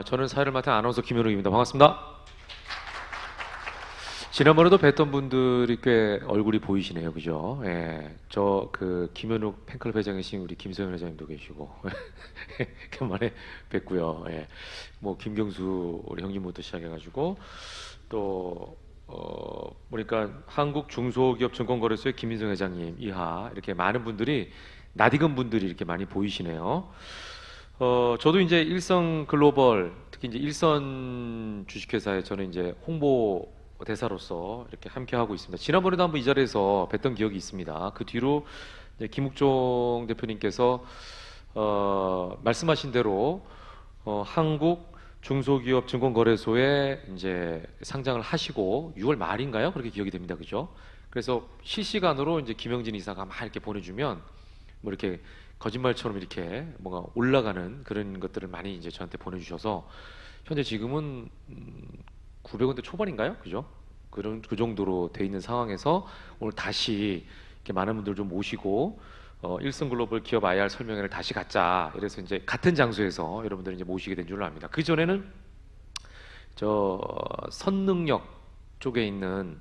저는 사회를 맡은 아나운서 김현욱입니다. 반갑습니다. 지난번에도 뵀던 분들이 꽤 얼굴이 보이시네요. 그죠? 예. 저 김현욱 팬클럽 회장이신 우리 김소연 회장님도 계시고 간만에 뵙고요. 예. 뭐 김경수 우리 형님부터 시작해가지고 또 보니까 한국 중소기업 증권거래소의 김민성 회장님 이하 이렇게 많은 분들이 낯익은 분들이 이렇게 많이 보이시네요. 저도 이제 일선 글로벌, 특히 이제 일선 주식회사에 저는 이제 홍보 대사로서 이렇게 함께 하고 있습니다. 지난번에도 한번 이 자리에서 뵀던 기억이 있습니다. 그 뒤로 이제 김욱종 대표님께서 말씀하신 대로 한국 중소기업 증권거래소에 이제 상장을 하시고 6월 말인가요? 그렇게 기억이 됩니다. 그죠? 그래서 실시간으로 이제 김영진 이사가 막 이렇게 보내주면 뭐 이렇게 거짓말처럼 이렇게 뭔가 올라가는 그런 것들을 많이 이제 저한테 보내주셔서 현재 지금은 900원대 초반인가요? 그죠? 그 정도로 돼 있는 상황에서 오늘 다시 이렇게 많은 분들 좀 모시고 일선 글로벌 기업 IR 설명회를 다시 갖자. 이래서 이제 같은 장소에서 여러분들을 이제 모시게 된 줄로 압니다. 그 전에는 저 선능력 쪽에 있는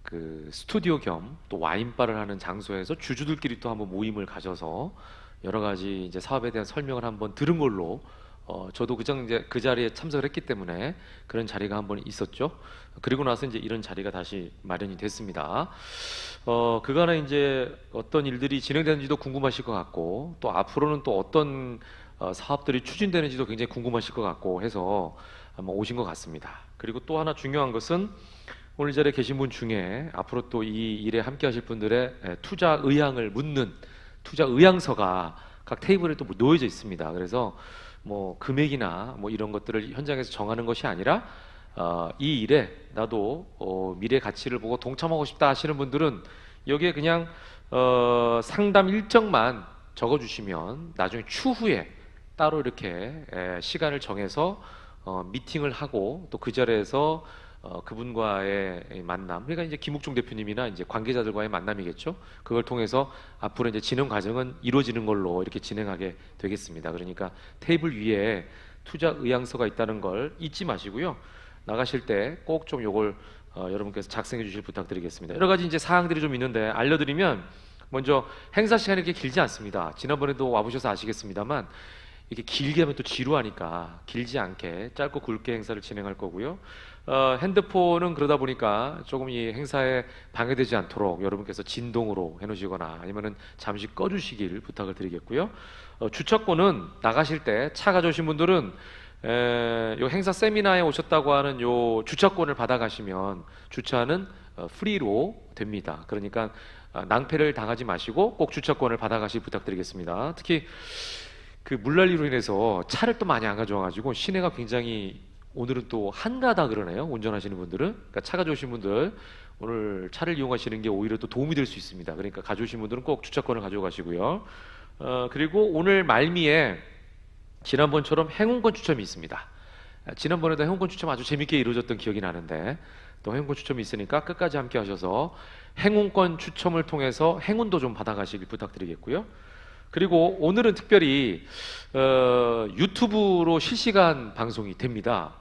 그 스튜디오 겸 또 와인바를 하는 장소에서 주주들끼리 또 한번 모임을 가져서 여러 가지 이제 사업에 대한 설명을 한번 들은 걸로 저도 이제 그 자리에 참석을 했기 때문에 그런 자리가 한번 있었죠. 그리고 나서 이제 이런 자리가 다시 마련이 됐습니다. 그간에 이제 어떤 일들이 진행되는지도 궁금하실 것 같고 또 앞으로는 또 어떤 사업들이 추진되는지도 굉장히 궁금하실 것 같고 해서 한번 오신 것 같습니다. 그리고 또 하나 중요한 것은 오늘 이 자리에 계신 분 중에 앞으로 또 이 일에 함께 하실 분들의 투자 의향을 묻는 투자 의향서가 각 테이블에 또 놓여져 있습니다. 그래서 뭐 금액이나 뭐 이런 것들을 현장에서 정하는 것이 아니라 이 일에 나도 미래 가치를 보고 동참하고 싶다 하시는 분들은 여기에 그냥 상담 일정만 적어주시면 나중에 추후에 따로 이렇게 시간을 정해서 미팅을 하고 또 그 자리에서 그분과의 만남, 그러니까 이제 김욱종 대표님이나 이제 관계자들과의 만남이겠죠. 그걸 통해서 앞으로 이제 진행 과정은 이루어지는 걸로 이렇게 진행하게 되겠습니다. 그러니까 테이블 위에 투자 의향서가 있다는 걸 잊지 마시고요. 나가실 때 꼭 좀 요걸 여러분께서 작성해 주실 부탁드리겠습니다. 여러 가지 이제 사항들이 좀 있는데 알려드리면 먼저 행사 시간이 이렇게 길지 않습니다. 지난번에도 와보셔서 아시겠습니다만 이렇게 길게 하면 또 지루하니까 길지 않게 짧고 굵게 행사를 진행할 거고요. 핸드폰은 그러다 보니까 조금 이 행사에 방해되지 않도록 여러분께서 진동으로 해놓으시거나 아니면은 잠시 꺼주시길 부탁을 드리겠고요. 주차권은 나가실 때 차 가져오신 분들은 요 행사 세미나에 오셨다고 하는 요 주차권을 받아가시면 주차는 프리로 됩니다. 그러니까 낭패를 당하지 마시고 꼭 주차권을 받아가시 부탁드리겠습니다. 특히 그 물난리로 인해서 차를 또 많이 안 가져와가지고 시내가 굉장히 오늘은 또 한가하다 그러네요. 운전하시는 분들은. 그러니까 차 가져오신 분들 오늘 차를 이용하시는 게 오히려 또 도움이 될 수 있습니다. 그러니까 가져오신 분들은 꼭 주차권을 가져가시고요. 그리고 오늘 말미에 지난번처럼 행운권 추첨이 있습니다. 지난번에도 행운권 추첨 아주 재밌게 이루어졌던 기억이 나는데 또 행운권 추첨이 있으니까 끝까지 함께 하셔서 행운권 추첨을 통해서 행운도 좀 받아가시길 부탁드리겠고요. 그리고 오늘은 특별히 유튜브로 실시간 방송이 됩니다.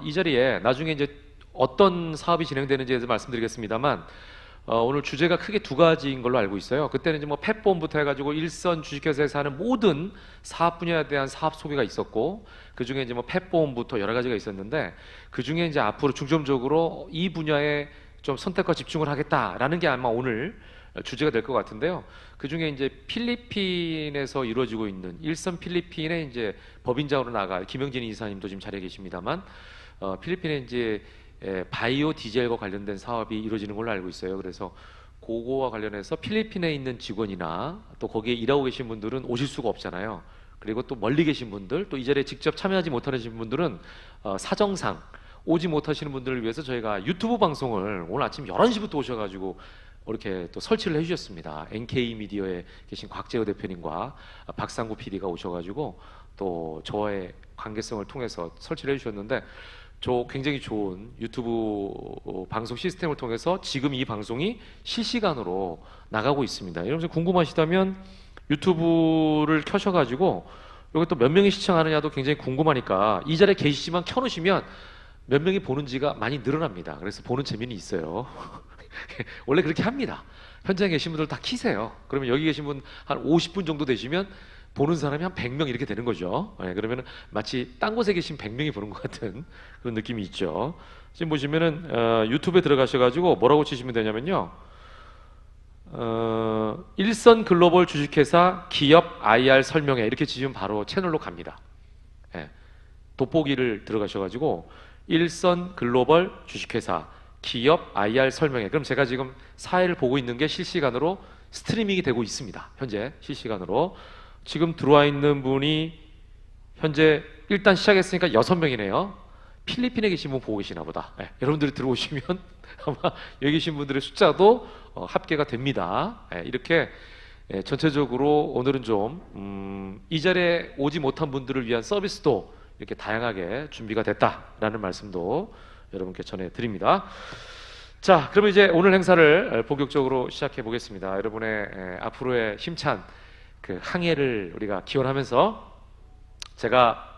이 자리에 나중에 이제 어떤 사업이 진행되는지에 대해서 말씀드리겠습니다만 오늘 주제가 크게 두 가지인 걸로 알고 있어요. 그때는 이제 뭐 펫보험부터 해가지고 일선 주식회사에서 하는 모든 사업 분야에 대한 사업 소개가 있었고 그 중에 이제 뭐 펫보험부터 여러 가지가 있었는데 그 중에 이제 앞으로 중점적으로 이 분야에 좀 선택과 집중을 하겠다라는 게 아마 오늘 주제가 될 것 같은데요. 그 중에 이제 필리핀에서 이루어지고 있는 일선 필리핀의 이제 법인장으로 나가 김영진 이사님도 지금 자리에 계십니다만 필리핀에 이제 바이오 디젤과 관련된 사업이 이루어지는 걸로 알고 있어요. 그래서 그거와 관련해서 필리핀에 있는 직원이나 또 거기에 일하고 계신 분들은 오실 수가 없잖아요. 그리고 또 멀리 계신 분들, 또 이 자리에 직접 참여하지 못하신 분들은 사정상 오지 못하시는 분들을 위해서 저희가 유튜브 방송을 오늘 아침 11시부터 오셔가지고 이렇게 또 설치를 해주셨습니다. NK 미디어에 계신 곽재호 대표님과 박상구 PD가 오셔가지고 또 저와의 관계성을 통해서 설치를 해주셨는데 저 굉장히 좋은 유튜브 방송 시스템을 통해서 지금 이 방송이 실시간으로 나가고 있습니다. 여러분 궁금하시다면 유튜브를 켜셔가지고 그리고 또 몇 명이 시청하느냐도 굉장히 궁금하니까 이 자리에 계시지만 켜놓으시면 몇 명이 보는지가 많이 늘어납니다. 그래서 보는 재미는 있어요. 원래 그렇게 합니다. 현장에 계신 분들 다 키세요. 그러면 여기 계신 분 한 50분 정도 되시면 보는 사람이 한 100명 이렇게 되는 거죠. 그러면 마치 딴 곳에 계신 100명이 보는 것 같은 그런 느낌이 있죠. 지금 보시면은 유튜브에 들어가셔가지고 뭐라고 치시면 되냐면요. 일선 글로벌 주식회사 기업 IR 설명회 이렇게 치시면 바로 채널로 갑니다. 돋보기를 들어가셔가지고 일선 글로벌 주식회사 기업 IR 설명회. 그럼 제가 지금 사회를 보고 있는 게 실시간으로 스트리밍이 되고 있습니다. 현재 실시간으로 지금 들어와 있는 분이 현재 일단 시작했으니까 6명이네요. 필리핀에 계신 분 보고 계시나 보다. 여러분들이 들어오시면 아마 여기 계신 분들의 숫자도 합계가 됩니다. 이렇게 전체적으로 오늘은 좀 이 자리에 오지 못한 분들을 위한 서비스도 이렇게 다양하게 준비가 됐다라는 말씀도 여러분께 전해드립니다. 자, 그러면 이제 오늘 행사를 본격적으로 시작해 보겠습니다. 여러분의 앞으로의 힘찬 그 항해를 우리가 기원하면서 제가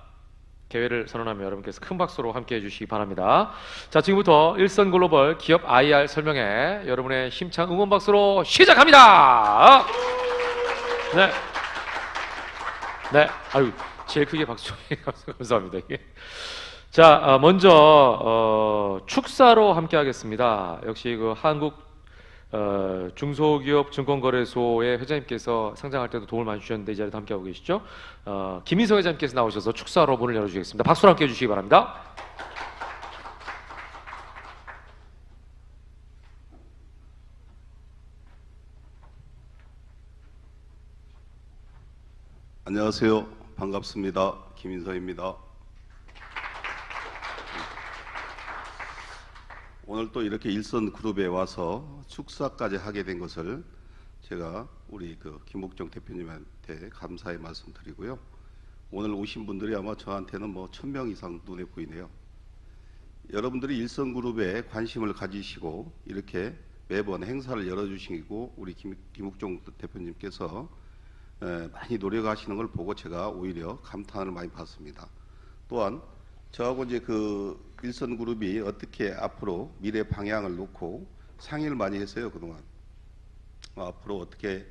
개회를 선언하며 여러분께서 큰 박수로 함께 해주시기 바랍니다. 자, 지금부터 일선 글로벌 기업 IR 설명회 여러분의 힘찬 응원 박수로 시작합니다. 네, 네, 아유 제일 크게 박수 감사합니다. 자, 먼저 축사로 함께 하겠습니다. 역시 그 한국 중소기업 증권거래소의 회장님께서 상장할 때도 도움을 많이 주셨는데 이 자리에 함께 하고 계시죠. 김인성 회장님께서 나오셔서 축사로 문을 열어주시겠습니다. 박수로 함께 해주시기 바랍니다. 안녕하세요. 반갑습니다. 김인성입니다. 오늘 또 이렇게 일선그룹에 와서 축사까지 하게 된 것을 제가 우리 그 김옥정 대표님한테 감사의 말씀드리고요. 오늘 오신 분들이 아마 저한테는 뭐 1000명 이상 눈에 보이네요. 여러분들이 일선그룹에 관심을 가지시고 이렇게 매번 행사를 열어주시고 우리 김옥정 대표님께서 많이 노력하시는 걸 보고 제가 오히려 감탄을 많이 받습니다. 또한 저하고 이제 그 일선그룹이 어떻게 앞으로 미래 방향을 놓고 상의를 많이 했어요. 그동안 앞으로 어떻게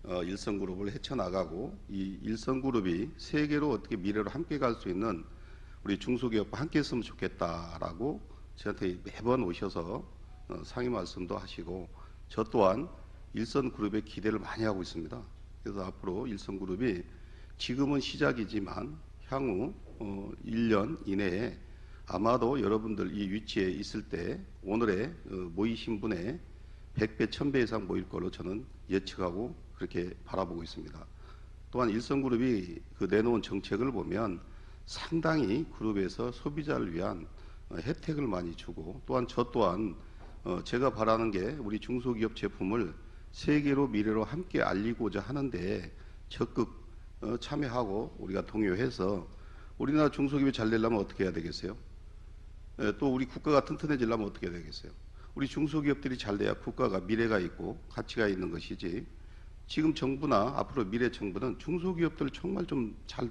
일선그룹을 헤쳐나가고 이 일선그룹이 세계로 어떻게 미래로 함께 갈 수 있는 우리 중소기업과 함께 했으면 좋겠다라고 저한테 매번 오셔서 상의 말씀도 하시고 저 또한 일선그룹에 기대를 많이 하고 있습니다. 그래서 앞으로 일선그룹이 지금은 시작이지만 향후 1년 이내에 아마도 여러분들 이 위치에 있을 때 오늘의 모이신 분의 100배, 1000배 이상 모일 걸로 저는 예측하고 그렇게 바라보고 있습니다. 또한 일선그룹이 그 내놓은 정책을 보면 상당히 그룹에서 소비자를 위한 혜택을 많이 주고 또한 저 또한 제가 바라는 게 우리 중소기업 제품을 세계로 미래로 함께 알리고자 하는데 적극 참여하고 우리가 동요해서 우리나라 중소기업이 잘 되려면 어떻게 해야 되겠어요? 또 우리 국가가 튼튼해지려면 어떻게 해야 되겠어요? 우리 중소기업들이 잘 돼야 국가가 미래가 있고 가치가 있는 것이지 지금 정부나 앞으로 미래 정부는 중소기업들을 정말 좀 잘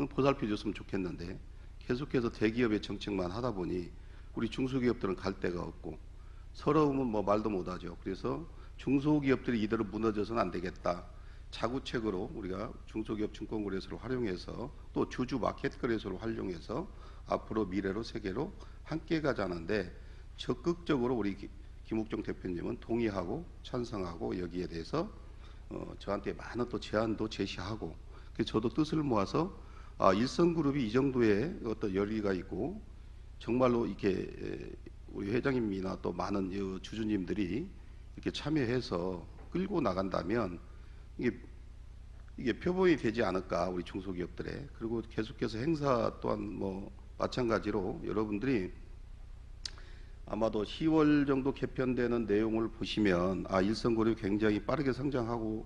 보살펴 줬으면 좋겠는데 계속해서 대기업의 정책만 하다 보니 우리 중소기업들은 갈 데가 없고 서러움은 뭐 말도 못하죠. 그래서 중소기업들이 이대로 무너져서는 안 되겠다. 자구책으로 우리가 중소기업 증권거래소를 활용해서 또 주주 마켓거래소를 활용해서 앞으로 미래로 세계로 함께 가자는데 적극적으로 우리 김옥정 대표님은 동의하고 찬성하고 여기에 대해서 저한테 많은 또 제안도 제시하고 그래서 저도 뜻을 모아서 일선그룹이 이 정도의 어떤 열의가 있고 정말로 이렇게 우리 회장님이나 또 많은 주주님들이 이렇게 참여해서 끌고 나간다면 이게 표본이 되지 않을까 우리 중소기업들의. 그리고 계속해서 행사 또한 뭐 마찬가지로 여러분들이 아마도 10월 정도 개편되는 내용을 보시면 일선그룹이 굉장히 빠르게 성장하고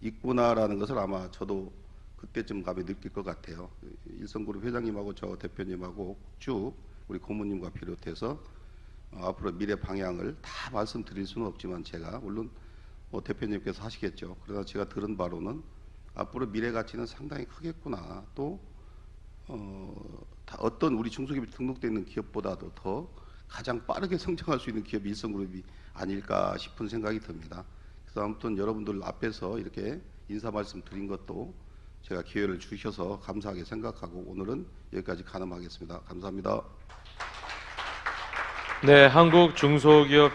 있구나라는 것을 아마 저도 그때쯤 가면 느낄 것 같아요. 일선그룹 회장님하고 저 대표님하고 쭉 우리 고모님과 비롯해서 앞으로 미래 방향을 다 말씀드릴 수는 없지만 제가 물론 대표님께서 하시겠죠. 그러나 제가 들은 바로는 앞으로 미래 가치는 상당히 크겠구나. 또 어떤 우리 중소기업이 등록되어 있는 기업보다도 더 가장 빠르게 성장할 수 있는 기업이 일성그룹이 아닐까 싶은 생각이 듭니다. 그래서 아무튼 여러분들 앞에서 이렇게 인사 말씀 드린 것도 제가 기회를 주셔서 감사하게 생각하고 오늘은 여기까지 가늠하겠습니다. 감사합니다. 네, 한국 중소기업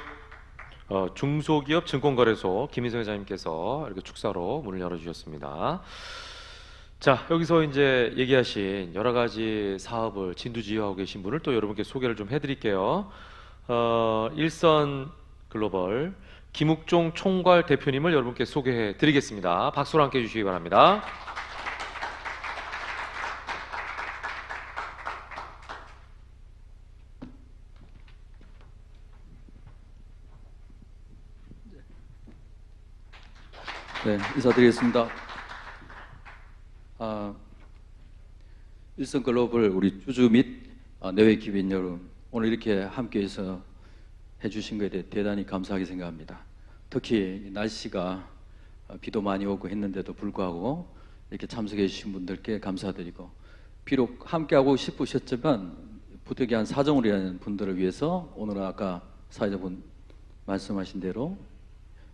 증권거래소 김인성 회장님께서 이렇게 축사로 문을 열어주셨습니다. 자, 여기서 이제 얘기하신 여러 가지 사업을 진두지휘하고 계신 분을 또 여러분께 소개를 좀 해드릴게요. 일선 글로벌 김욱종 총괄 대표님을 여러분께 소개해 드리겠습니다. 박수로 함께 해주시기 바랍니다. 네, 인사드리겠습니다. 일성글로벌 우리 주주 및 내외 기업인 여러분, 오늘 이렇게 함께해서 해주신 것에 대해 대단히 감사하게 생각합니다. 특히 날씨가 비도 많이 오고 했는데도 불구하고 이렇게 참석해 주신 분들께 감사드리고, 비록 함께하고 싶으셨지만 부득이한 사정으로 인한 분들을 위해서 오늘은 아까 사회자분 말씀하신 대로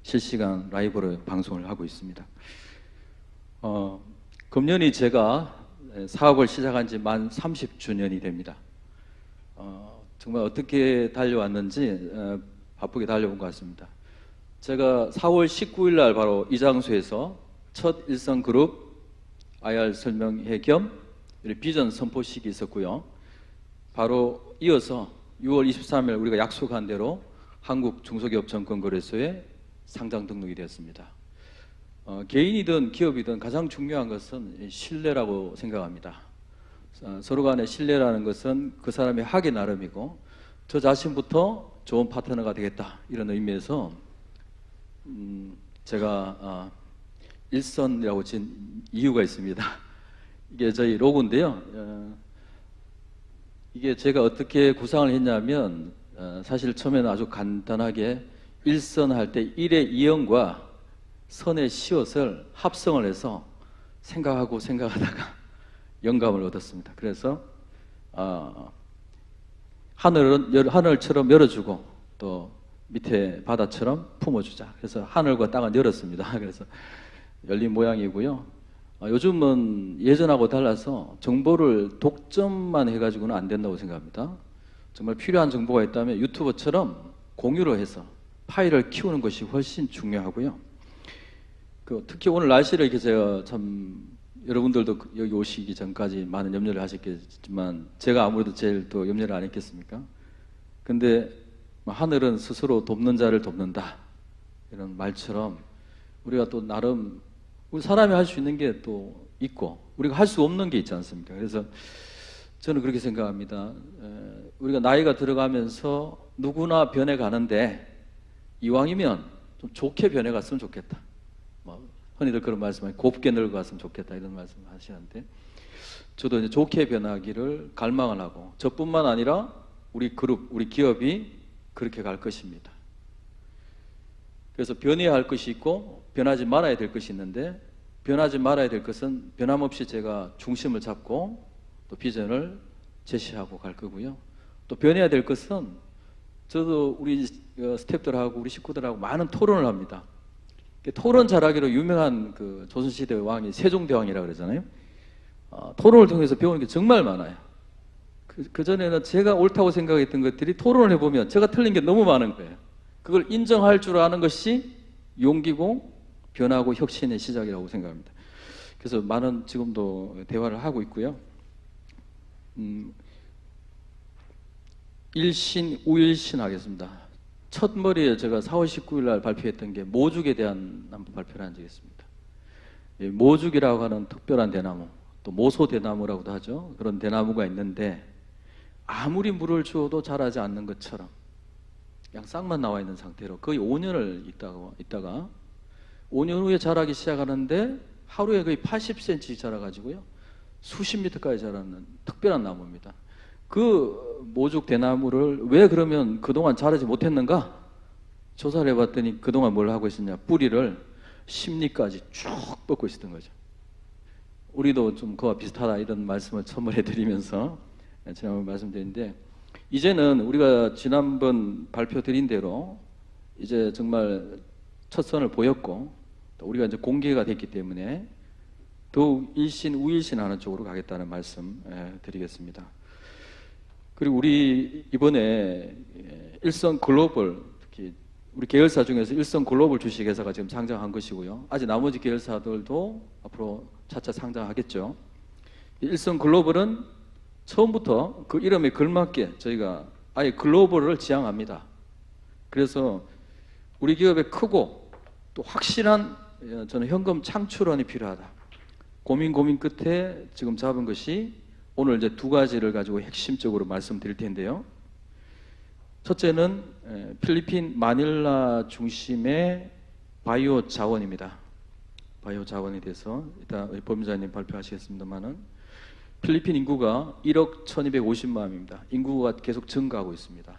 실시간 라이브로 방송을 하고 있습니다. 금년이 제가 사업을 시작한 지 만 30주년이 됩니다. 정말 어떻게 달려왔는지 바쁘게 달려온 것 같습니다. 제가 4월 19일 날 바로 이 장소에서 첫 일성그룹 IR 설명회 겸 비전 선포식이 있었고요. 바로 이어서 6월 23일 우리가 약속한 대로 한국 중소기업 증권거래소에 상장 등록이 되었습니다. 개인이든 기업이든 가장 중요한 것은 신뢰라고 생각합니다. 서로 간의 신뢰라는 것은 그 사람이 하기 나름이고 저 자신부터 좋은 파트너가 되겠다, 이런 의미에서 제가 일선이라고 지은 이유가 있습니다. 이게 저희 로고인데요. 이게 제가 어떻게 구상을 했냐면 사실 처음에는 아주 간단하게 일선 할 때 일의 이형과 선의 시옷을 합성을 해서 생각하다가 영감을 얻었습니다. 그래서 하늘처럼 열어주고 또 밑에 바다처럼 품어주자. 그래서 하늘과 땅을 열었습니다. 그래서 열린 모양이고요. 요즘은 예전하고 달라서 정보를 독점만 해가지고는 안 된다고 생각합니다. 정말 필요한 정보가 있다면 유튜버처럼 공유를 해서 파일을 키우는 것이 훨씬 중요하고요. 특히 오늘 날씨를 이렇게 제가 참 여러분들도 여기 오시기 전까지 많은 염려를 하셨겠지만 제가 아무래도 제일 또 염려를 안 했겠습니까? 근데 하늘은 스스로 돕는 자를 돕는다, 이런 말처럼 우리가 또 나름 우리 사람이 할 수 있는 게 또 있고 우리가 할 수 없는 게 있지 않습니까? 그래서 저는 그렇게 생각합니다. 우리가 나이가 들어가면서 누구나 변해가는데 이왕이면 좀 좋게 변해갔으면 좋겠다. 흔히들 그런 말씀을 곱게 늙어갔으면 좋겠다, 이런 말씀 하시는데 저도 이제 좋게 변하기를 갈망을 하고 저뿐만 아니라 우리 그룹, 우리 기업이 그렇게 갈 것입니다. 그래서 변해야 할 것이 있고 변하지 말아야 될 것이 있는데 변하지 말아야 될 것은 변함없이 제가 중심을 잡고 또 비전을 제시하고 갈 거고요. 또 변해야 될 것은 저도 우리 스태프들하고 우리 식구들하고 많은 토론을 합니다. 토론 잘하기로 유명한 그 조선시대 왕이 세종대왕이라고 그러잖아요. 토론을 통해서 배우는 게 정말 많아요. 그전에는 제가 옳다고 생각했던 것들이 토론을 해보면 제가 틀린 게 너무 많은 거예요. 그걸 인정할 줄 아는 것이 용기고 변하고 혁신의 시작이라고 생각합니다. 그래서 많은 지금도 대화를 하고 있고요. 일신, 우일신 하겠습니다. 첫 머리에 제가 4월 19일 날 발표했던 게 모죽에 대한 한번 발표를 한 적이 있습니다. 모죽이라고 하는 특별한 대나무, 또 모소대나무라고도 하죠. 그런 대나무가 있는데 아무리 물을 주어도 자라지 않는 것처럼 그냥 싹만 나와 있는 상태로 거의 5년을 있다가 5년 후에 자라기 시작하는데 하루에 거의 80cm 자라가지고요. 수십 미터까지 자라는 특별한 나무입니다. 그 모죽 대나무를 왜 그러면 그동안 자라지 못했는가? 조사를 해봤더니 그동안 뭘 하고 있었냐? 뿌리를 심리까지 쭉 뻗고 있었던 거죠. 우리도 좀 그와 비슷하다 이런 말씀을 선물해 드리면서 지난번 말씀드렸는데, 이제는 우리가 지난번 발표 드린 대로 이제 정말 첫 선을 보였고, 또 우리가 이제 공개가 됐기 때문에 더욱 일신 우일신하는 쪽으로 가겠다는 말씀 드리겠습니다. 그리고 우리 이번에 일선 글로벌, 특히 우리 계열사 중에서 일선 글로벌 주식회사가 지금 상장한 것이고요. 아직 나머지 계열사들도 앞으로 차차 상장하겠죠. 일선 글로벌은 처음부터 그 이름에 걸맞게 저희가 아예 글로벌을 지향합니다. 그래서 우리 기업의 크고 또 확실한 저는 현금 창출원이 필요하다. 고민 끝에 지금 잡은 것이 오늘 이제 두 가지를 가지고 핵심적으로 말씀드릴 텐데요. 첫째는 필리핀 마닐라 중심의 바이오 자원입니다. 바이오 자원에 대해서 이따 법무사님 발표하시겠습니다만은, 필리핀 인구가 1억 1250만입니다. 인구가 계속 증가하고 있습니다.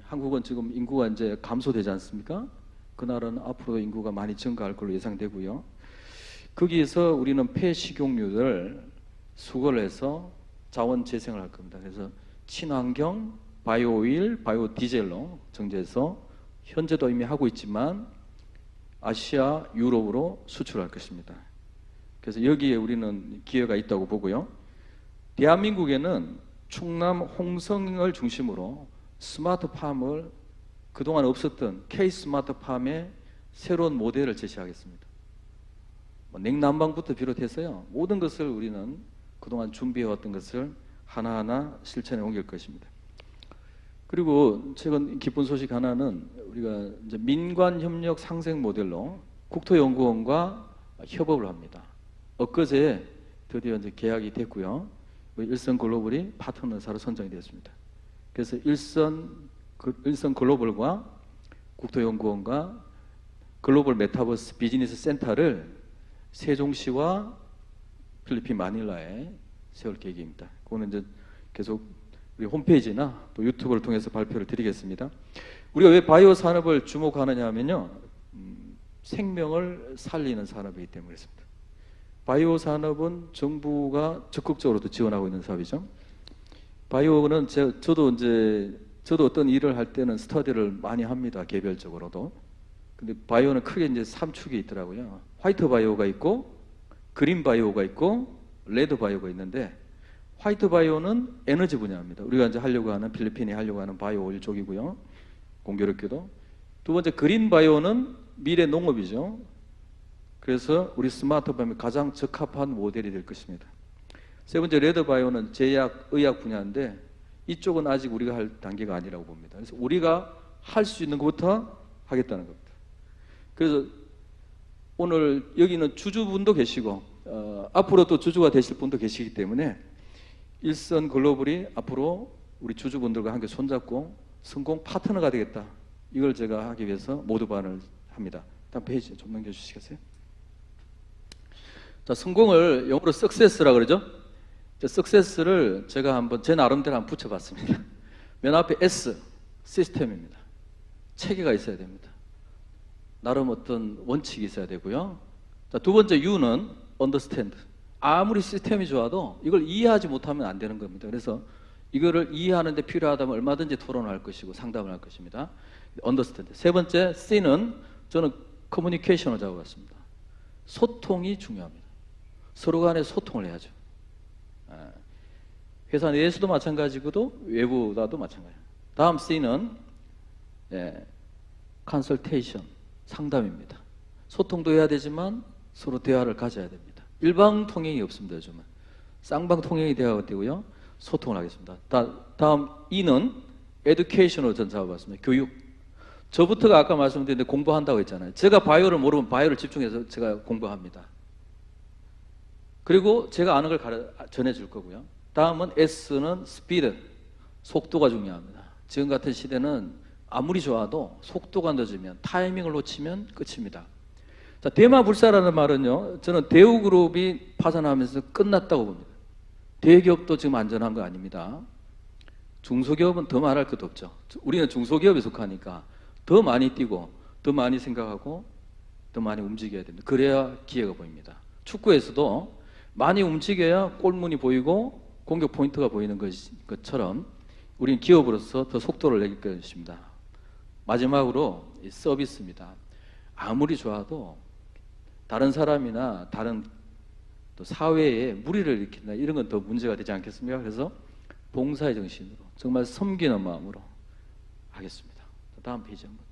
한국은 지금 인구가 이제 감소되지 않습니까? 그 나라는 앞으로 인구가 많이 증가할 걸로 예상되고요. 거기에서 우리는 폐식용유를 수거를 해서 자원 재생을 할 겁니다. 그래서 친환경 바이오오일, 바이오디젤로 정제해서 현재도 이미 하고 있지만 아시아, 유럽으로 수출할 것입니다. 그래서 여기에 우리는 기회가 있다고 보고요. 대한민국에는 충남 홍성을 중심으로 스마트팜을 그동안 없었던 K-스마트팜의 새로운 모델을 제시하겠습니다. 냉난방부터 비롯해서요, 모든 것을 우리는 그동안 준비해왔던 것을 하나하나 실천에 옮길 것입니다. 그리고 최근 기쁜 소식 하나는, 우리가 이제 민관협력 상생 모델로 국토연구원과 협업을 합니다. 엊그제 드디어 이제 계약이 됐고요. 일선 글로벌이 파트너사로 선정이 되었습니다. 그래서 일선 글로벌과 국토연구원과 글로벌 메타버스 비즈니스 센터를 세종시와 필리핀 마닐라에 세울 계획입니다. 그거는 이제 계속 우리 홈페이지나 또 유튜브를 통해서 발표를 드리겠습니다. 우리가 왜 바이오 산업을 주목하느냐 하면요, 생명을 살리는 산업이기 때문에 그렇습니다. 바이오 산업은 정부가 적극적으로 또 지원하고 있는 사업이죠. 바이오는 저도 어떤 일을 할 때는 스터디를 많이 합니다. 개별적으로도. 근데 바이오는 크게 이제 3축이 있더라고요. 화이트 바이오가 있고, 그린 바이오가 있고, 레드 바이오가 있는데, 화이트 바이오는 에너지 분야입니다. 우리가 이제 필리핀이 하려고 하는 바이오 오일 쪽이고요. 공교롭게도. 두 번째, 그린 바이오는 미래 농업이죠. 그래서 우리 스마트팜에 가장 적합한 모델이 될 것입니다. 세 번째, 레드 바이오는 제약, 의약 분야인데, 이쪽은 아직 우리가 할 단계가 아니라고 봅니다. 그래서 우리가 할 수 있는 것부터 하겠다는 겁니다. 그래서 오늘 여기는 주주분도 계시고, 앞으로 또 주주가 되실 분도 계시기 때문에 일선 글로벌이 앞으로 우리 주주분들과 함께 손잡고 성공 파트너가 되겠다. 이걸 제가 하기 위해서 모두 반을 합니다. 다음 페이지 좀 넘겨주시겠어요? 자, 성공을 영어로 success라고 그러죠? success를 제가 한번 제 나름대로 한번 붙여봤습니다. 맨 앞에 S, 시스템입니다. 체계가 있어야 됩니다. 나름 어떤 원칙이 있어야 되고요. 자, 두 번째 U는 understand. 아무리 시스템이 좋아도 이걸 이해하지 못하면 안 되는 겁니다. 그래서 이거를 이해하는 데 필요하다면 얼마든지 토론을 할 것이고 상담을 할 것입니다. understand. 세 번째 C는 저는 communication을 잡아봤습니다. 소통이 중요합니다. 서로 간에 소통을 해야죠. 회사 내에서도 마찬가지고도 외부다도 마찬가지입니다. 다음 C는 consultation, 상담입니다. 소통도 해야 되지만 서로 대화를 가져야 됩니다. 일방통행이 없습니다. 요즘은 쌍방통행이 돼야 되고요. 소통을 하겠습니다. 다음 E는 education으로 전 잡아봤습니다. 교육. 저부터가 아까 말씀드렸는데 공부한다고 했잖아요. 제가 바이오를 모르면 바이오를 집중해서 제가 공부합니다. 그리고 제가 아는 걸 전해줄 거고요. 다음은 S는 스피드, 속도가 중요합니다. 지금 같은 시대는 아무리 좋아도 속도가 늦으면, 타이밍을 놓치면 끝입니다. 자, 대마불사라는 말은요, 저는 대우그룹이 파산하면서 끝났다고 봅니다. 대기업도 지금 안전한 거 아닙니다. 중소기업은 더 말할 것도 없죠. 우리는 중소기업에 속하니까 더 많이 뛰고 더 많이 생각하고 더 많이 움직여야 됩니다. 그래야 기회가 보입니다. 축구에서도 많이 움직여야 골문이 보이고 공격 포인트가 보이는 것처럼 우리는 기업으로서 더 속도를 내길 것입니다. 마지막으로 이 서비스입니다. 아무리 좋아도 다른 사람이나 다른 또 사회에 무리를 일으킨다 이런 건 더 문제가 되지 않겠습니까? 그래서 봉사의 정신으로 정말 섬기는 마음으로 하겠습니다. 다음 페이지 한번.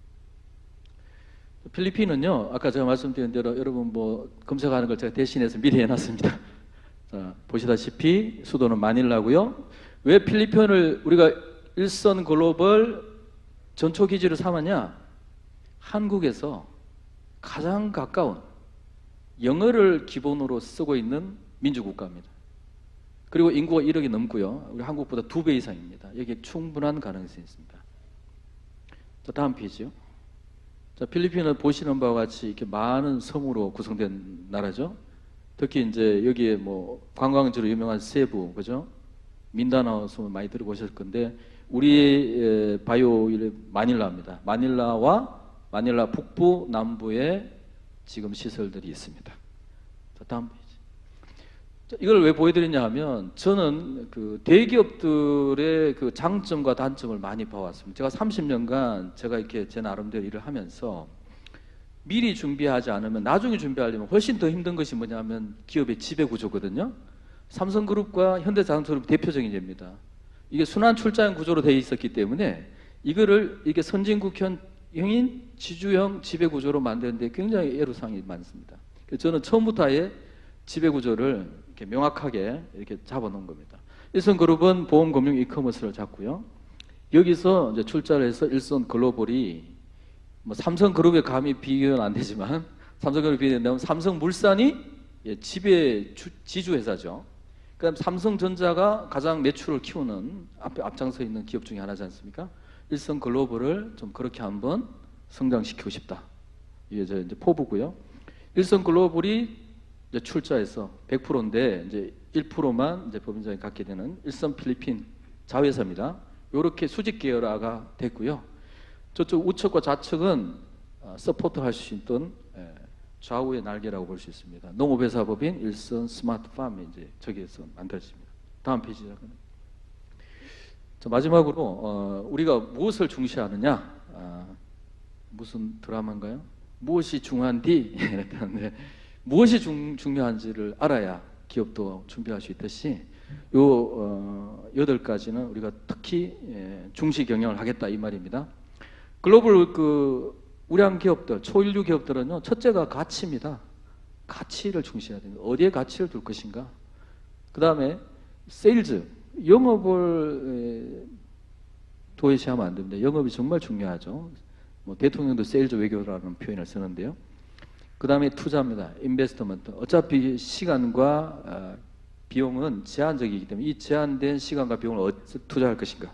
필리핀은요, 아까 제가 말씀드린 대로 여러분 뭐 검색하는 걸 제가 대신해서 미리 해놨습니다. 자, 보시다시피 수도는 마닐라고요. 왜 필리핀을 우리가 일선 글로벌 전초 기지로 삼았냐? 한국에서 가장 가까운 영어를 기본으로 쓰고 있는 민주국가입니다. 그리고 인구가 1억이 넘고요. 우리 한국보다 2배 이상입니다. 여기에 충분한 가능성이 있습니다. 자, 다음 페이지요. 자, 필리핀은 보시는 바와 같이 이렇게 많은 섬으로 구성된 나라죠. 특히 이제 여기에 뭐 관광지로 유명한 세부, 그죠? 민다나오 섬을 많이 들어보셨을 건데 우리 바이오일의 마닐라입니다. 마닐라와 마닐라 북부 남부에 지금 시설들이 있습니다. 자, 다음 페이지. 자, 이걸 왜 보여드리냐 하면 저는 그 대기업들의 그 장점과 단점을 많이 봐왔습니다. 제가 30년간 제가 이렇게 제 나름대로 일을 하면서 미리 준비하지 않으면 나중에 준비하려면 훨씬 더 힘든 것이 뭐냐면 기업의 지배 구조거든요. 삼성그룹과 현대자동차그룹 대표적인 예입니다. 이게 순환 출자형 구조로 되어 있었기 때문에 이게 선진국형인 지주형 지배 구조로 만드는데 굉장히 애로사항이 많습니다. 그래서 저는 처음부터 아예 지배 구조를 이렇게 명확하게 이렇게 잡아놓은 겁니다. 일선그룹은 보험금융 이커머스를 잡고요. 여기서 이제 출자를 해서 일선 글로벌이 뭐 삼성그룹에 감히 비교는 안 되지만 삼성그룹에 비교된다면 삼성물산이 지주회사죠. 그다음 삼성전자가 가장 매출을 키우는 앞장서 있는 기업 중에 하나지 않습니까? 일선 글로벌을 좀 그렇게 한번 성장시키고 싶다. 이게 이제 포부고요. 일선 글로벌이 이제 출자해서 100%인데 이제 1%만 이제 법인장이 갖게 되는 일선 필리핀 자회사입니다. 이렇게 수직 계열화가 됐고요. 저쪽 우측과 좌측은 서포트할 수 있던 좌우의 날개라고 볼 수 있습니다. 농업회사법인 일선 스마트팜이 이제 저기에서 만들어집니다. 다음 페이지죠. 자, 마지막으로 우리가 무엇을 중시하느냐? 무슨 드라마인가요? 무엇이 중요한디? 네. 무엇이 중요한지를 알아야 기업도 준비할 수 있듯이 요 8가지는 우리가 특히 중시 경영을 하겠다 이 말입니다. 글로벌 우량 기업들, 초인류 기업들은요, 첫째가 가치입니다. 가치를 중시해야 됩니다. 어디에 가치를 둘 것인가? 그 다음에 세일즈, 영업을 도외시하면 안 됩니다. 영업이 정말 중요하죠. 뭐 대통령도 세일즈 외교라는 표현을 쓰는데요. 그 다음에 투자입니다. 인베스트먼트. 어차피 시간과 비용은 제한적이기 때문에 이 제한된 시간과 비용을 어디서 투자할 것인가?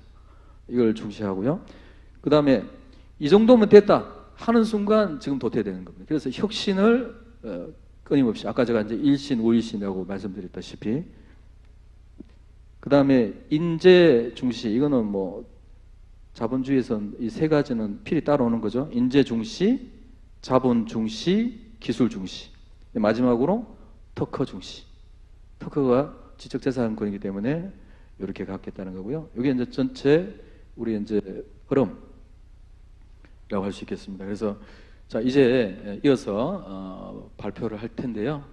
이걸 중시하고요. 그 다음에 이 정도면 됐다 하는 순간 지금 도태되는 겁니다. 그래서 혁신을 끊임없이 아까 제가 이제 일신, 우일신이라고 말씀드렸다시피 그 다음에 인재 중시 이거는 뭐 자본주의에서는 이 3가지는 필히 따라오는 거죠. 인재 중시, 자본 중시, 기술 중시. 마지막으로 특허 중시. 특허가 지적재산권이기 때문에 이렇게 갖겠다는 거고요. 이게 이제 전체 우리 이제 흐름. 라고 할 수 있겠습니다. 그래서 자 이제 이어서 발표를 할 텐데요.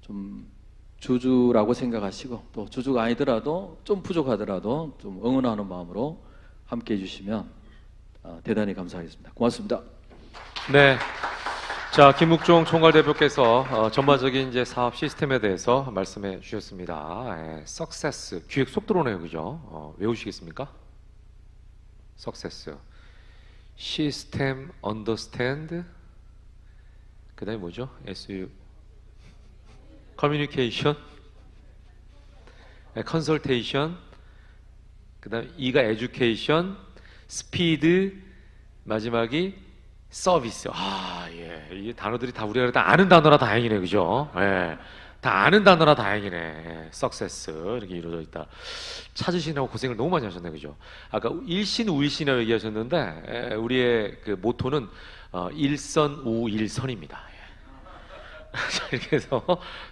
좀 주주라고 생각하시고 또 주주가 아니더라도 좀 부족하더라도 좀 응원하는 마음으로 함께 해주시면 대단히 감사하겠습니다. 고맙습니다. 네. 자, 김묵종 총괄대표께서 전반적인 이제 사업 시스템에 대해서 말씀해 주셨습니다. 석세스 기획 속 들어오네요, 그죠? 외우시겠습니까? 석세스. 시스템 언더스탠드 그 다음에 뭐죠? SU 커뮤니케이션 컨설테이션 그 다음에 E가 에듀케이션 스피드 마지막이 서비스. 예. 이 단어들이 다 우리가 다 아는 단어라 다행이네, 그죠? 예. 다 아는 단어라 다행이네. 석세스 이렇게 이루어져 있다. 찾으시느라고 고생을 너무 많이 하셨네, 그죠? 아까 일신 우일신이라고 얘기하셨는데 우리의 그 모토는 일선 우일선입니다. 자, 이렇게 해서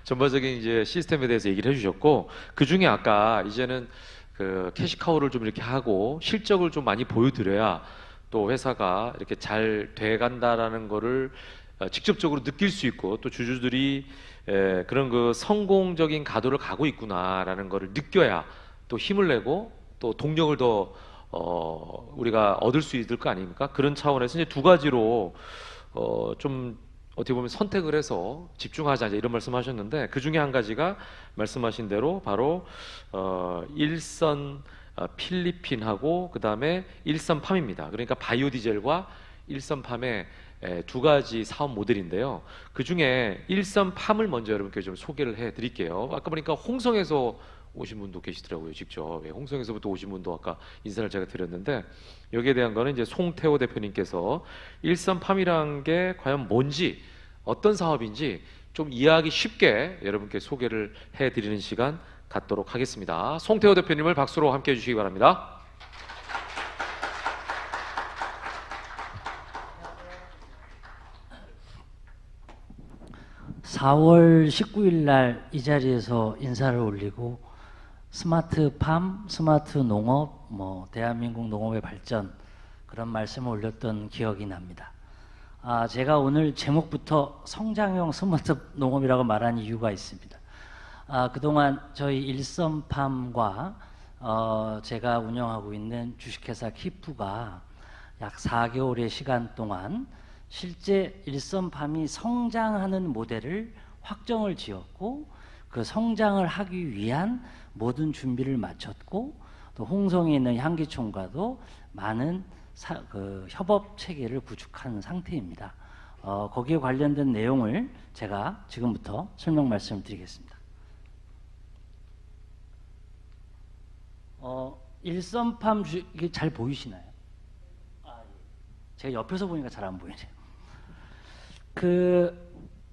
전반적인 이제 시스템에 대해서 얘기를 해주셨고, 그 중에 아까 이제는 그 캐시카우를 좀 이렇게 하고 실적을 좀 많이 보여드려야 또 회사가 이렇게 잘 돼간다라는 거를 직접적으로 느낄 수 있고, 또 주주들이 그런 그 성공적인 가도를 가고 있구나라는 거를 느껴야 또 힘을 내고 또 동력을 더 우리가 얻을 수 있을 거 아닙니까? 그런 차원에서 이제 두 가지로 좀 어떻게 보면 선택을 해서 집중하자 이제 이런 말씀하셨는데, 그 중에 한 가지가 말씀하신 대로 바로 일선 필리핀하고 그 다음에 일선팜입니다. 그러니까 바이오디젤과 일선팜의 두 가지 사업 모델인데요. 그 중에 일선팜을 먼저 여러분께 좀 소개를 해드릴게요. 아까 보니까 홍성에서 오신 분도 계시더라고요, 직접. 홍성에서부터 오신 분도 아까 인사를 제가 드렸는데, 여기에 대한 거는 이제 송태호 대표님께서 일선팜이란 게 과연 뭔지, 어떤 사업인지 좀 이해하기 쉽게 여러분께 소개를 해드리는 시간 갖도록 하겠습니다. 송태호 대표님을 박수로 함께 해주시기 바랍니다. (4월 19일) 날 이 자리에서 인사를 올리고 스마트팜, 스마트 농업, 대한민국 농업의 발전, 그런 말씀을 올렸던 기억이 납니다. 제가 오늘 제목부터 성장형 스마트 농업이라고 말한 이유가 있습니다. 그동안 저희 일선팜과 제가 운영하고 있는 주식회사 키프가 약 4개월의 시간 동안 실제 일선팜이 성장하는 모델을 확정을 지었고, 그 성장을 하기 위한 모든 준비를 마쳤고, 또 홍성에 있는 향기총과도 많은 협업 체계를 구축한 상태입니다. 거기에 관련된 내용을 제가 지금부터 설명 말씀을 드리겠습니다. 일선팜 이게 잘 보이시나요? 제가 옆에서 보니까 잘 안 보이네요.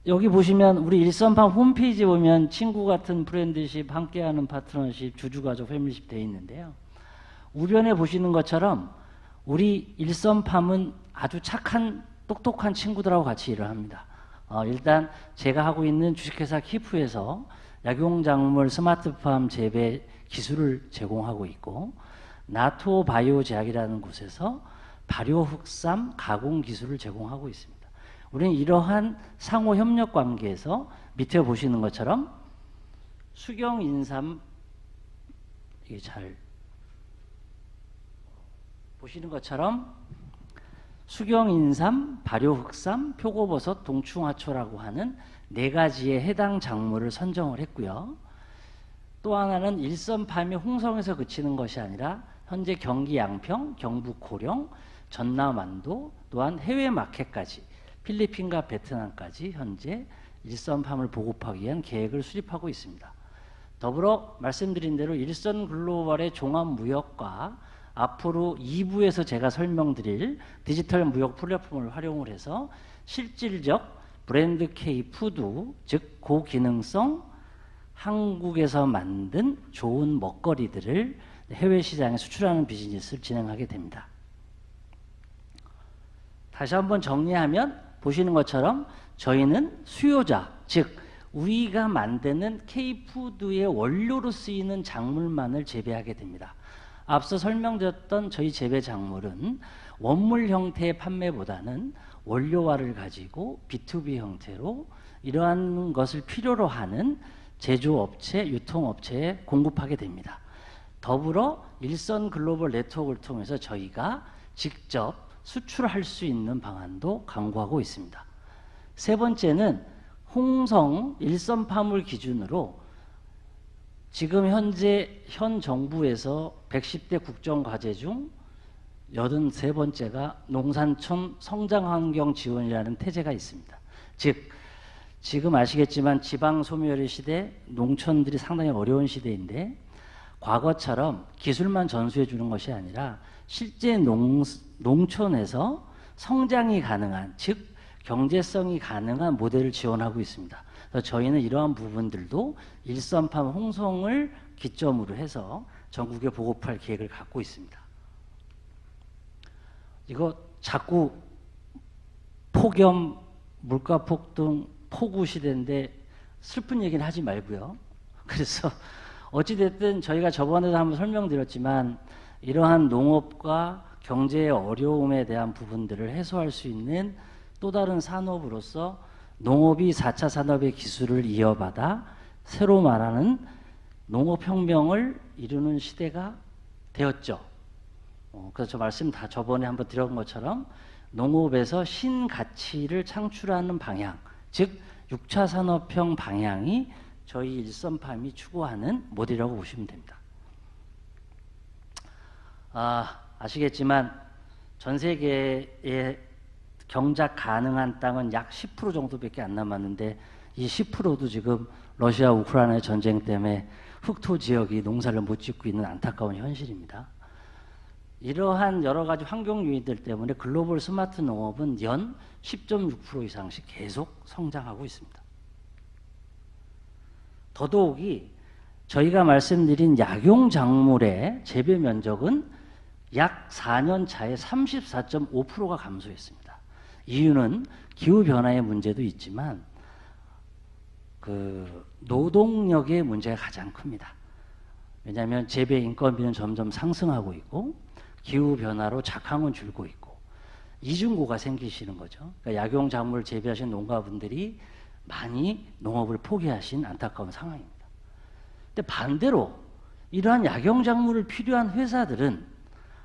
여기 보시면 우리 일선팜 홈페이지에 보면 친구 같은 프렌드십, 함께하는 파트너십, 주주가족, 패밀리십 되어 있는데요. 우변에 보시는 것처럼 우리 일선팜은 아주 착한 똑똑한 친구들하고 같이 일을 합니다. 일단 제가 하고 있는 주식회사 키프에서 약용작물 스마트팜 재배 기술을 제공하고 있고, 나토 바이오 제약이라는 곳에서 발효 흑삼 가공 기술을 제공하고 있습니다. 우리는 이러한 상호 협력 관계에서 밑에 보시는 것처럼 수경인삼, 이게 잘 보시는 것처럼 수경인삼, 발효흑삼, 표고버섯, 동충하초라고 하는 4가지의 해당 작물을 선정을 했고요. 또 하나는 일선팜이 홍성에서 그치는 것이 아니라 현재 경기 양평, 경북 고령, 전남 완도, 또한 해외 마켓까지 필리핀과 베트남까지 현재 일선팜을 보급하기 위한 계획을 수립하고 있습니다. 더불어 말씀드린 대로 일선 글로벌의 종합무역과 앞으로 2부에서 제가 설명드릴 디지털 무역 플랫폼을 활용을 해서 실질적 브랜드 K 푸드, 즉 고기능성 한국에서 만든 좋은 먹거리들을 해외 시장에 수출하는 비즈니스를 진행하게 됩니다. 다시 한번 정리하면 보시는 것처럼 저희는 수요자, 즉 우리가 만드는 K푸드의 원료로 쓰이는 작물만을 재배하게 됩니다. 앞서 설명드렸던 저희 재배 작물은 원물 형태의 판매보다는 원료화를 가지고 B2B 형태로 이러한 것을 필요로 하는 제조업체, 유통업체에 공급하게 됩니다. 더불어 일선 글로벌 네트워크를 통해서 저희가 직접 수출할 수 있는 방안도 강구하고 있습니다. 세 번째는 홍성 일선팜을 기준으로 지금 현재 현 정부에서 110대 국정과제 중 83번째가 농산촌 성장환경 지원이라는 태제가 있습니다. 즉 지금 아시겠지만 지방소멸의 시대, 농촌들이 상당히 어려운 시대인데 과거처럼 기술만 전수해 주는 것이 아니라 실제 농촌에서 성장이 가능한, 즉 경제성이 가능한 모델을 지원하고 있습니다. 그래서 저희는 이러한 부분들도 일선팜 홍성을 기점으로 해서 전국에 보급할 계획을 갖고 있습니다. 이거 자꾸 폭염, 물가 폭등, 폭우 시대인데 슬픈 얘기는 하지 말고요. 그래서 어찌됐든 저희가 저번에도 한번 설명드렸지만 이러한 농업과 경제의 어려움에 대한 부분들을 해소할 수 있는 또 다른 산업으로서 농업이 4차 산업의 기술을 이어받아 새로 말하는 농업혁명을 이루는 시대가 되었죠. 그래서 저 말씀 다 저번에 한번 드린 것처럼 농업에서 신가치를 창출하는 방향, 즉 6차 산업형 방향이 저희 일선팜이 추구하는 모델이라고 보시면 됩니다. 아시겠지만 전 세계에 경작 가능한 땅은 약 10% 정도밖에 안 남았는데 이 10%도 지금 러시아 우크라이나 전쟁 때문에 흑토 지역이 농사를 못 짓고 있는 안타까운 현실입니다. 이러한 여러 가지 환경 요인들 때문에 글로벌 스마트 농업은 연 10.6% 이상씩 계속 성장하고 있습니다. 더더욱이 저희가 말씀드린 약용 작물의 재배 면적은 약 4년 차에 34.5%가 감소했습니다. 이유는 기후 변화의 문제도 있지만 노동력의 문제가 가장 큽니다. 왜냐하면 재배 인건비는 점점 상승하고 있고 기후 변화로 작황은 줄고 있고 이중고가 생기시는 거죠. 그러니까 약용 작물을 재배하신 농가분들이 많이 농업을 포기하신 안타까운 상황입니다. 근데 반대로 이러한 약용 작물을 필요한 회사들은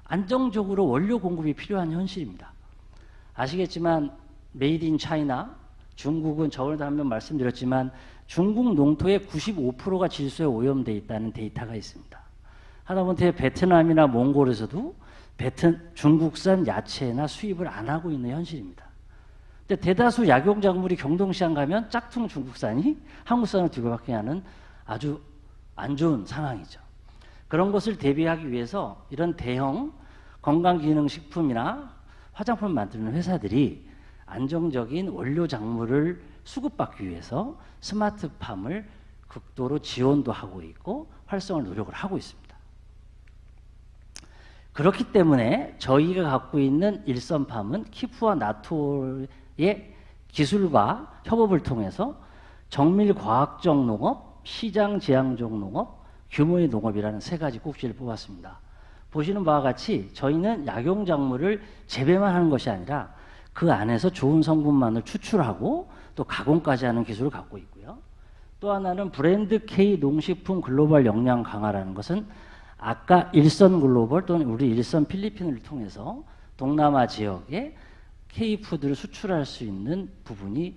안정적으로 원료 공급이 필요한 현실입니다. 아시겠지만 메이드 인 차이나 중국은 저번에도 한번 말씀드렸지만 중국 농토의 95%가 질소에 오염되어 있다는 데이터가 있습니다. 하다못해 베트남이나 몽골에서도 중국산 야채나 수입을 안 하고 있는 현실입니다. 근데 대다수 약용작물이 경동시장 가면 짝퉁 중국산이 한국산을 뒤집어받게 하는 아주 안 좋은 상황이죠. 그런 것을 대비하기 위해서 이런 대형 건강기능식품이나 화장품 만드는 회사들이 안정적인 원료 작물을 수급받기 위해서 스마트팜을 극도로 지원도 하고 있고 활성화 노력을 하고 있습니다. 그렇기 때문에 저희가 갖고 있는 일선팜은 키프와 나토의 기술과 협업을 통해서 정밀 과학적 농업, 시장 지향적 농업, 규모의 농업이라는 세 가지 꼭지를 뽑았습니다. 보시는 바와 같이 저희는 약용 작물을 재배만 하는 것이 아니라 그 안에서 좋은 성분만을 추출하고 또 가공까지 하는 기술을 갖고 있고요. 또 하나는 브랜드 K 농식품 글로벌 역량 강화라는 것은 아까 일선 글로벌 또는 우리 일선 필리핀을 통해서 동남아 지역에 K푸드를 수출할 수 있는 부분이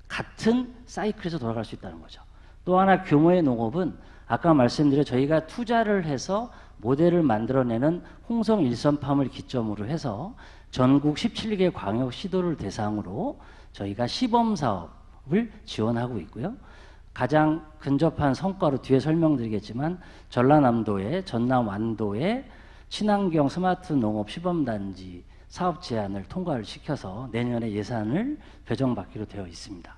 같은 사이클에서 돌아갈 수 있다는 거죠. 또 하나 규모의 농업은 아까 말씀드린 저희가 투자를 해서 모델을 만들어내는 홍성 일선팜을 기점으로 해서 전국 17개 광역 시도를 대상으로 저희가 시범 사업을 지원하고 있고요. 가장 근접한 성과로 뒤에 설명드리겠지만 전라남도의 전남 완도의 친환경 스마트 농업 시범단지 사업 제안을 통과를 시켜서 내년에 예산을 배정받기로 되어 있습니다.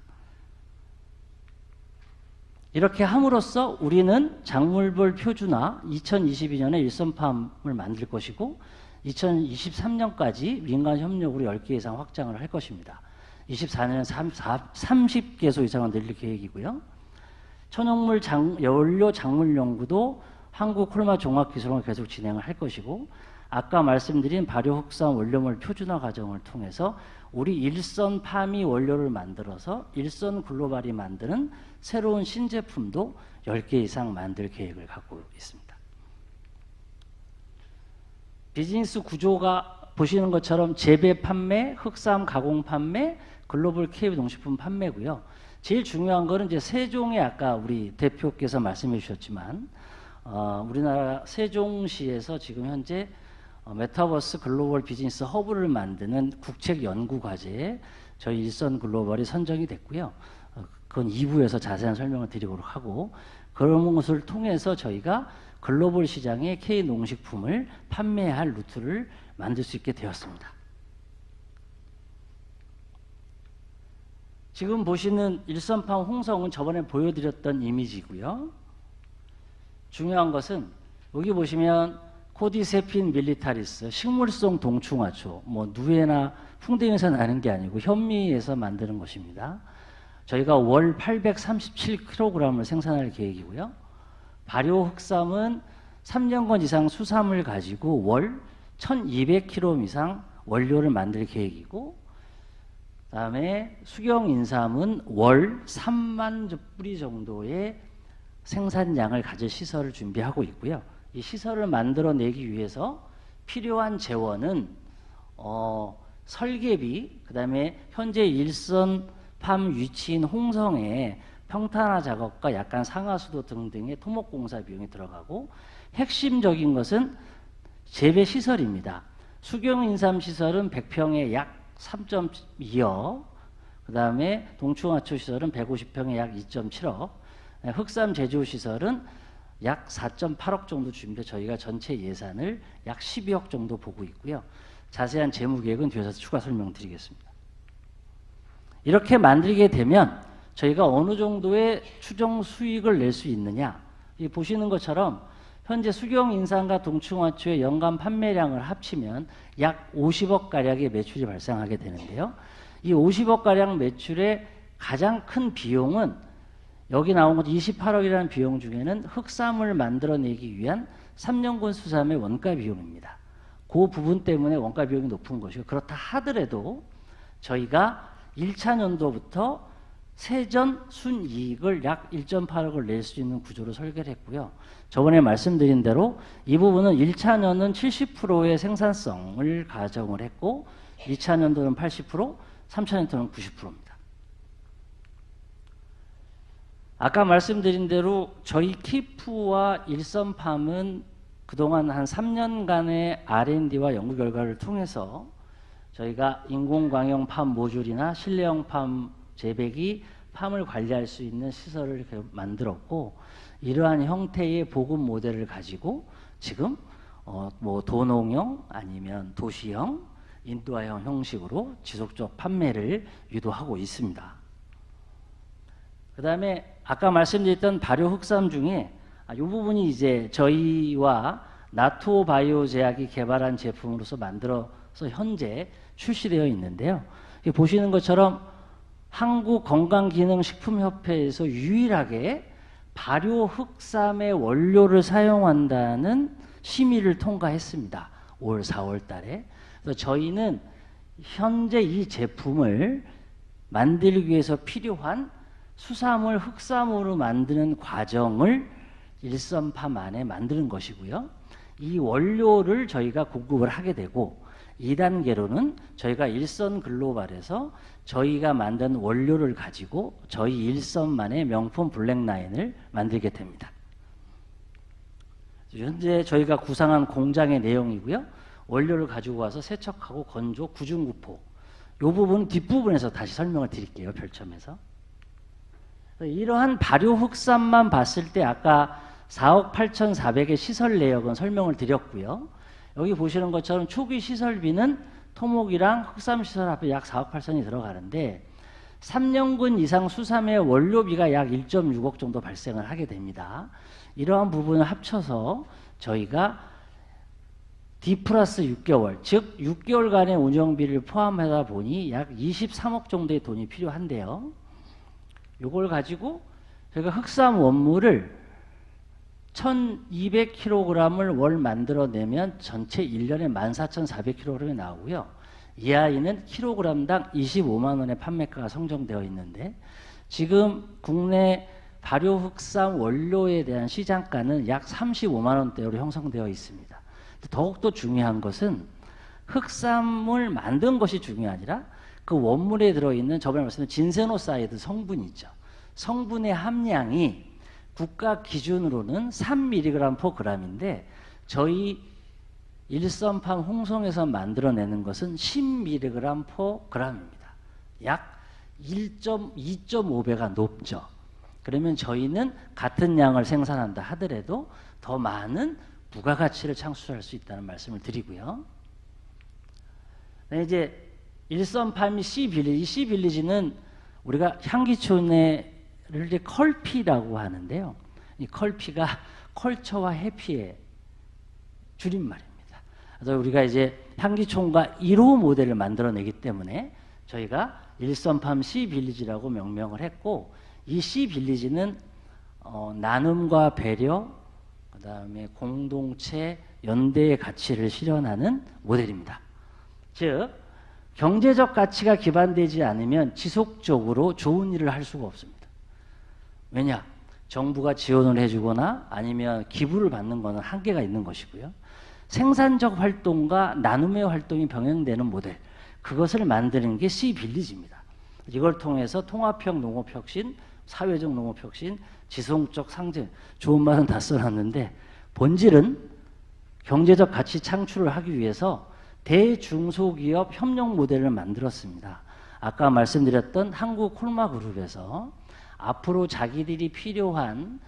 이렇게 함으로써 우리는 작물별 표준화 2022년에 일선팜을 만들 것이고 2023년까지 민간 협력으로 10개 이상 확장을 할 것입니다. 24년에 30개소 이상을 늘릴 계획이고요. 천연물 연료 작물 연구도 한국 콜마 종합기술원을 계속 진행을 할 것이고 아까 말씀드린 발효 흑산 원료물 표준화 과정을 통해서 우리 일선 팜이 원료를 만들어서 일선 글로벌이 만드는 새로운 신제품도 10개 이상 만들 계획을 갖고 있습니다. 비즈니스 구조가 보시는 것처럼 재배 판매, 흑삼 가공 판매, 글로벌 K 농식품 판매고요. 제일 중요한 거는 이제 세종에 아까 우리 대표께서 말씀해 주셨지만 우리나라 세종시에서 지금 현재 메타버스 글로벌 비즈니스 허브를 만드는 국책 연구 과제에 저희 일선 글로벌이 선정이 됐고요. 그건 2부에서 자세한 설명을 드리도록 하고 그런 것을 통해서 저희가 글로벌 시장에 K 농식품을 판매할 루트를 만들 수 있게 되었습니다. 지금 보시는 일선팜 홍성은 저번에 보여드렸던 이미지고요. 중요한 것은 여기 보시면 코디세핀 밀리타리스, 식물성 동충하초, 누에나 풍뎅이에서 나는 게 아니고 현미에서 만드는 것입니다. 저희가 월 837kg을 생산할 계획이고요. 발효 흑삼은 3년간 이상 수삼을 가지고 월 1200kg 이상 원료를 만들 계획이고, 그다음에 수경 인삼은 월 3만 뿌리 정도의 생산량을 가질 시설을 준비하고 있고요. 이 시설을 만들어내기 위해서 필요한 재원은 설계비, 그다음에 현재 일선팜 위치인 홍성의 평탄화 작업과 약간 상하수도 등등의 토목공사 비용이 들어가고, 핵심적인 것은 재배 시설입니다. 수경인삼 시설은 100평에 약 3.2억, 그 다음에 동충하초 시설은 150평에 약 2.7억, 흑삼 제조 시설은 약 4.8억 정도 준비해 저희가 전체 예산을 약 12억 정도 보고 있고요. 자세한 재무 계획은 뒤에서 추가 설명드리겠습니다. 이렇게 만들게 되면 저희가 어느 정도의 추정 수익을 낼 수 있느냐, 이 보시는 것처럼 현재 수경인삼과 동충하초의 연간 판매량을 합치면 약 50억 가량의 매출이 발생하게 되는데요. 이 50억 가량 매출의 가장 큰 비용은 여기 나온 것 28억이라는 비용 중에는 흑삼을 만들어내기 위한 3년근 수삼의 원가 비용입니다. 그 부분 때문에 원가 비용이 높은 것이고, 그렇다 하더라도 저희가 1차 년도부터 세전 순이익을 약 1.8억을 낼 수 있는 구조로 설계를 했고요. 저번에 말씀드린 대로 이 부분은 1차 년은 70%의 생산성을 가정을 했고, 2차 년도는 80%, 3차 년도는 90%입니다. 아까 말씀드린 대로 저희 키프와 일선팜은 그동안 한 3년간의 R&D와 연구 결과를 통해서 저희가 인공광형 팜 모듈이나 실내형 팜 재배기, 팜을 관리할 수 있는 시설을 이렇게 만들었고, 이러한 형태의 보급 모델을 가지고 지금 뭐 도농형 아니면 도시형, 인도화형 형식으로 지속적 판매를 유도하고 있습니다. 그 다음에 아까 말씀드렸던 발효 흑삼 중에 이 부분이 이제 저희와 나토 바이오 제약이 개발한 제품으로서 만들어서 현재 출시되어 있는데요. 보시는 것처럼 한국건강기능식품협회에서 유일하게 발효 흑삼의 원료를 사용한다는 심의를 통과했습니다. 올 4월 달에. 그래서 저희는 현재 이 제품을 만들기 위해서 필요한 수삼을 흑삼으로 만드는 과정을 일선팜 안에 만드는 것이고요. 이 원료를 저희가 공급을 하게 되고, 2단계로는 저희가 일선 글로벌에서 저희가 만든 원료를 가지고 저희 일선만의 명품 블랙라인을 만들게 됩니다. 현재 저희가 구상한 공장의 내용이고요. 원료를 가지고 와서 세척하고 건조, 구중구포, 이 부분 뒷부분에서 다시 설명을 드릴게요. 별점에서. 이러한 발효 흑삼만 봤을 때 아까 4억 8,400의 시설 내역은 설명을 드렸고요. 여기 보시는 것처럼 초기 시설비는 토목이랑 흑삼 시설 합해 약 4억 8천이 들어가는데, 3년근 이상 수삼의 원료비가 약 1.6억 정도 발생을 하게 됩니다. 이러한 부분을 합쳐서 저희가 D 플러스 6개월, 즉 6개월간의 운영비를 포함하다 보니 약 23억 정도의 돈이 필요한데요. 이걸 가지고 저희가 흑삼 원물을 1200kg을 월 만들어내면 전체 1년에 14,400kg이 나오고요. 이 아이는 킬로그램당 25만 원의 판매가가 성정되어 있는데, 지금 국내 발효 흑삼 원료에 대한 시장가는 약 35만 원대로 형성되어 있습니다. 더욱더 중요한 것은 흑삼을 만든 것이 중요한 아니라 그 원물에 들어있는 저번에 말씀드린 진세노사이드 성분이 있죠. 성분의 함량이 국가 기준으로는 3mg/g인데 저희 일선팜 홍성에서 만들어내는 것은 10mg/g입니다. 약 2.5배가 높죠. 그러면 저희는 같은 양을 생산한다 하더라도 더 많은 부가가치를 창출할 수 있다는 말씀을 드리고요. 이제 일선팜이 C빌리지, 이 C빌리지는 우리가 향기촌의 컬피라고 하는데요. 이 컬피가 컬처와 해피의 줄임말입니다. 그래서 우리가 이제 향기촌과 1호 모델을 만들어내기 때문에 저희가 일선팜 C빌리지라고 명명을 했고, 이 C빌리지는 나눔과 배려, 그 다음에 공동체, 연대의 가치를 실현하는 모델입니다. 즉, 경제적 가치가 기반되지 않으면 지속적으로 좋은 일을 할 수가 없습니다. 왜냐? 정부가 지원을 해주거나 아니면 기부를 받는 것은 한계가 있는 것이고요. 생산적 활동과 나눔의 활동이 병행되는 모델, 그것을 만드는 게 C빌리지입니다. 이걸 통해서 통합형 농업혁신, 사회적 농업혁신, 지속적 상생, 좋은 말은 다 써놨는데 본질은 경제적 가치 창출을 하기 위해서 대중소기업 협력 모델을 만들었습니다. 아까 말씀드렸던 한국콜마그룹에서 앞으로 자기들이 필요한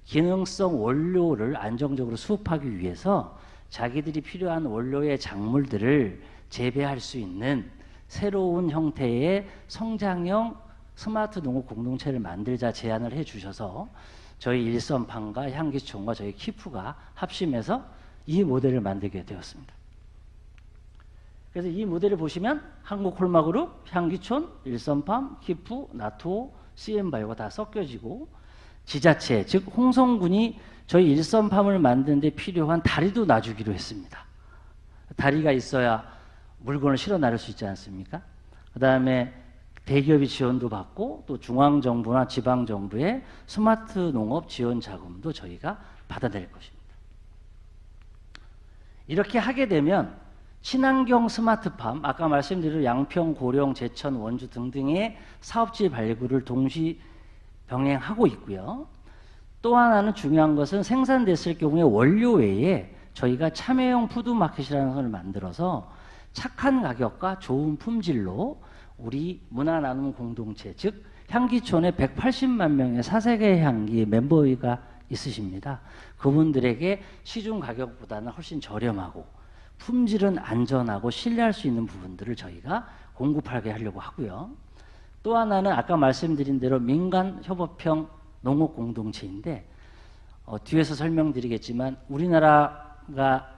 기능성 원료를 안정적으로 수급하기 위해서 자기들이 필요한 원료의 작물들을 재배할 수 있는 새로운 형태의 성장형 스마트 농업 공동체를 만들자 제안을 해주셔서 저희 일선팜과 향기촌과 저희 키프가 합심해서 이 모델을 만들게 되었습니다. 그래서 이 모델을 보시면 한국콜마그룹, 향기촌, 일선팜, 키프, 나토, CM바이오가 다 섞여지고 지자체, 즉 홍성군이 저희 일선팜을 만드는 데 필요한 다리도 놔주기로 했습니다. 다리가 있어야 물건을 실어 나를 수 있지 않습니까? 그 다음에 대기업이 지원도 받고 또 중앙정부나 지방정부의 스마트 농업 지원 자금도 저희가 받아낼 것입니다. 이렇게 하게 되면 친환경 스마트팜, 아까 말씀드린 양평, 고령, 제천, 원주 등등의 사업지 발굴을 동시 병행하고 있고요. 또 하나는 중요한 것은 생산됐을 경우에 원료 외에 저희가 참여형 푸드마켓이라는 것을 만들어서 착한 가격과 좋은 품질로 우리 문화나눔 공동체, 즉 향기촌에 180만 명의 사색의 향기 멤버가 있으십니다. 그분들에게 시중 가격보다는 훨씬 저렴하고 품질은 안전하고 신뢰할 수 있는 부분들을 저희가 공급하게 하려고 하고요. 또 하나는 아까 말씀드린 대로 민간협업형 농업공동체인데 뒤에서 설명드리겠지만 우리나라가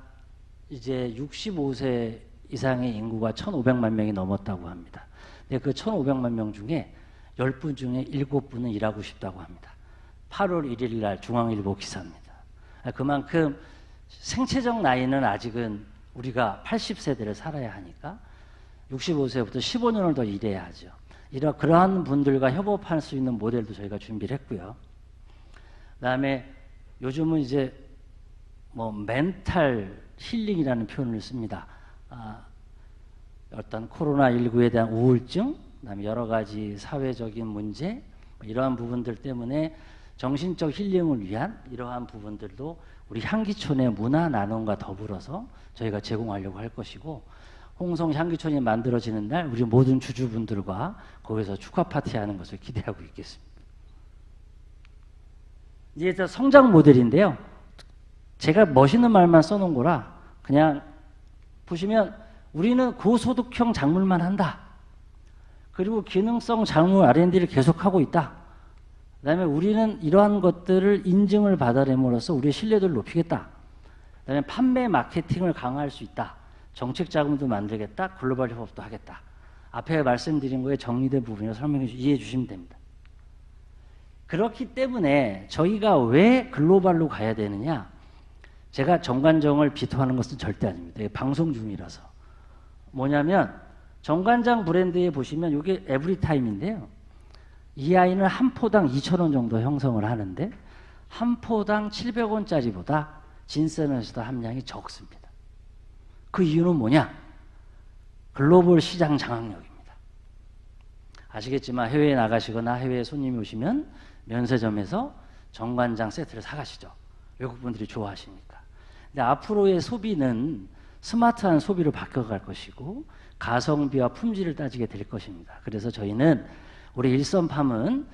이제 65세 이상의 인구가 1,500만 명이 넘었다고 합니다. 근데 그 1,500만 명 중에 10분 중에 7분은 일하고 싶다고 합니다. 8월 1일 날 중앙일보 기사입니다. 그만큼 생체적 나이는 아직은 우리가 80세대를 살아야 하니까 65세부터 15년을 더 일해야 하죠. 그러한 분들과 협업할 수 있는 모델도 저희가 준비를 했고요. 그다음에 요즘은 이제 뭐 멘탈 힐링이라는 표현을 씁니다. 어떤 코로나19에 대한 우울증, 그다음에 여러 가지 사회적인 문제, 이러한 부분들 때문에 정신적 힐링을 위한 이러한 부분들도 우리 향기촌의 문화 나눔과 더불어서 저희가 제공하려고 할 것이고, 홍성 향기촌이 만들어지는 날 우리 모든 주주분들과 거기서 축하 파티하는 것을 기대하고 있겠습니다. 이제 성장 모델인데요. 제가 멋있는 말만 써놓은 거라 그냥 보시면 우리는 고소득형 작물만 한다. 그리고 기능성 작물 R&D를 계속하고 있다. 그 다음에 우리는 이러한 것들을 인증을 받아냄으로써 우리의 신뢰도를 높이겠다. 그 다음에 판매 마케팅을 강화할 수 있다. 정책 자금도 만들겠다. 글로벌 협업도 하겠다. 앞에 말씀드린 거에 정리된 부분을 이해해 주시면 됩니다. 그렇기 때문에 저희가 왜 글로벌로 가야 되느냐? 제가 정관장을 비토하는 것은 절대 아닙니다. 방송 중이라서. 뭐냐면 정관장 브랜드에 보시면 이게 에브리타임인데요. 이 아이는 한 포당 2,000원 정도 형성을 하는데 한 포당 700원짜리보다 진세너시다 함량이 적습니다. 그 이유는 뭐냐? 글로벌 시장 장악력입니다. 아시겠지만 해외에 나가시거나 해외에 손님이 오시면 면세점에서 정관장 세트를 사가시죠. 외국분들이 좋아하시니까. 근데 앞으로의 소비는 스마트한 소비로 바뀌어갈 것이고 가성비와 품질을 따지게 될 것입니다. 그래서 저희는 우리 일선팜은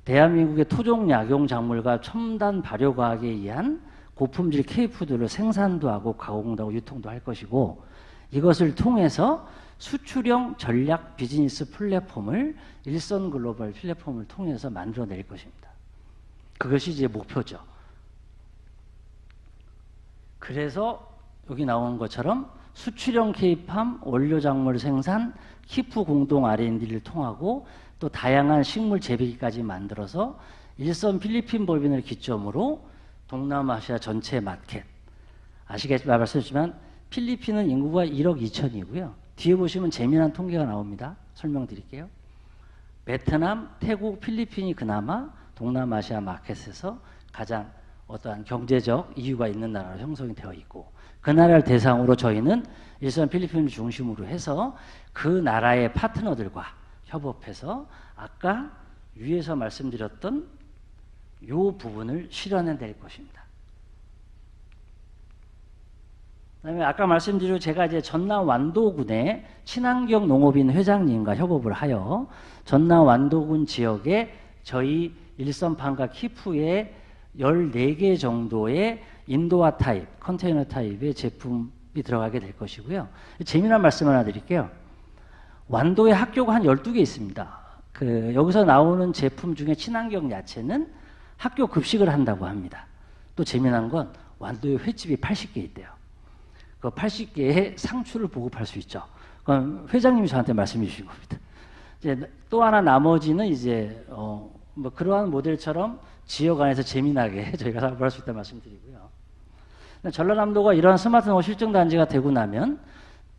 대한민국의 토종 약용 작물과 첨단 발효과학에 의한 고품질 K푸드를 생산도 하고 가공도 하고 유통도 할 것이고, 이것을 통해서 수출형 전략 비즈니스 플랫폼을 일선 글로벌 플랫폼을 통해서 만들어낼 것입니다. 그것이 이제 목표죠. 그래서 여기 나오는 것처럼 수출형 K팜, 원료 작물 생산, 키프 공동 R&D를 통하고 또 다양한 식물 재배기까지 만들어서 일선 필리핀 법인을 기점으로 동남아시아 전체 마켓, 아시겠지만 말씀드리지만 필리핀은 인구가 1억 2천이고요. 뒤에 보시면 재미난 통계가 나옵니다. 설명드릴게요. 베트남, 태국, 필리핀이 그나마 동남아시아 마켓에서 가장 어떠한 경제적 이유가 있는 나라로 형성이 되어 있고, 그 나라를 대상으로 저희는 일선 필리핀을 중심으로 해서 그 나라의 파트너들과 협업해서 아까 위에서 말씀드렸던 이 부분을 실현해낼 것입니다. 그다음에 아까 말씀드린 제가 이제 전남 완도군의 친환경 농업인 회장님과 협업을 하여 전남 완도군 지역에 저희 일선팜과 키프의 14개 정도의 인도화 타입, 컨테이너 타입의 제품이 들어가게 될 것이고요. 재미난 말씀 하나 드릴게요. 완도에 학교가 한 12개 있습니다. 여기서 나오는 제품 중에 친환경 야채는 학교 급식을 한다고 합니다. 또 재미난 건 완도에 횟집이 80개 있대요. 그 80개의 상추를 보급할 수 있죠. 그럼 회장님이 저한테 말씀해 주신 겁니다. 이제 또 하나 나머지는 이제 뭐 그러한 모델처럼 지역 안에서 재미나게 저희가 사업을 할 수 있다는 말씀드리고요. 전라남도가 이러한 스마트 농업 실증 단지가 되고 나면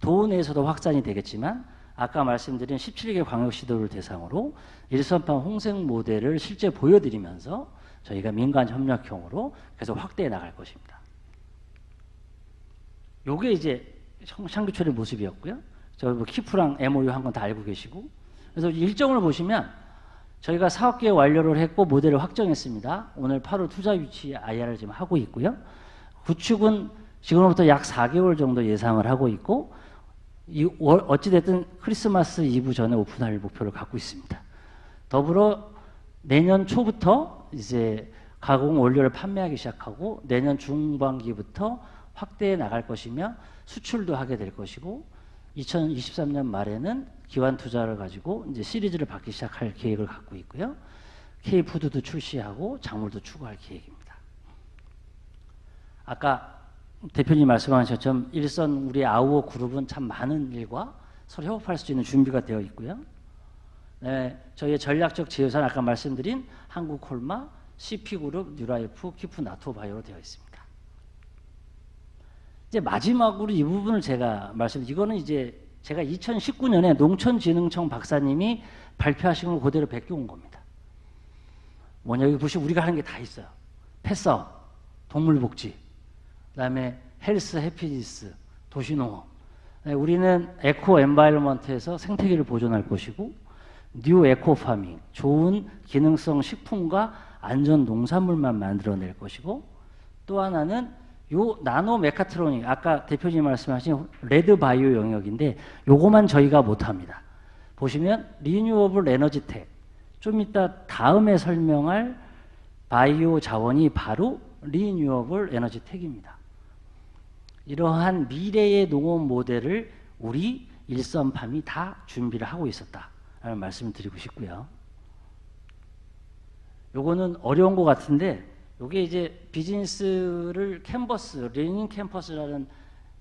도 내에서도 확산이 되겠지만 아까 말씀드린 17개 광역시도를 대상으로 일선팜 홍색 모델을 실제 보여드리면서 저희가 민간 협력형으로 계속 확대해 나갈 것입니다. 요게 이제 샹규철의 모습이었고요. 저 뭐 키프랑 MOU 한 건 다 알고 계시고. 그래서 일정을 보시면 저희가 사업 계획 완료를 했고 모델을 확정했습니다. 오늘 8월 투자 유치 IR을 지금 하고 있고요. 구축은 지금부터 약 4개월 정도 예상을 하고 있고 어찌됐든 크리스마스 이브 전에 오픈할 목표를 갖고 있습니다. 더불어 내년 초부터 이제 가공 원료를 판매하기 시작하고 내년 중반기부터 확대해 나갈 것이며 수출도 하게 될 것이고 2023년 말에는 기관 투자를 가지고 이제 시리즈를 받기 시작할 계획을 갖고 있고요. K푸드도 출시하고 작물도 추구할 계획입니다. 아까 대표님 말씀하셨던 일선 우리 아우어 그룹은 참 많은 일과 서로 협업할 수 있는 준비가 되어 있고요. 네, 저희의 전략적 제휴사는 아까 말씀드린 한국콜마, CP그룹, 뉴라이프, 키프, 나토바이오로 되어 있습니다. 이제 마지막으로 이 부분을 제가 이거는 이제 제가 2019년에 농촌진흥청 박사님이 발표하신 걸 그대로 베껴온 겁니다. 뭐냐, 여기 보시면 우리가 하는 게 다 있어요. 펫사업, 동물복지, 그다음에 헬스, 해피니스, 도시농업. 네, 우리는 에코 엔바이러먼트에서 생태계를 보존할 것이고 뉴 에코파밍, 좋은 기능성 식품과 안전 농산물만 만들어낼 것이고 또 하나는 요 나노 메카트로닉, 아까 대표님 말씀하신 레드 바이오 영역인데 요거만 저희가 못합니다. 보시면 리뉴어블 에너지텍, 좀 이따 다음에 설명할 바이오 자원이 바로 리뉴어블 에너지텍입니다. 이러한 미래의 농업 모델을 우리 일선팜이 다 준비를 하고 있었다라는 말씀을 드리고 싶고요. 요거는 어려운 것 같은데 요게 이제 비즈니스를 캔버스, 러닝 캠퍼스라는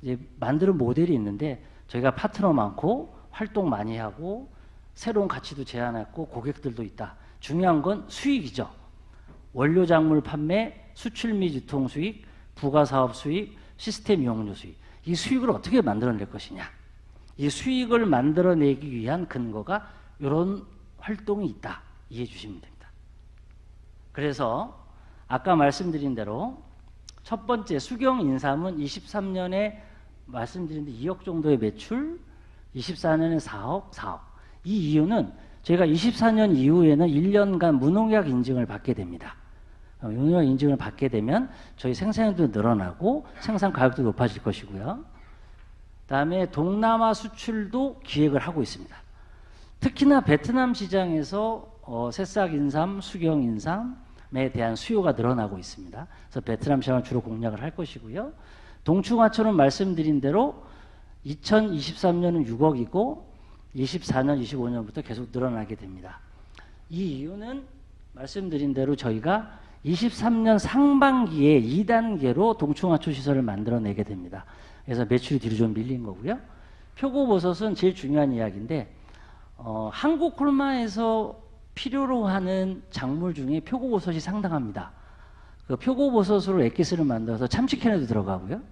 이제 만드는 모델이 있는데 저희가 파트너 많고 활동 많이 하고 새로운 가치도 제안했고 고객들도 있다. 중요한 건 수익이죠. 원료 작물 판매, 수출 및 유통 수익, 부가사업 수익, 시스템 이용료 수익. 이 수익을 어떻게 만들어낼 것이냐. 이 수익을 만들어내기 위한 근거가 이런 활동이 있다. 이해해 주시면 됩니다. 그래서 아까 말씀드린 대로 첫 번째 수경 인삼은 23년에 말씀드린 2억 정도의 매출, 24년에 4억. 이 이유는 저희가 24년 이후에는 1년간 무농약 인증을 받게 됩니다. 무농약 인증을 받게 되면 저희 생산량도 늘어나고 생산 가격도 높아질 것이고요. 그다음에 동남아 수출도 기획을 하고 있습니다. 특히나 베트남 시장에서 새싹 인삼, 수경 인삼에 대한 수요가 늘어나고 있습니다. 그래서 베트남 시장을 주로 공략을 할 것이고요. 동충하초는 말씀드린 대로 2023년은 6억이고 24년, 25년부터 계속 늘어나게 됩니다. 이 이유는 말씀드린 대로 저희가 23년 상반기에 2단계로 동충하초 시설을 만들어내게 됩니다. 그래서 매출이 뒤로 좀 밀린 거고요. 표고버섯은 제일 중요한 이야기인데 한국 콜마에서 필요로 하는 작물 중에 표고버섯이 상당합니다. 그 표고버섯으로 액기스를 만들어서 참치캔에도 들어가고요.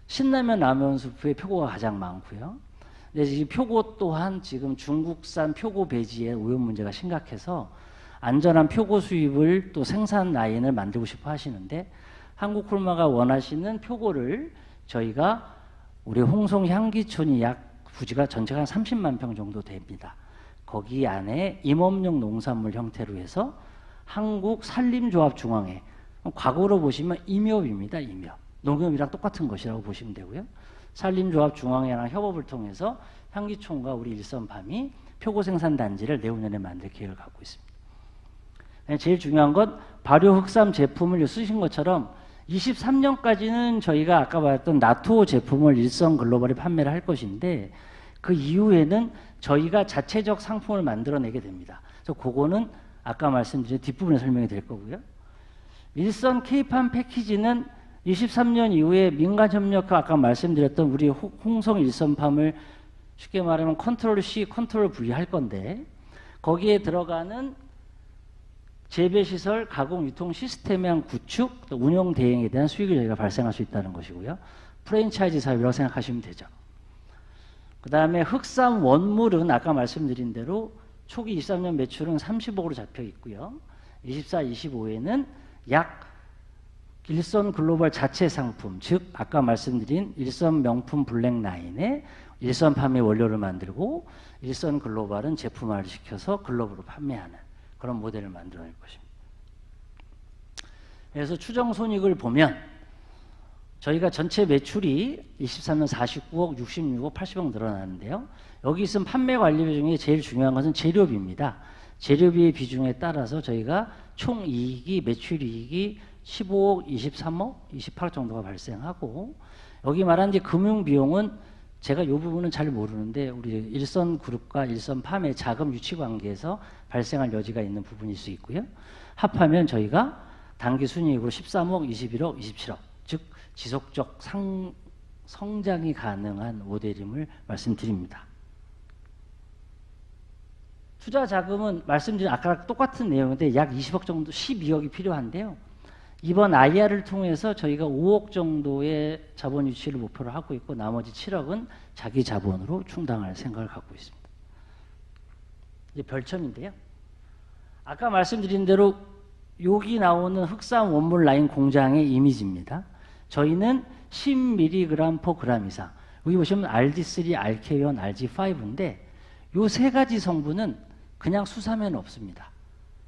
신라면 라면 수프에 표고가 가장 많고요. 근데 지금 표고 또한 지금 중국산 표고 배지의 오염 문제가 심각해서 안전한 표고 수입을 또 생산 라인을 만들고 싶어 하시는데 한국 콜마가 원하시는 표고를 저희가 우리 홍성 향기촌이 부지가 전체가 한 30만 평 정도 됩니다. 거기 안에 임업용 농산물 형태로 해서 한국 산림조합중앙회, 과거로 보시면 임협입니다. 임협. 농협이랑 똑같은 것이라고 보시면 되고요. 산림조합중앙회랑 협업을 통해서 향기촌과 우리 일선팜이 표고 생산단지를 내후년에 만들 계획을 갖고 있습니다. 제일 중요한 건 발효 흑삼 제품을 쓰신 것처럼 23년까지는 저희가 아까 말했던 나토 제품을 일선 글로벌에 판매를 할 것인데 그 이후에는 저희가 자체적 상품을 만들어내게 됩니다. 그래서 그거는 아까 말씀드린 뒷부분에 설명이 될 거고요. 일선 K팜 패키지는 23년 이후에 민간협력과 아까 말씀드렸던 우리 홍성 일선팜을 쉽게 말하면 컨트롤 C, 컨트롤 V 할 건데 거기에 들어가는 재배시설, 가공, 유통 시스템의 한 구축, 또 운영 대행에 대한 수익을 저희가 발생할 수 있다는 것이고요. 프랜차이즈 사업이라고 생각하시면 되죠. 그 다음에 흑삼 원물은 아까 말씀드린 대로 초기 23년 매출은 30억으로 잡혀 있고요. 24, 25에는 약 일선 글로벌 자체 상품, 즉 아까 말씀드린 일선 명품 블랙라인에 일선 판매 원료를 만들고 일선 글로벌은 제품화를 시켜서 글로벌로 판매하는 그런 모델을 만들어낼 것입니다. 그래서 추정 손익을 보면 저희가 전체 매출이 23년 49억, 66억, 80억 늘어나는데요. 여기 있은 판매 관리비 중에 제일 중요한 것은 재료비입니다. 재료비의 비중에 따라서 저희가 총 이익이 매출 이익이 15억, 23억, 28억 정도가 발생하고 여기 말한 이제 금융 비용은 제가 이 부분은 잘 모르는데 우리 일선그룹과 일선팜의 자금 유치 관계에서 발생할 여지가 있는 부분일 수 있고요. 합하면 저희가 단기 순이익으로 13억, 21억, 27억 즉 지속적 성장이 가능한 모델임을 말씀드립니다. 투자 자금은 말씀드린 아까 똑같은 내용인데 약 20억 정도, 12억이 필요한데요. 이번 IR을 통해서 저희가 5억 정도의 자본 유치를 목표로 하고 있고 나머지 7억은 자기 자본으로 충당할 생각을 갖고 있습니다. 이제 별첨인데요. 아까 말씀드린 대로 여기 나오는 흑삼 원물 라인 공장의 이미지입니다. 저희는 10mg/g 이상. 여기 보시면 RD3, RK1, RG5인데 이 세 가지 성분은 그냥 수삼에는 없습니다.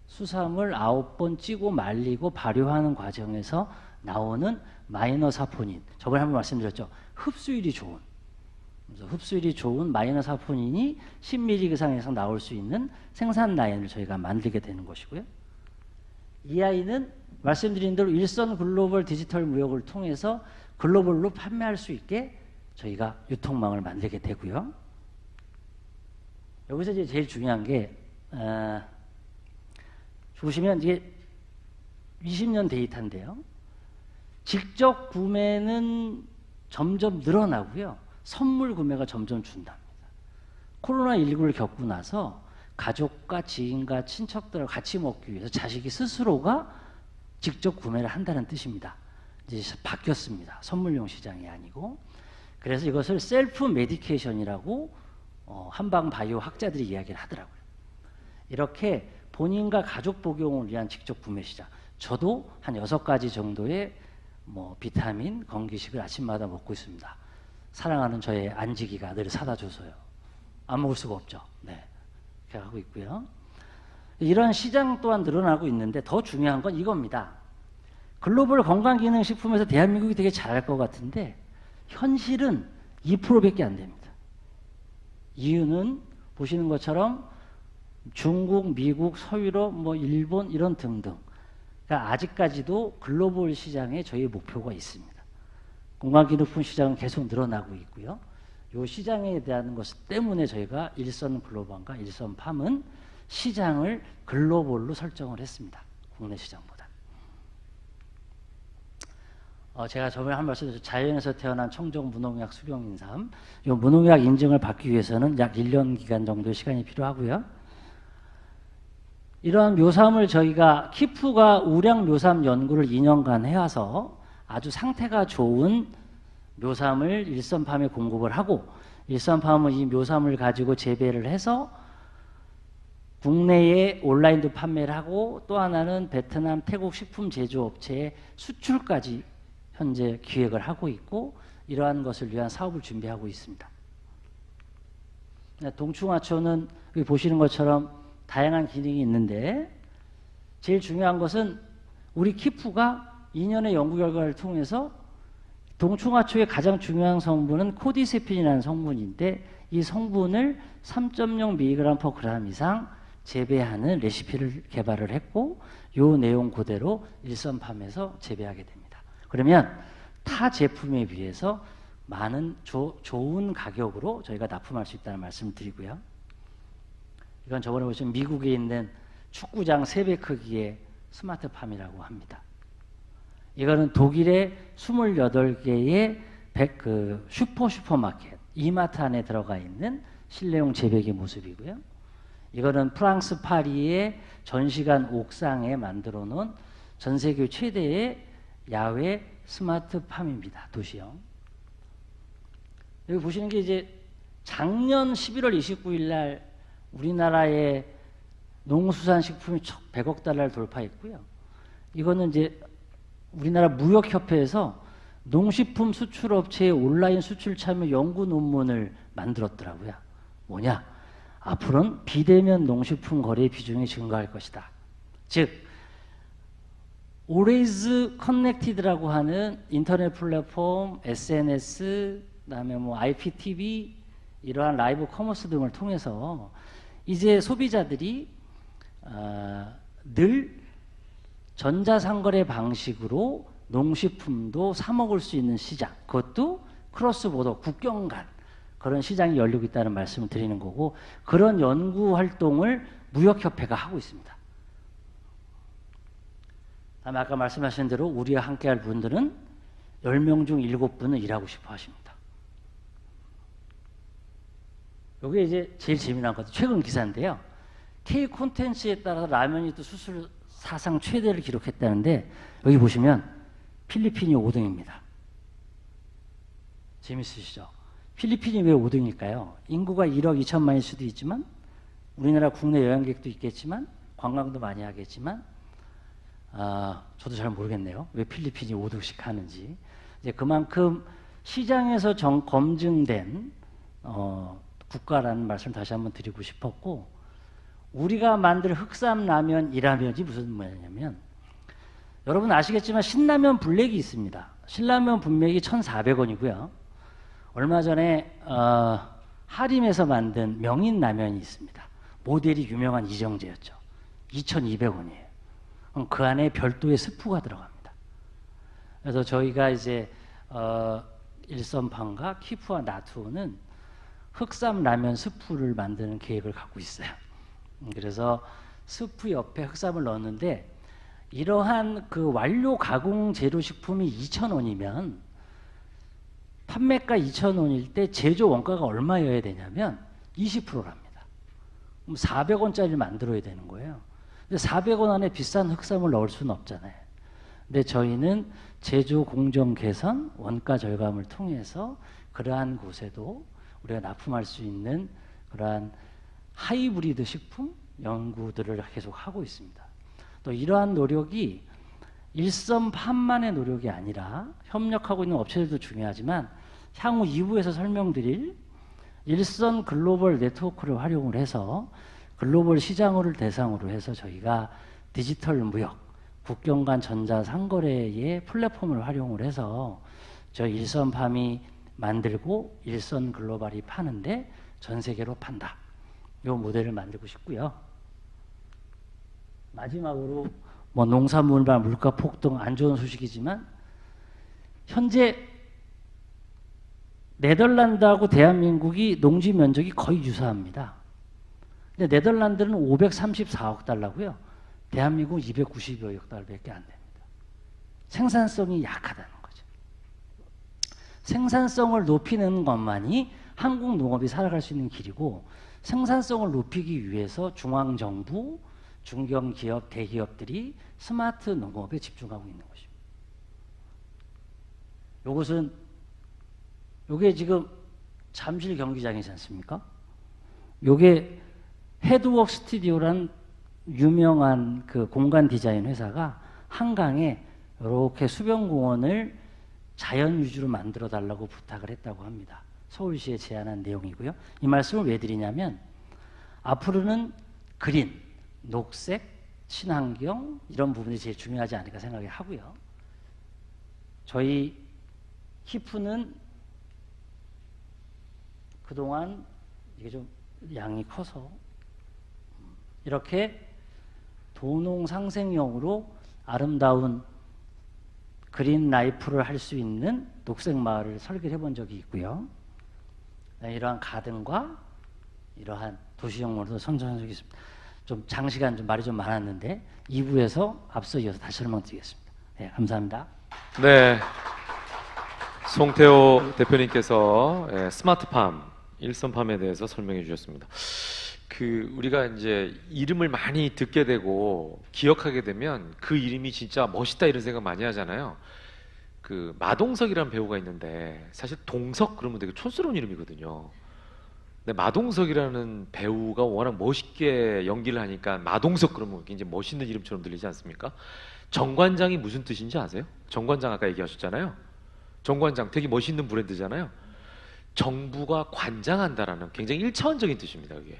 수삼을 9번 찌고 말리고 발효하는 과정에서 나오는 마이너 사포닌. 저번에 한번 말씀드렸죠. 흡수율이 좋은. 그래서 흡수율이 좋은 마이너 사포닌이 10mg 이상에서 나올 수 있는 생산 라인을 저희가 만들게 되는 것이고요. 이 아이는 말씀드린 대로 일선 글로벌 디지털 무역을 통해서 글로벌로 판매할 수 있게 저희가 유통망을 만들게 되고요. 여기서 이제 제일 중요한 게 보시면 이게 20년 데이터인데요. 직접 구매는 점점 늘어나고요. 선물 구매가 점점 준답니다. 코로나19를 겪고 나서 가족과 지인과 친척들과 같이 먹기 위해서 자식이 스스로가 직접 구매를 한다는 뜻입니다. 이제 바뀌었습니다. 선물용 시장이 아니고. 그래서 이것을 셀프 메디케이션이라고 한방 바이오 학자들이 이야기를 하더라고요. 이렇게 본인과 가족 복용을 위한 직접 구매 시장. 저도 한 6가지 정도의 비타민, 건기식을 아침마다 먹고 있습니다. 사랑하는 저의 안지기가 늘 사다 줘서요. 안 먹을 수가 없죠. 네. 그렇게 하고 있고요. 이런 시장 또한 늘어나고 있는데 더 중요한 건 이겁니다. 글로벌 건강기능식품에서 대한민국이 되게 잘할 것 같은데 현실은 2%밖에 안 됩니다. 이유는 보시는 것처럼 중국, 미국, 서유럽, 일본 이런 등등. 그러니까 아직까지도 글로벌 시장에 저희의 목표가 있습니다. 건강기능품 시장은 계속 늘어나고 있고요. 이 시장에 대한 것 때문에 저희가 일선 글로벌과 일선 팜은 시장을 글로벌로 설정을 했습니다. 국내 시장보다. 제가 저번에 한 말씀드렸죠. 자연에서 태어난 청정 무농약 수령 인삼. 이 무농약 인증을 받기 위해서는 약 1년 기간 정도의 시간이 필요하고요. 이러한 묘삼을 저희가 키프가 우량 묘삼 연구를 2년간 해와서 아주 상태가 좋은 묘삼을 일선팜에 공급을 하고, 일선팜은 이 묘삼을 가지고 재배를 해서 국내에 온라인도 판매를 하고, 또 하나는 베트남, 태국 식품 제조업체에 수출까지 현재 기획을 하고 있고, 이러한 것을 위한 사업을 준비하고 있습니다. 동충하초는 여기 보시는 것처럼 다양한 기능이 있는데, 제일 중요한 것은 우리 키프가 2년의 연구 결과를 통해서 동충하초의 가장 중요한 성분은 코디세핀이라는 성분인데, 이 성분을 3.0mg/g 이상 재배하는 레시피를 개발을 했고, 이 내용 그대로 일선팜에서 재배하게 됩니다. 그러면 타 제품에 비해서 많은 좋은 가격으로 저희가 납품할 수 있다는 말씀을 드리고요. 이건 저번에 보시면 미국에 있는 축구장 3배 크기의 스마트팜이라고 합니다. 이거는 독일의 28개의 슈퍼마켓, 이마트 안에 들어가 있는 실내용 재배기 모습이고요. 이거는 프랑스 파리의 전시관 옥상에 만들어 놓은 전 세계 최대의 야외 스마트팜입니다. 도시형. 여기 보시는 게 이제 작년 11월 29일 날 우리나라의 농수산식품이 100억 달러를 돌파했고요. 이거는 이제 우리나라 무역협회에서 농식품 수출업체의 온라인 수출 참여 연구 논문을 만들었더라고요. 뭐냐? 앞으로는 비대면 농식품 거래 비중이 증가할 것이다. 즉, Always Connected라고 하는 인터넷 플랫폼, SNS, 그다음에 뭐 IPTV, 이러한 라이브 커머스 등을 통해서 이제 소비자들이 늘 전자상거래 방식으로 농식품도 사 먹을 수 있는 시장, 그것도 크로스보더 국경 간 그런 시장이 열리고 있다는 말씀을 드리는 거고, 그런 연구 활동을 무역협회가 하고 있습니다. 다음에 아까 말씀하신 대로 우리와 함께할 분들은 10명 중 7분은 일하고 싶어 하십니다. 이게 이제 제일 재미난 것도 최근 기사인데요. K 콘텐츠에 따라서 라면이 또 수출 사상 최대를 기록했다는데, 여기 보시면 필리핀이 5등입니다. 재밌으시죠? 필리핀이 왜 5등일까요? 인구가 1억 2천만일 수도 있지만, 우리나라 국내 여행객도 있겠지만, 관광도 많이 하겠지만, 저도 잘 모르겠네요. 왜 필리핀이 5등씩 하는지. 이제 그만큼 시장에서 검증된 국가라는 말씀 다시 한번 드리고 싶었고, 우리가 만들 흑삼 라면, 이 라면이 무슨 말이냐면, 여러분 아시겠지만 신라면 블랙이 있습니다. 신라면 분맥이 1,400원이고요. 얼마 전에 하림에서 만든 명인 라면이 있습니다. 모델이 유명한 이정재였죠. 2,200원이에요. 그 안에 별도의 스프가 들어갑니다. 그래서 저희가 이제 일선팜과 키프와 나투는 흑삼 라면 스프를 만드는 계획을 갖고 있어요. 그래서 스프 옆에 흑삼을 넣었는데, 이러한 그 완료 가공 재료 식품이 2,000원이면, 판매가 2,000원일 때 제조 원가가 얼마여야 되냐면 20%랍니다. 그럼 400원짜리를 만들어야 되는 거예요. 근데 400원 안에 비싼 흑삼을 넣을 수는 없잖아요. 근데 저희는 제조 공정 개선, 원가 절감을 통해서 그러한 곳에도 우리가 납품할 수 있는 그러한 하이브리드 식품 연구들을 계속 하고 있습니다. 또 이러한 노력이 일선팜만의 노력이 아니라 협력하고 있는 업체들도 중요하지만, 향후 2부에서 설명드릴 일선 글로벌 네트워크를 활용을 해서 글로벌 시장을 대상으로 해서 저희가 디지털 무역, 국경 간 전자상거래의 플랫폼을 활용을 해서 저희 일선팜이 만들고 일선 글로벌이 파는데 전 세계로 판다. 이 모델을 만들고 싶고요. 마지막으로 뭐 농산물과 물가 폭등 안 좋은 소식이지만, 현재 네덜란드하고 대한민국이 농지 면적이 거의 유사합니다. 근데 네덜란드는 534억 달러고요. 대한민국은 290여억 달러밖에 안 됩니다. 생산성이 약하다는 거죠. 생산성을 높이는 것만이 한국 농업이 살아갈 수 있는 길이고, 생산성을 높이기 위해서 중앙정부, 중견기업, 대기업들이 스마트 농업에 집중하고 있는 것입니다. 요게 지금 잠실 경기장이지 않습니까? 요게 헤드웍 스튜디오란 유명한 그 공간 디자인 회사가 한강에 이렇게 수변공원을 자연 위주로 만들어 달라고 부탁을 했다고 합니다. 서울시에 제안한 내용이고요. 이 말씀을 왜 드리냐면, 앞으로는 그린, 녹색, 친환경 이런 부분이 제일 중요하지 않을까 생각을 하고요. 저희 히프는 그동안 이게 좀 양이 커서 이렇게 도농 상생용으로 아름다운 그린 라이프를 할 수 있는 녹색 마을을 설계해 본 적이 있고요. 이러한 가든과 이러한 도시정모도 선정한 적이 있습니다. 좀 장시간 좀 말이 좀 많았는데 2부에서 앞서 이어서 다시 설명드리겠습니다. 네, 감사합니다. 네, 송태호 대표님께서 스마트팜, 일선팜에 대해서 설명해 주셨습니다. 우리가 이제 이름을 많이 듣게 되고 기억하게 되면 그 이름이 진짜 멋있다 이런 생각 많이 하잖아요. 마동석이라는 배우가 있는데, 사실 동석 그러면 되게 촌스러운 이름이거든요. 근데 마동석이라는 배우가 워낙 멋있게 연기를 하니까 마동석 그러면 굉장히 멋있는 이름처럼 들리지 않습니까? 정관장이 무슨 뜻인지 아세요? 정관장 아까 얘기하셨잖아요. 정관장 되게 멋있는 브랜드잖아요. 정부가 관장한다라는 굉장히 일차원적인 뜻입니다. 그게.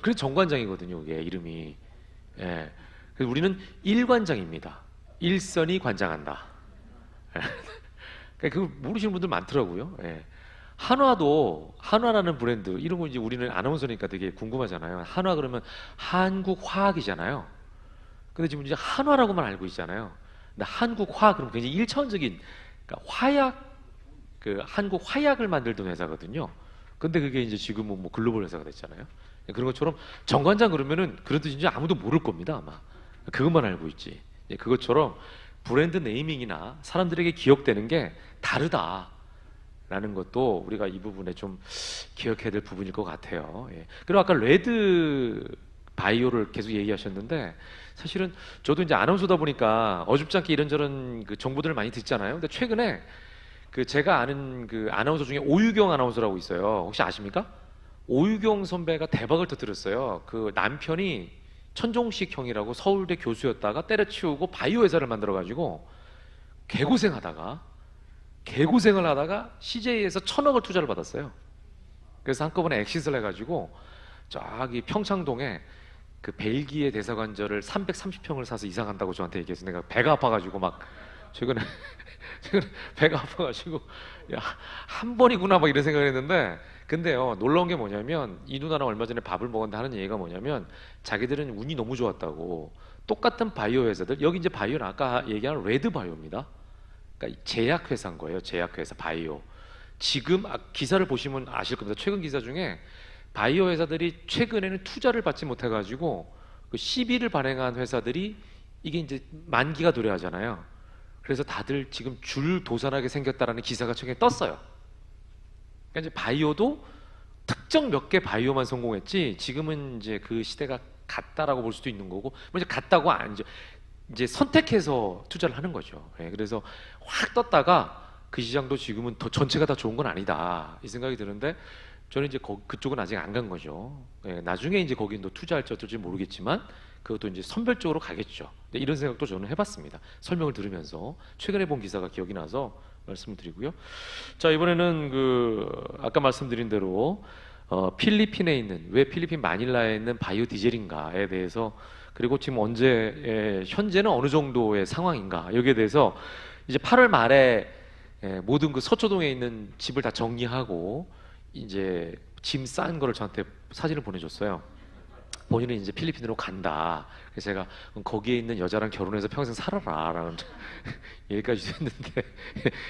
그래서 정관장이거든요. 그게 이름이. 예. 그래서 우리는 일관장입니다. 일선이 관장한다. 그거 모르시는 분들 많더라고요. 예. 한화라는 브랜드, 이런 거 이제 우리는 아나운서니까 되게 궁금하잖아요. 한화 그러면 한국화학이잖아요. 근데 지금 이제 한화라고만 알고 있잖아요. 근데 한국화학 그러면 굉장히 일차원적인, 그러니까 화약, 한국 화약을 만들던 회사거든요. 근데 그게 이제 지금은 뭐 글로벌 회사가 됐잖아요. 그런 것처럼 정관장 그러면은 그런 뜻인지 아무도 모를 겁니다, 아마. 그것만 알고 있지. 그것처럼 브랜드 네이밍이나 사람들에게 기억되는 게 다르다라는 것도 우리가 이 부분에 좀 기억해야 될 부분일 것 같아요. 예. 그리고 아까 레드 바이오를 계속 얘기하셨는데, 사실은 저도 이제 아나운서다 보니까 어줍지 않게 이런저런 정보들을 많이 듣잖아요. 근데 최근에 제가 아는 아나운서 중에 오유경 아나운서라고 있어요. 혹시 아십니까? 오유경 선배가 대박을 터뜨렸어요. 남편이 천종식 형이라고 서울대 교수였다가 때려치우고 바이오 회사를 만들어가지고 개고생을 하다가 CJ에서 1,000억을 투자를 받았어요. 그래서 한꺼번에 엑시스를 해가지고 저기 평창동에 벨기에 대사관절을 330평을 사서 이사간다고 저한테 얘기해서 내가 배가 아파가지고 막 최근에 배가 아파가지고 야, 한 번이구나 막 이런 생각을 했는데, 근데요 놀라운 게 뭐냐면, 이 누나랑 얼마 전에 밥을 먹었는데 하는 얘기가 뭐냐면, 자기들은 운이 너무 좋았다고 똑같은 바이오 회사들, 여기 이제 바이오는 아까 얘기한 레드 바이오입니다. 그러니까 제약 회사인 거예요. 제약 회사 바이오. 지금 기사를 보시면 아실 겁니다. 최근 기사 중에 바이오 회사들이 최근에는 투자를 받지 못해가지고 시비를 발행한 회사들이 이게 이제 만기가 도래하잖아요. 그래서 다들 지금 줄 도산하게 생겼다라는 기사가 최근에 떴어요. 그러니까 이제 바이오도 특정 몇 개 바이오만 성공했지, 지금은 이제 그 시대가 갔다라고 볼 수도 있는 거고, 뭐 이제 갔다고 이제 선택해서 투자를 하는 거죠. 예, 그래서 확 떴다가 그 시장도 지금은 전체가 다 좋은 건 아니다 이 생각이 드는데, 저는 이제 그쪽은 아직 안 간 거죠. 예, 나중에 이제 거기 투자할지 어떨지 모르겠지만 그것도 이제 선별적으로 가겠죠. 이런 생각도 저는 해봤습니다. 설명을 들으면서 최근에 본 기사가 기억이 나서 말씀을 드리고요. 자, 이번에는 아까 말씀드린 대로 필리핀에 있는, 왜 필리핀 마닐라에 있는 바이오 디젤인가에 대해서, 그리고 지금 현재는 어느 정도의 상황인가, 여기에 대해서 이제 8월 말에 모든 서초동에 있는 집을 다 정리하고 이제 짐 싼 거를 저한테 사진을 보내줬어요. 본인은 이제 필리핀으로 간다. 그래서 제가 거기에 있는 여자랑 결혼해서 평생 살아라라는 얘기까지 했는데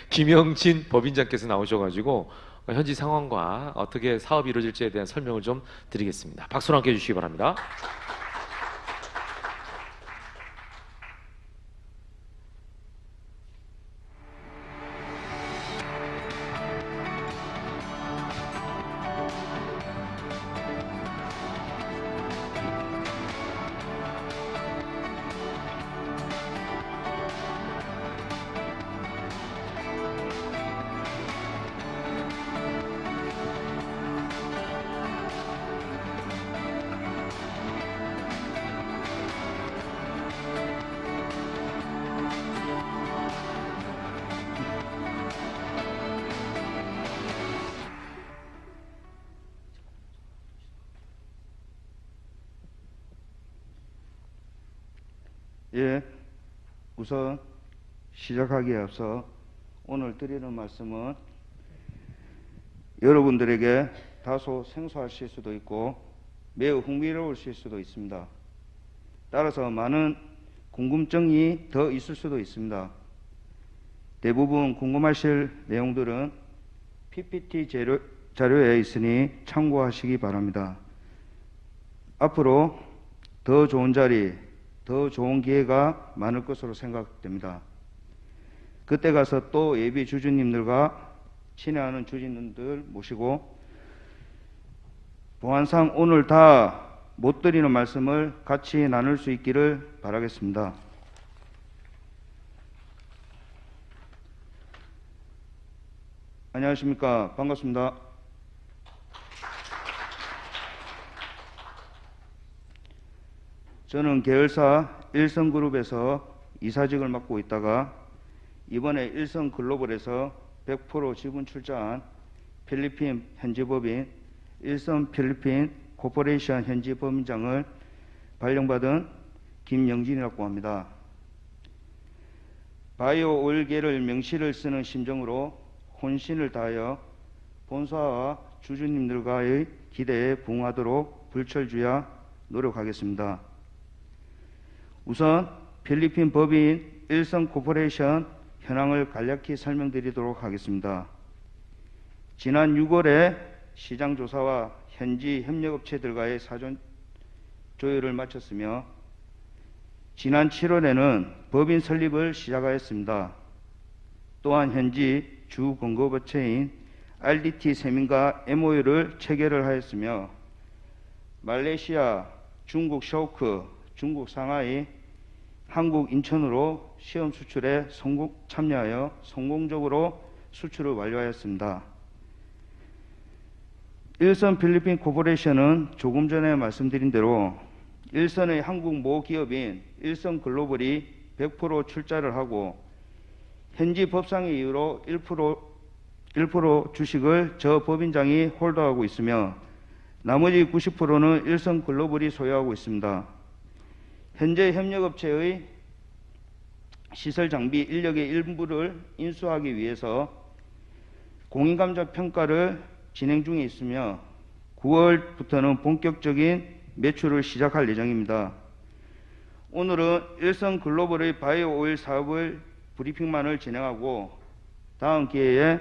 김영진 법인장께서 나오셔가지고 현지 상황과 어떻게 사업이 이루어질지에 대한 설명을 좀 드리겠습니다. 박수로 함께 해주시기 바랍니다. 예, 우선 시작하기에 앞서 오늘 드리는 말씀은 여러분들에게 다소 생소하실 수도 있고 매우 흥미로우실 수도 있습니다. 따라서 많은 궁금증이 더 있을 수도 있습니다. 대부분 궁금하실 내용들은 PPT 자료에 있으니 참고하시기 바랍니다. 앞으로 더 좋은 자리, 더 좋은 기회가 많을 것으로 생각됩니다. 그때 가서 또 예비 주주님들과 친애하는 주주님들 모시고 보안상 오늘 다 못 드리는 말씀을 같이 나눌 수 있기를 바라겠습니다. 안녕하십니까. 반갑습니다. 저는 계열사 일성그룹에서 이사직을 맡고 있다가 이번에 일성글로벌에서 100% 지분 출자한 필리핀 현지법인 일성 필리핀 코퍼레이션 현지 법인장을 발령받은 김영진이라고 합니다. 바이오 오일계를 명시를 쓰는 심정으로 혼신을 다하여 본사와 주주님들과의 기대에 부응하도록 불철주야 노력하겠습니다. 우선 필리핀 법인 일성 코퍼레이션 현황을 간략히 설명드리도록 하겠습니다. 지난 6월에 시장조사와 현지 협력업체들과의 사전 조율을 마쳤으며 지난 7월에는 법인 설립을 시작하였습니다. 또한 현지 주 공급업체인 RDT 세민과 MOU를 체결을 하였으며 말레이시아, 중국 샤오크, 중국 상하이, 한국 인천으로 시험 수출에 참여하여 성공적으로 수출을 완료하였습니다. 일선 필리핀 코퍼레이션은 조금 전에 말씀드린 대로 일선의 한국 모 기업인 일성글로벌이 100% 출자를 하고 현지 법상의 이유로 1% 주식을 저 법인장이 홀더하고 있으며 나머지 90%는 일성글로벌이 소유하고 있습니다. 현재 협력업체의 시설 장비 인력의 일부를 인수하기 위해서 공인감정 평가를 진행 중에 있으며 9월부터는 본격적인 매출을 시작할 예정입니다. 오늘은 일성글로벌의 바이오 오일 사업을 브리핑만을 진행하고 다음 기회에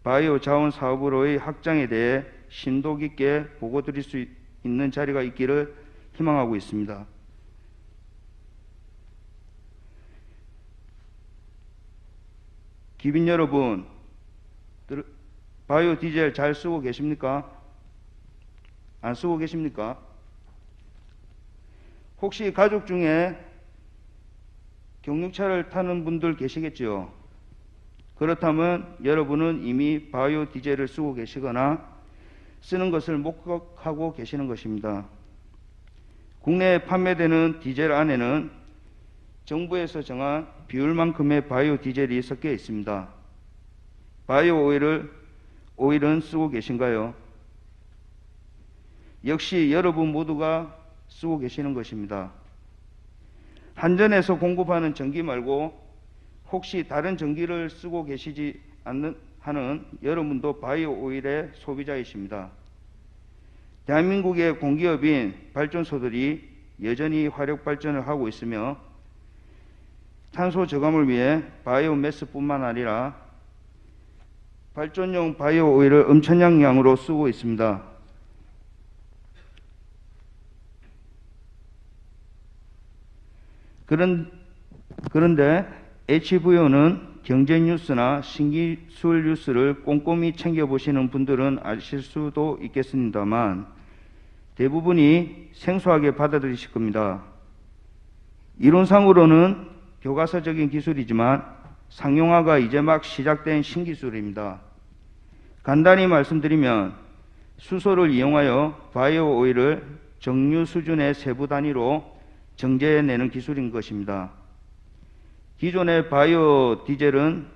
바이오 자원 사업으로의 확장에 대해 심도 깊게 보고 드릴 수 있는 자리가 있기를 희망하고 있습니다. 기빈 여러분, 바이오 디젤 잘 쓰고 계십니까? 안 쓰고 계십니까? 혹시 가족 중에 경유차를 타는 분들 계시겠죠? 그렇다면 여러분은 이미 바이오 디젤을 쓰고 계시거나 쓰는 것을 목격하고 계시는 것입니다. 국내에 판매되는 디젤 안에는 정부에서 정한 비율만큼의 바이오 디젤이 섞여 있습니다. 바이오 오일은 쓰고 계신가요? 역시 여러분 모두가 쓰고 계시는 것입니다. 한전에서 공급하는 전기 말고 혹시 다른 전기를 쓰고 계시지 않는 하는 여러분도 바이오 오일의 소비자이십니다. 대한민국의 공기업인 발전소들이 여전히 화력 발전을 하고 있으며 탄소 저감을 위해 바이오매스뿐만 아니라 발전용 바이오 오일을 엄청난 양으로 쓰고 있습니다. 그런데 HVO는 경제 뉴스나 신기술 뉴스를 꼼꼼히 챙겨보시는 분들은 아실 수도 있겠습니다만 대부분이 생소하게 받아들이실 겁니다. 이론상으로는 교과서적인 기술이지만 상용화가 이제 막 시작된 신기술입니다. 간단히 말씀드리면 수소를 이용하여 바이오 오일을 정류 수준의 세부 단위로 정제해내는 기술인 것입니다. 기존의 바이오 디젤은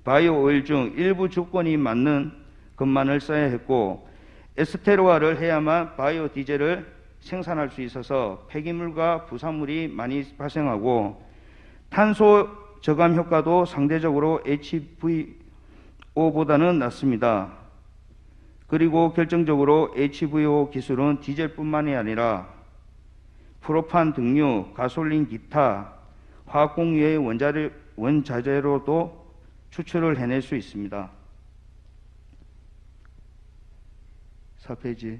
바이오 오일 중 일부 조건이 맞는 것만을 써야 했고 에스테로화를 해야만 바이오 디젤을 생산할 수 있어서 폐기물과 부산물이 많이 발생하고 탄소 저감 효과도 상대적으로 HVO보다는 낮습니다. 그리고 결정적으로 HVO 기술은 디젤뿐만이 아니라 프로판 등유, 가솔린 기타, 화학공유의 원자재로도 추출을 해낼 수 있습니다. 4페이지.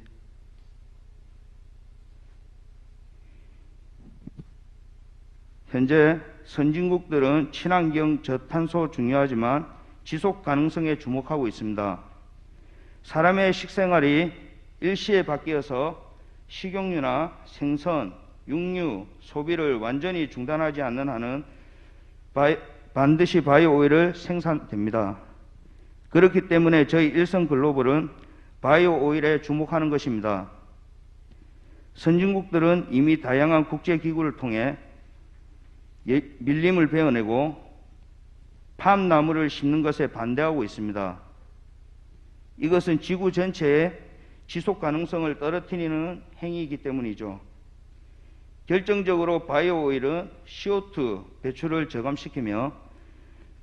현재 선진국들은 친환경 저탄소 중요하지만 지속 가능성에 주목하고 있습니다. 사람의 식생활이 일시에 바뀌어서 식용유나 생선, 육류 소비를 완전히 중단하지 않는 한은 반드시 바이오 오일을 생산됩니다. 그렇기 때문에 저희 일선글로벌은 바이오 오일에 주목하는 것입니다. 선진국들은 이미 다양한 국제기구를 통해 밀림을 베어내고 팜나무를 심는 것에 반대하고 있습니다. 이것은 지구 전체의 지속 가능성을 떨어뜨리는 행위이기 때문이죠. 결정적으로 바이오 오일은 CO2 배출을 저감시키며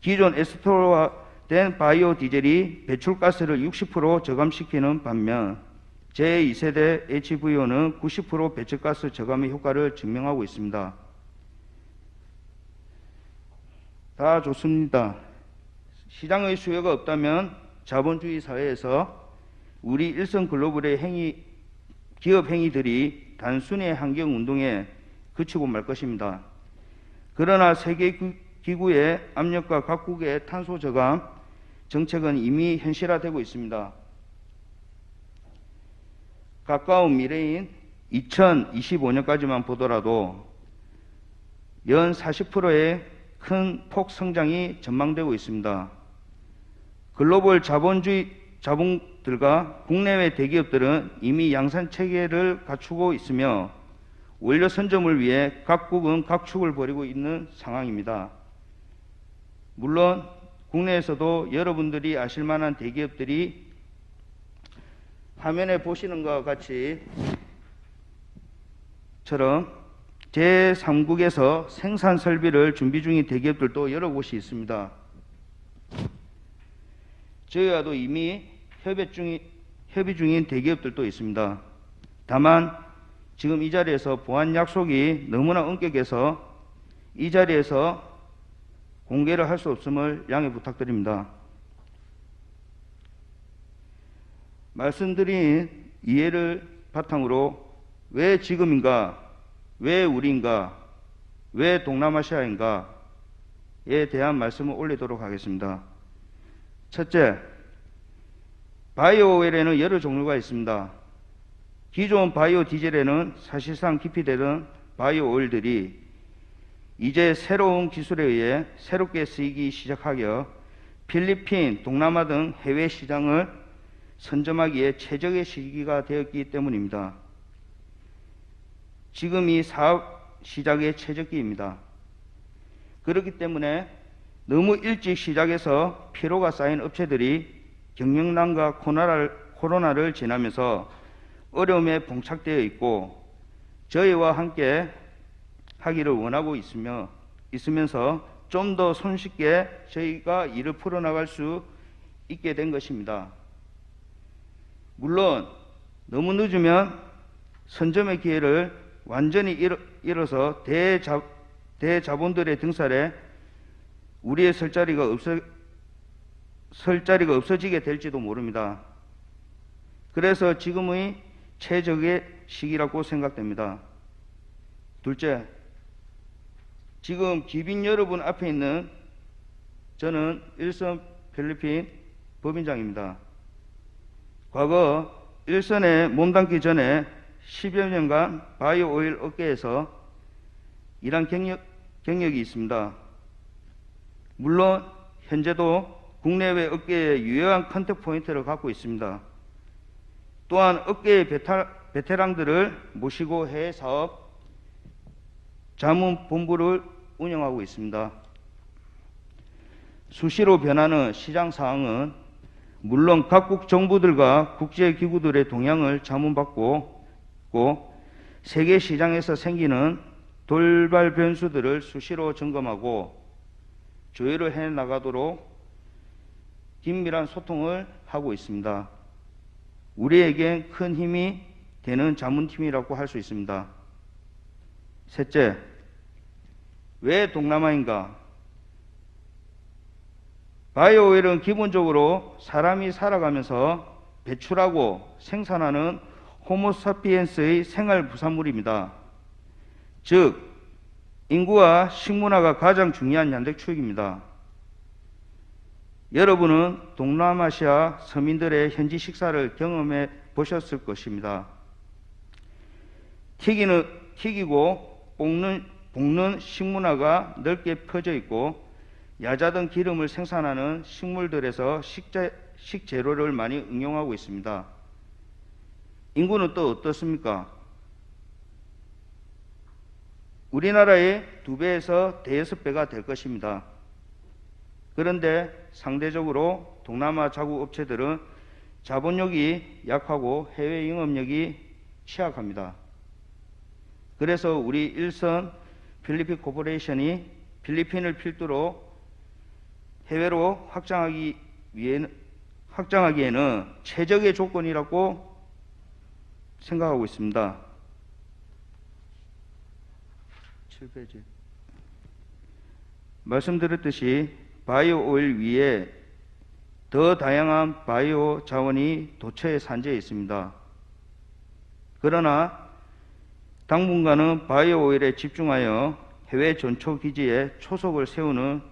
기존 에스토어화된 바이오 디젤이 배출가스를 60% 저감시키는 반면 제2세대 HVO는 90% 배출가스 저감의 효과를 증명하고 있습니다. 다 좋습니다. 시장의 수요가 없다면 자본주의 사회에서 우리 일선글로벌의 기업 행위들이 단순히 환경운동에 그치고 말 것입니다. 그러나 세계기구의 압력과 각국의 탄소 저감 정책은 이미 현실화되고 있습니다. 가까운 미래인 2025년까지만 보더라도 연 40%의 큰 폭 성장이 전망되고 있습니다. 글로벌 자본들과 국내외 대기업들은 이미 양산 체계를 갖추고 있으며 원료 선점을 위해 각국은 각축을 벌이고 있는 상황입니다. 물론 국내에서도 여러분들이 아실 만한 대기업들이 화면에 보시는 것과 같이 처럼 제3국에서 생산 설비를 준비 중인 대기업들도 여러 곳이 있습니다. 저희와도 이미 협의 중인 대기업들도 있습니다. 다만 지금 이 자리에서 보안 약속이 너무나 엄격해서 이 자리에서 공개를 할 수 없음을 양해 부탁드립니다. 말씀드린 이해를 바탕으로 왜 지금인가, 왜 우리인가, 왜 동남아시아인가에 대한 말씀을 올리도록 하겠습니다. 첫째, 바이오 오일에는 여러 종류가 있습니다. 기존 바이오 디젤에는 사실상 기피되던 바이오 오일들이 이제 새로운 기술에 의해 새롭게 쓰이기 시작하여 필리핀, 동남아 등 해외 시장을 선점하기에 최적의 시기가 되었기 때문입니다. 지금이 사업 시작의 최적기입니다. 그렇기 때문에 너무 일찍 시작해서 피로가 쌓인 업체들이 경영난과 코로나를 지나면서 어려움에 봉착되어 있고 저희와 함께 하기를 원하고 있으면서 좀 더 손쉽게 저희가 일을 풀어나갈 수 있게 된 것입니다. 물론 너무 늦으면 선점의 기회를 완전히 잃어서 대자본들의 등살에 우리의 설 자리가 없어지게 될지도 모릅니다. 그래서 지금의 최적의 시기라고 생각됩니다. 둘째, 지금 기빈 여러분 앞에 있는 저는 일선 필리핀 법인장입니다. 과거 일선에 몸담기 전에 10여 년간 바이오 오일 업계에서 일한 경력이 있습니다. 물론 현재도 국내외 업계의 유효한 컨택 포인트를 갖고 있습니다. 또한 업계의 베테랑들을 모시고 해외 사업 자문본부를 운영하고 있습니다. 수시로 변하는 시장 상황은 물론 각국 정부들과 국제기구들의 동향을 자문받고 있고 세계 시장에서 생기는 돌발 변수들을 수시로 점검하고 조율을 해 나가도록 긴밀한 소통을 하고 있습니다. 우리에겐 큰 힘이 되는 자문팀이라고 할 수 있습니다. 셋째, 왜 동남아인가? 바이오 오일은 기본적으로 사람이 살아가면서 배출하고 생산하는 호모사피엔스의 생활 부산물입니다. 즉, 인구와 식문화가 가장 중요한 양대축입니다. 여러분은 동남아시아 서민들의 현지 식사를 경험해 보셨을 것입니다. 튀기고 볶는 식문화가 넓게 펴져 있고 야자든 기름을 생산하는 식물들에서 식재료를 많이 응용하고 있습니다. 인구는 또 어떻습니까? 우리나라의 2배에서 5배가 될 것입니다. 그런데 상대적으로 동남아 자국 업체들은 자본력이 약하고 해외 영업력이 취약합니다. 그래서 우리 일선 필리핀 코퍼레이션이 필리핀을 필두로 해외로 확장하기에는 최적의 조건이라고 생각하고 있습니다. 7페이지. 말씀드렸듯이 바이오 오일 위에 더 다양한 바이오 자원이 도처에 산재해 있습니다. 그러나 당분간은 바이오 오일에 집중하여 해외 전초 기지에 초석을 세우는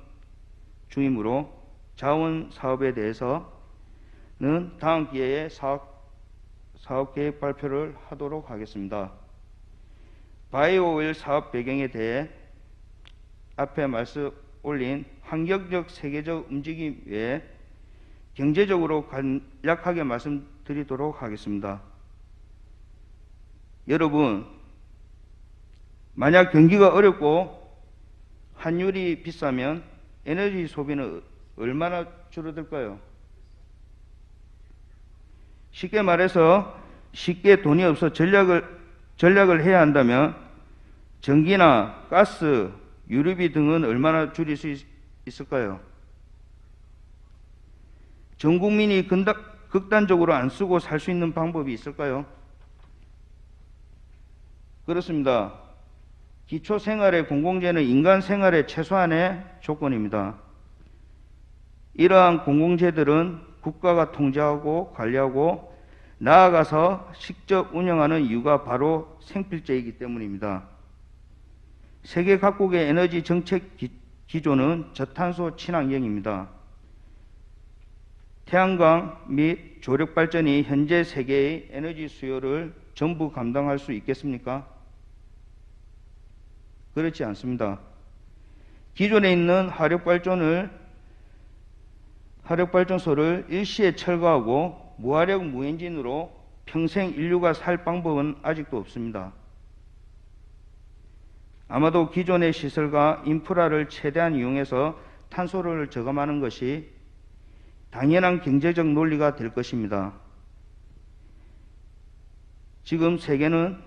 중이므로 자원 사업에 대해서는 다음 기회에 사업 계획 발표를 하도록 하겠습니다. 바이오 오일 사업 배경에 대해 앞에 말씀 올린 환경적 세계적 움직임 외에 경제적으로 간략하게 말씀드리도록 하겠습니다. 여러분, 만약 경기가 어렵고 환율이 비싸면 에너지 소비는 얼마나 줄어들까요? 쉽게 말해서 쉽게 돈이 없어 전략을 해야 한다면 전기나 가스, 유류비 등은 얼마나 줄일 수 있을까요? 전 국민이 극단적으로 안 쓰고 살 수 있는 방법이 있을까요? 그렇습니다. 기초생활의 공공재는 인간 생활의 최소한의 조건입니다. 이러한 공공재들은 국가가 통제하고 관리하고 나아가서 직접 운영하는 이유가 바로 생필재이기 때문입니다. 세계 각국의 에너지 정책 기조는 저탄소 친환경입니다. 태양광 및 조력 발전이 현재 세계의 에너지 수요를 전부 감당할 수 있겠습니까? 그렇지 않습니다. 기존에 있는 화력발전소를 일시에 철거하고 무화력 무엔진으로 평생 인류가 살 방법은 아직도 없습니다. 아마도 기존의 시설과 인프라를 최대한 이용해서 탄소를 저감하는 것이 당연한 경제적 논리가 될 것입니다. 지금 세계는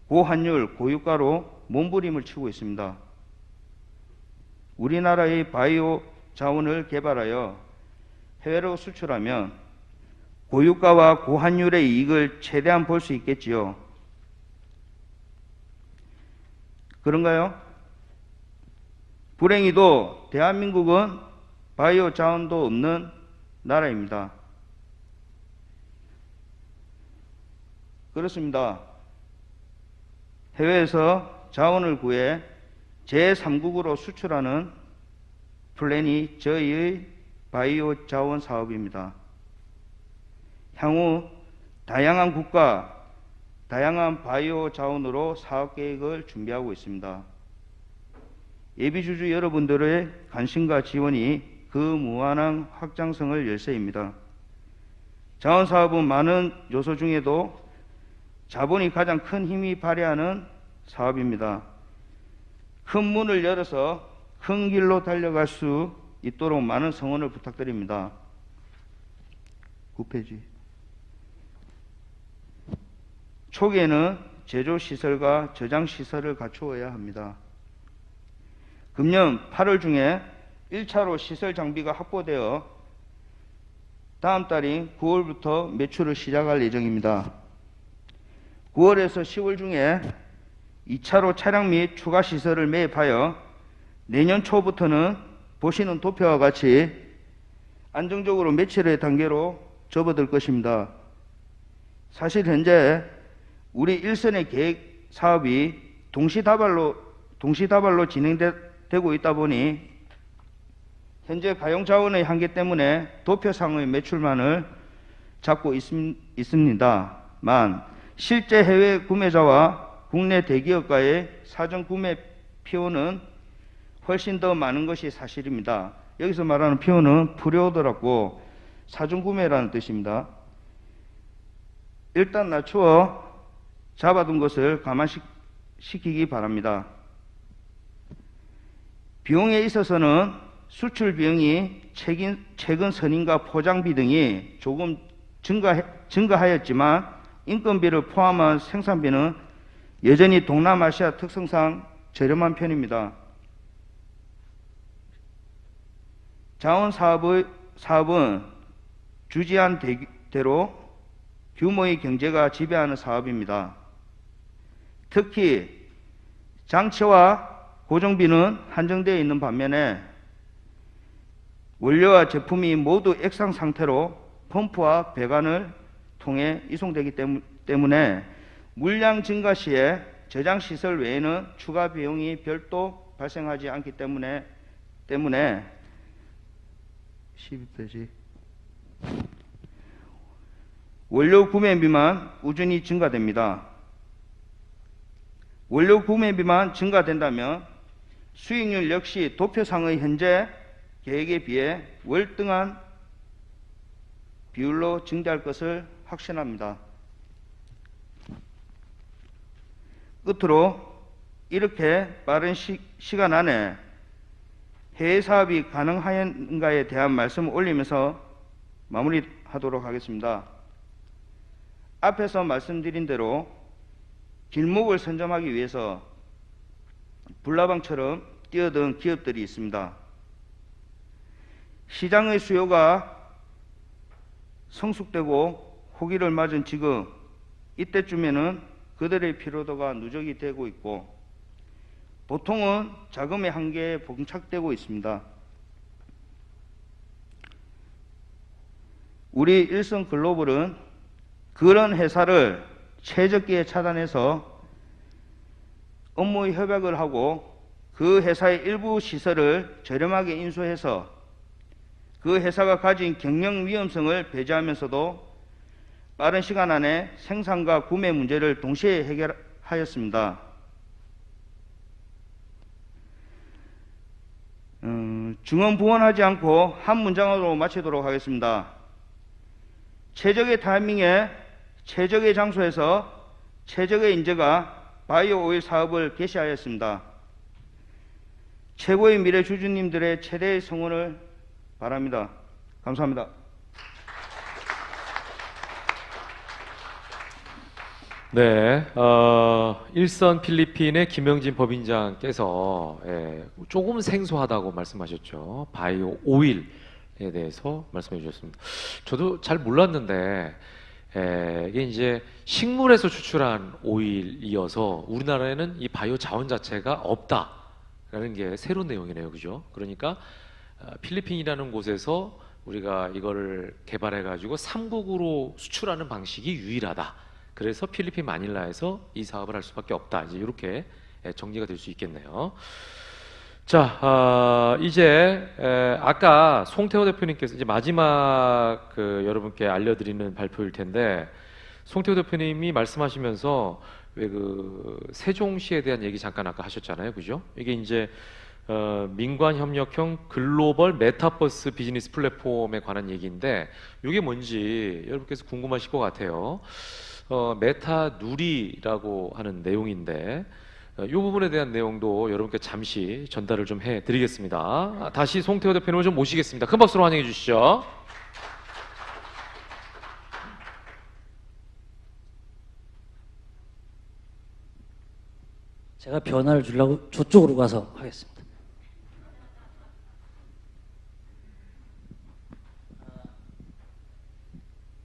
고환율, 고유가로 몸부림을 치고 있습니다. 우리나라의 바이오 자원을 개발하여 해외로 수출하면 고유가와 고환율의 이익을 최대한 볼 수 있겠지요. 그런가요? 불행히도 대한민국은 바이오 자원도 없는 나라입니다. 그렇습니다. 해외에서 자원을 구해 제3국으로 수출하는 플랜이 저희의 바이오 자원 사업입니다. 향후 다양한 국가, 다양한 바이오 자원으로 사업 계획을 준비하고 있습니다. 예비주주 여러분들의 관심과 지원이 그 무한한 확장성을 열쇠입니다. 자원 사업은 많은 요소 중에도 자본이 가장 큰 힘이 발휘하는 사업입니다. 큰 문을 열어서 큰 길로 달려갈 수 있도록 많은 성원을 부탁드립니다. 9페이지. 초기에는 제조 시설과 저장 시설을 갖추어야 합니다. 금년 8월 중에 1차로 시설 장비가 확보되어 다음 달인 9월부터 매출을 시작할 예정입니다. 9월에서 10월 중에 2차로 차량 및 추가 시설을 매입하여 내년 초부터는 보시는 도표와 같이 안정적으로 매출의 단계로 접어들 것입니다. 사실 현재 우리 일선의 계획 사업이 동시다발로 진행되고 있다 보니 현재 가용 자원의 한계 때문에 도표상의 매출만을 잡고 있습니다만 실제 해외 구매자와 국내 대기업과의 사전 구매 PO는 훨씬 더 많은 것이 사실입니다. 여기서 말하는 PO는 프리오더라고 사전 구매라는 뜻입니다. 일단 낮추어 잡아둔 것을 감안시키기 바랍니다. 비용에 있어서는 수출 비용이 최근 선인과 포장비 등이 조금 증가하였지만 인건비를 포함한 생산비는 여전히 동남아시아 특성상 저렴한 편입니다. 자원사업은 주지한 대로 규모의 경제가 지배하는 사업입니다. 특히 장치와 고정비는 한정되어 있는 반면에 원료와 제품이 모두 액상 상태로 펌프와 배관을 통해 이송되기 때문에 물량 증가 시에 저장 시설 외에는 추가 비용이 별도 발생하지 않기 때문에 12페이지 원료 구매비만 꾸준히 증가됩니다. 원료 구매비만 증가된다면 수익률 역시 도표상의 현재 계획에 비해 월등한 비율로 증대할 것을 확신합니다. 끝으로 이렇게 빠른 시간 안에 해외 사업이 가능한가에 대한 말씀을 올리면서 마무리하도록 하겠습니다. 앞에서 말씀드린 대로 길목을 선점하기 위해서 불나방처럼 뛰어든 기업들이 있습니다. 시장의 수요가 성숙되고 호기를 맞은 지금 이때쯤에는 그들의 피로도가 누적이 되고 있고 보통은 자금의 한계에 봉착되고 있습니다. 우리 일성글로벌은 그런 회사를 최적기에 차단해서 업무의 협약을 하고 그 회사의 일부 시설을 저렴하게 인수해서 그 회사가 가진 경영 위험성을 배제하면서도 빠른 시간 안에 생산과 구매 문제를 동시에 해결하였습니다. 중언부언하지 않고 한 문장으로 마치도록 하겠습니다. 최적의 타이밍에 최적의 장소에서 최적의 인재가 바이오 오일 사업을 개시하였습니다. 최고의 미래 주주님들의 최대의 성원을 바랍니다. 감사합니다. 네, 일선 필리핀의 김영진 법인장께서 조금 생소하다고 말씀하셨죠. 바이오 오일에 대해서 말씀해 주셨습니다. 저도 잘 몰랐는데 이게 이제 식물에서 추출한 오일이어서 우리나라에는 이 바이오 자원 자체가 없다라는 게 새로운 내용이네요, 그죠? 그러니까 필리핀이라는 곳에서 우리가 이거를 개발해가지고 삼국으로 수출하는 방식이 유일하다. 그래서 필리핀 마닐라에서 이 사업을 할 수밖에 없다. 이제 이렇게 정리가 될 수 있겠네요. 자, 이제 아까 송태호 대표님께서 이제 마지막 여러분께 알려드리는 발표일 텐데 송태호 대표님이 말씀하시면서 왜 세종시에 대한 얘기 잠깐 아까 하셨잖아요, 그죠? 이게 이제 민관협력형 글로벌 메타버스 비즈니스 플랫폼에 관한 얘기인데 이게 뭔지 여러분께서 궁금하실 것 같아요. 메타 누리라고 하는 내용인데 이 부분에 대한 내용도 여러분께 잠시 전달을 좀 해드리겠습니다. 다시 송태호 대표님을 좀 모시겠습니다. 큰 박수로 환영해 주시죠. 제가 변화를 주려고 저쪽으로 가서 하겠습니다.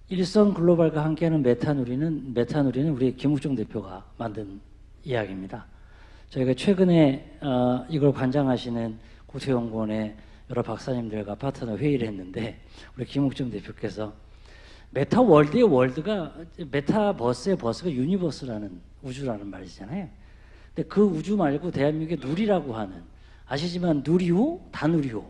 일선 글로벌과 함께하는 메타누리는 우리 김욱정 대표가 만든 이야기입니다. 저희가 최근에 이걸 관장하시는 국토연구원의 여러 박사님들과 파트너 회의를 했는데 우리 김욱정 대표께서 메타월드의 월드가 메타버스의 버스가 유니버스라는 우주라는 말이잖아요. 근데 그 우주 말고 대한민국의 누리라고 하는 아시지만 누리호, 다누리호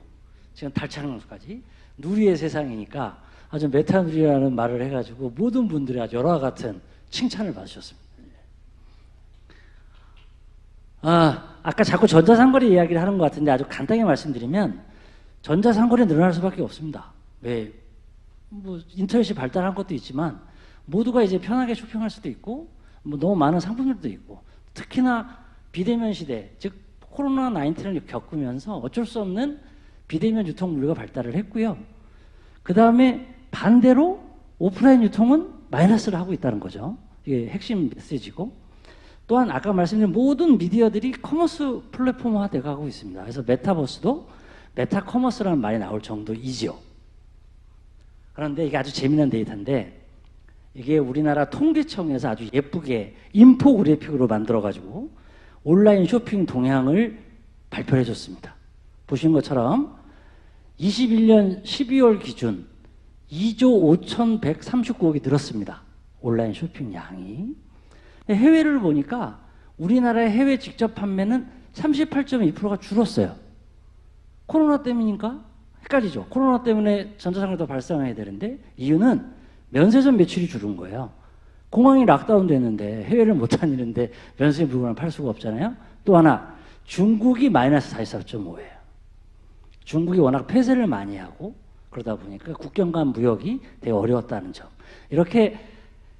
지금 달 착륙까지 누리의 세상이니까 아주 메타누리라는 말을 해가지고 모든 분들이 아주 열화 같은 칭찬을 받으셨습니다. 아까 자꾸 전자상거래 이야기를 하는 것 같은데 아주 간단히 말씀드리면 전자상거래 늘어날 수밖에 없습니다. 왜? 뭐 인터넷이 발달한 것도 있지만 모두가 이제 편하게 쇼핑할 수도 있고 뭐 너무 많은 상품들도 있고 특히나 비대면 시대 즉 코로나19를 겪으면서 어쩔 수 없는 비대면 유통 물류가 발달을 했고요. 그 다음에 반대로 오프라인 유통은 마이너스를 하고 있다는 거죠. 이게 핵심 메시지고 또한 아까 말씀드린 모든 미디어들이 커머스 플랫폼화 돼가고 있습니다. 그래서 메타버스도 메타커머스라는 말이 나올 정도이지요. 그런데 이게 아주 재미난 데이터인데 이게 우리나라 통계청에서 아주 예쁘게 인포그래픽으로 만들어가지고 온라인 쇼핑 동향을 발표해 줬습니다. 보신 것처럼 21년 12월 기준 2조 5,139억이 늘었습니다. 온라인 쇼핑 양이. 해외를 보니까 우리나라의 해외 직접 판매는 38.2%가 줄었어요. 코로나 때문이니까 헷갈리죠. 코로나 때문에 전자상거래도 발생해야 되는데 이유는 면세점 매출이 줄은 거예요. 공항이 락다운 됐는데 해외를 못 다니는데 면세 물건을 팔 수가 없잖아요. 또 하나 중국이 마이너스 44.5예요. 중국이 워낙 폐쇄를 많이 하고 그러다 보니까 국경 간 무역이 되게 어려웠다는 점. 이렇게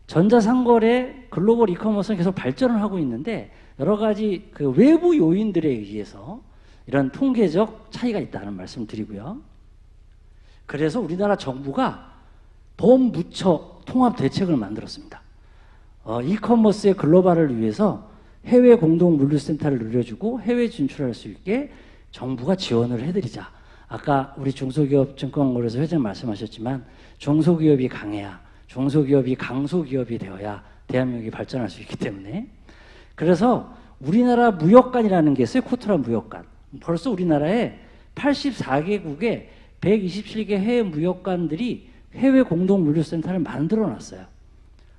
전자상거래 글로벌 이커머스는 계속 발전을 하고 있는데 여러 가지 그 외부 요인들에 의해서 이런 통계적 차이가 있다는 말씀 드리고요. 그래서 우리나라 정부가 범부처 통합 대책을 만들었습니다. 이커머스의 글로벌을 위해서 해외 공동 물류센터를 늘려주고 해외 진출할 수 있게 정부가 지원을 해드리자. 아까 우리 중소기업증권거래소 회장 말씀하셨지만 중소기업이 강해야 중소기업이 강소기업이 되어야 대한민국이 발전할 수 있기 때문에 그래서 우리나라 무역관이라는 게 있어요. 코트라 무역관. 벌써 우리나라에 84개국에 127개 해외 무역관들이 해외 공동 물류센터를 만들어 놨어요.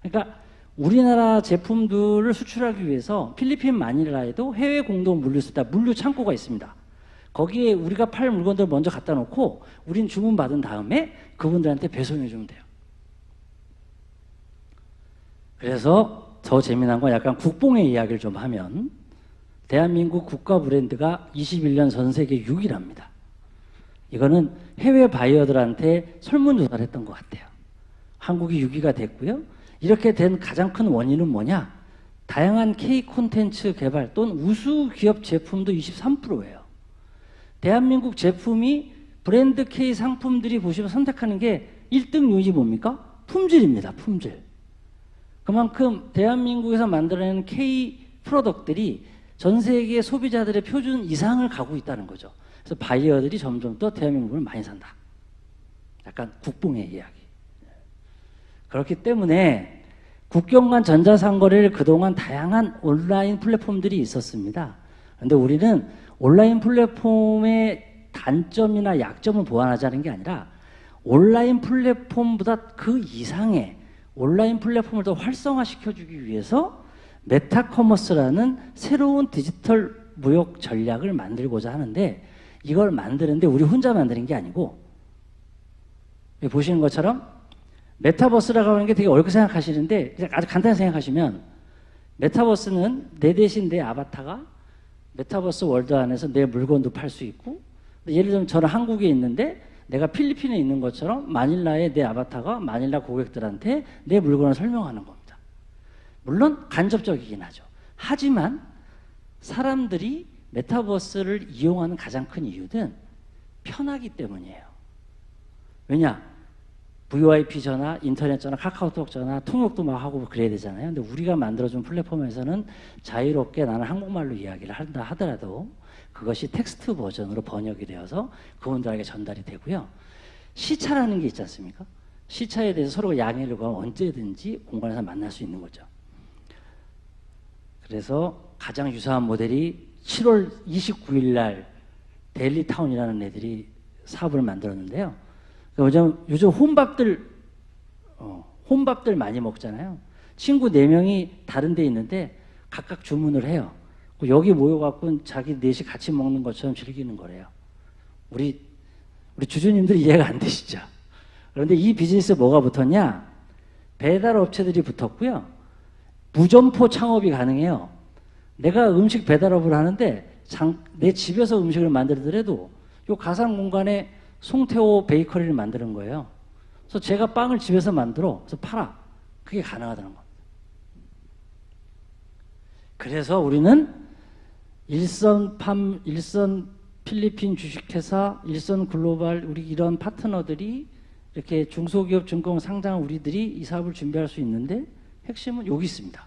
그러니까 우리나라 제품들을 수출하기 위해서 필리핀 마닐라에도 해외 공동 물류센터 물류 창고가 있습니다. 거기에 우리가 팔 물건들 먼저 갖다 놓고 우린 주문 받은 다음에 그분들한테 배송해 주면 돼요. 그래서 더 재미난 건 약간 국뽕의 이야기를 좀 하면 대한민국 국가 브랜드가 21년 전 세계 6위랍니다. 이거는 해외 바이어들한테 설문조사를 했던 것 같아요. 한국이 6위가 됐고요. 이렇게 된 가장 큰 원인은 뭐냐? 다양한 K 콘텐츠 개발 또는 우수 기업 제품도 23%예요. 대한민국 제품이 브랜드 K 상품들이 보시면 선택하는 게 1등 요인이 뭡니까? 품질입니다. 품질. 그만큼 대한민국에서 만들어내는 K 프로덕트들이 전 세계 소비자들의 표준 이상을 가고 있다는 거죠. 그래서 바이어들이 점점 더 대한민국을 많이 산다. 약간 국뽕의 이야기. 그렇기 때문에 국경 간 전자상거래를 그동안 다양한 온라인 플랫폼들이 있었습니다. 그런데 우리는 온라인 플랫폼의 단점이나 약점을 보완하자는 게 아니라 온라인 플랫폼보다 그 이상의 온라인 플랫폼을 더 활성화시켜주기 위해서 메타커머스라는 새로운 디지털 무역 전략을 만들고자 하는데 이걸 만드는데 우리 혼자 만드는 게 아니고 보시는 것처럼 메타버스라고 하는 게 되게 어렵게 생각하시는데 그냥 아주 간단히 생각하시면 메타버스는 내 대신 내 아바타가 메타버스 월드 안에서 내 물건도 팔 수 있고 예를 들면 저는 한국에 있는데 내가 필리핀에 있는 것처럼 마닐라에 내 아바타가 마닐라 고객들한테 내 물건을 설명하는 겁니다. 물론 간접적이긴 하죠. 하지만 사람들이 메타버스를 이용하는 가장 큰 이유는 편하기 때문이에요. 왜냐? VoIP 전화, 인터넷 전화, 카카오톡 전화, 통역도 막 하고 그래야 되잖아요. 근데 우리가 만들어준 플랫폼에서는 자유롭게 나는 한국말로 이야기를 한다 하더라도 그것이 텍스트 버전으로 번역이 되어서 그분들에게 전달이 되고요. 시차라는 게 있지 않습니까? 시차에 대해서 서로 양해를 구하면 언제든지 공간에서 만날 수 있는 거죠. 그래서 가장 유사한 모델이 7월 29일 날 데일리타운이라는 애들이 사업을 만들었는데요. 요즘 혼밥들 많이 먹잖아요. 친구 4명이 다른 데 있는데 각각 주문을 해요. 여기 모여갖고 자기 넷이 같이 먹는 것처럼 즐기는 거래요. 우리 주주님들 이해가 안 되시죠? 그런데 이 비즈니스에 뭐가 붙었냐? 배달 업체들이 붙었고요. 무점포 창업이 가능해요. 내가 음식 배달업을 하는데 내 집에서 음식을 만들더라도 요 가상 공간에 송태호 베이커리를 만드는 거예요. 그래서 제가 빵을 집에서 만들어 그래서 팔아. 그게 가능하다는 겁니다. 그래서 우리는 일선 필리핀 주식회사, 일선 글로벌 우리 이런 파트너들이 이렇게 중소기업 증권 상장 우리들이 이 사업을 준비할 수 있는데 핵심은 여기 있습니다.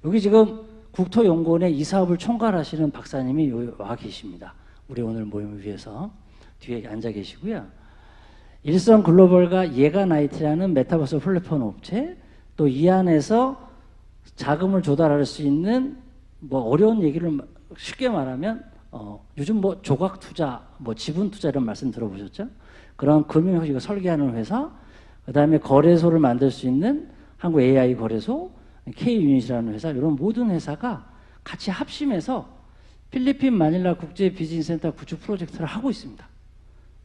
여기 지금 국토연구원에 이 사업을 총괄하시는 박사님이 와 계십니다. 우리 오늘 모임을 위해서 뒤에 앉아 계시고요. 일선 글로벌과 예가나이트라는 메타버스 플랫폼 업체, 또 이 안에서 자금을 조달할 수 있는 뭐 어려운 얘기를 쉽게 말하면 요즘 뭐 조각 투자, 뭐 지분 투자 이런 말씀 들어보셨죠? 그런 금융 설계하는 회사, 그 다음에 거래소를 만들 수 있는 한국 AI 거래소, K유닛이라는 회사, 이런 모든 회사가 같이 합심해서 필리핀 마닐라 국제 비즈니스 센터 구축 프로젝트를 하고 있습니다.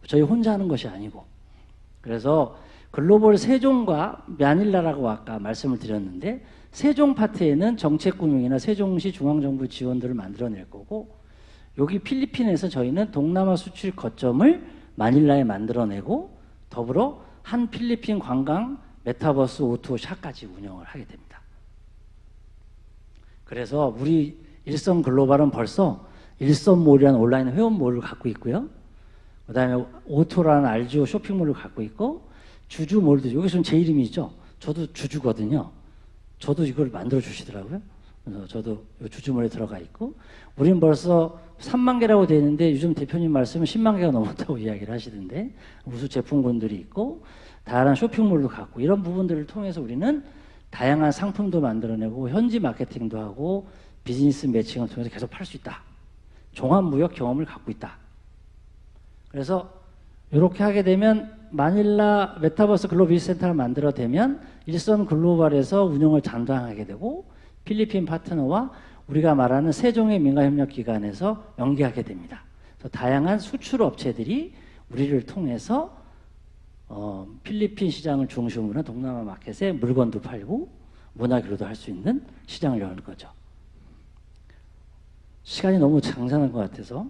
저희 혼자 하는 것이 아니고. 그래서 글로벌 세종과 마닐라라고 아까 말씀을 드렸는데, 세종 파트에는 정책금융이나 세종시 중앙정부 지원들을 만들어낼 거고, 여기 필리핀에서 저희는 동남아 수출 거점을 마닐라에 만들어내고, 더불어 한 필리핀 관광 메타버스 O2O 샵까지 운영을 하게 됩니다. 그래서 우리 일선 글로벌은 벌써 일선몰이라는 온라인 회원몰을 갖고 있고요. 그 다음에 오토라는 RGO 쇼핑몰을 갖고 있고, 주주몰도, 여기서는 제 이름이 있죠. 저도 주주거든요. 저도 이걸 만들어 주시더라고요. 그래서 저도 주주몰에 들어가 있고, 우린 벌써 3만 개라고 되어 있는데 요즘 대표님 말씀은 10만 개가 넘었다고 이야기를 하시던데, 우수 제품군들이 있고 다양한 쇼핑몰도 갖고, 이런 부분들을 통해서 우리는 다양한 상품도 만들어내고 현지 마케팅도 하고 비즈니스 매칭을 통해서 계속 팔 수 있다. 종합무역 경험을 갖고 있다. 그래서 이렇게 하게 되면 마닐라 메타버스 글로벌 비즈센터를 만들어내면 일선 글로벌에서 운영을 담당하게 되고, 필리핀 파트너와 우리가 말하는 세종의 민간협력기관에서 연계하게 됩니다. 그래서 다양한 수출 업체들이 우리를 통해서 필리핀 시장을 중심으로 동남아 마켓에 물건도 팔고 문화교류도 할 수 있는 시장을 여는 거죠. 시간이 너무 장장한 것 같아서,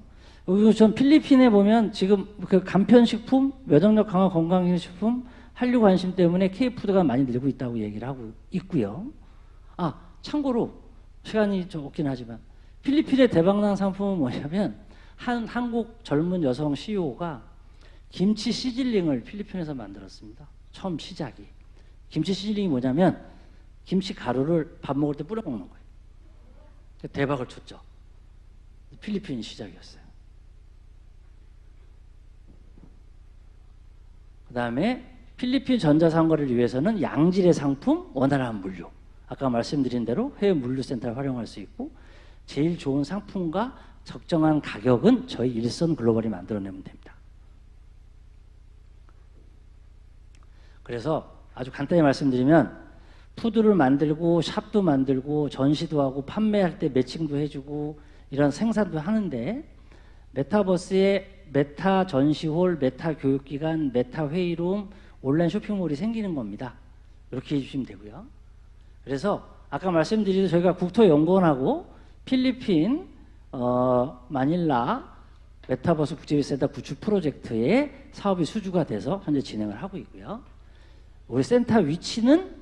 그리고 전 필리핀에 보면 지금 그 간편식품, 면역력 강화 건강식품, 한류 관심 때문에 K푸드가 많이 늘고 있다고 얘기를 하고 있고요. 참고로 시간이 좀 없긴 하지만 필리핀의 대박난 상품은 뭐냐면, 한국 젊은 여성 CEO가 김치 시즐링을 필리핀에서 만들었습니다. 처음 시작이. 김치 시즐링이 뭐냐면 김치 가루를 밥 먹을 때 뿌려 먹는 거예요. 대박을 쳤죠. 필리핀 시작이었어요. 그 다음에 필리핀 전자상거래를 위해서는 양질의 상품, 원활한 물류. 아까 말씀드린 대로 해외 물류센터를 활용할 수 있고, 제일 좋은 상품과 적정한 가격은 저희 일선 글로벌이 만들어내면 됩니다. 그래서 아주 간단히 말씀드리면, 푸드를 만들고 샵도 만들고 전시도 하고 판매할 때 매칭도 해주고 이런 생산도 하는데, 메타버스에 메타 전시홀, 메타 교육기관, 메타 회의룸, 온라인 쇼핑몰이 생기는 겁니다. 이렇게 해주시면 되고요. 그래서 아까 말씀드린 저희가 국토연구원하고 필리핀 마닐라 메타버스 국제비센터 구축 프로젝트의 사업이 수주가 돼서 현재 진행을 하고 있고요. 우리 센터 위치는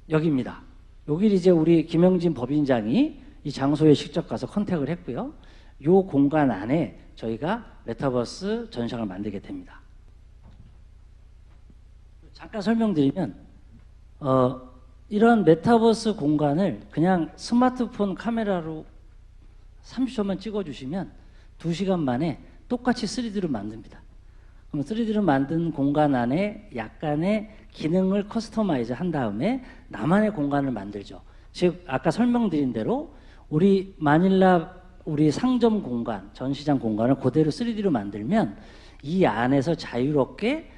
여기입니다. 여기 이제 우리 김영진 법인장이 이 장소에 직접 가서 컨택을 했고요. 이 공간 안에 저희가 메타버스 전시장을 만들게 됩니다. 잠깐 설명드리면 이런 메타버스 공간을 그냥 스마트폰 카메라로 30초만 찍어주시면 2시간 만에 똑같이 3D로 만듭니다. 그럼 3D로 만든 공간 안에 약간의 기능을 커스터마이즈 한 다음에 나만의 공간을 만들죠. 즉 아까 설명드린 대로 우리 마닐라 우리 상점 공간, 전시장 공간을 그대로 3D로 만들면 이 안에서 자유롭게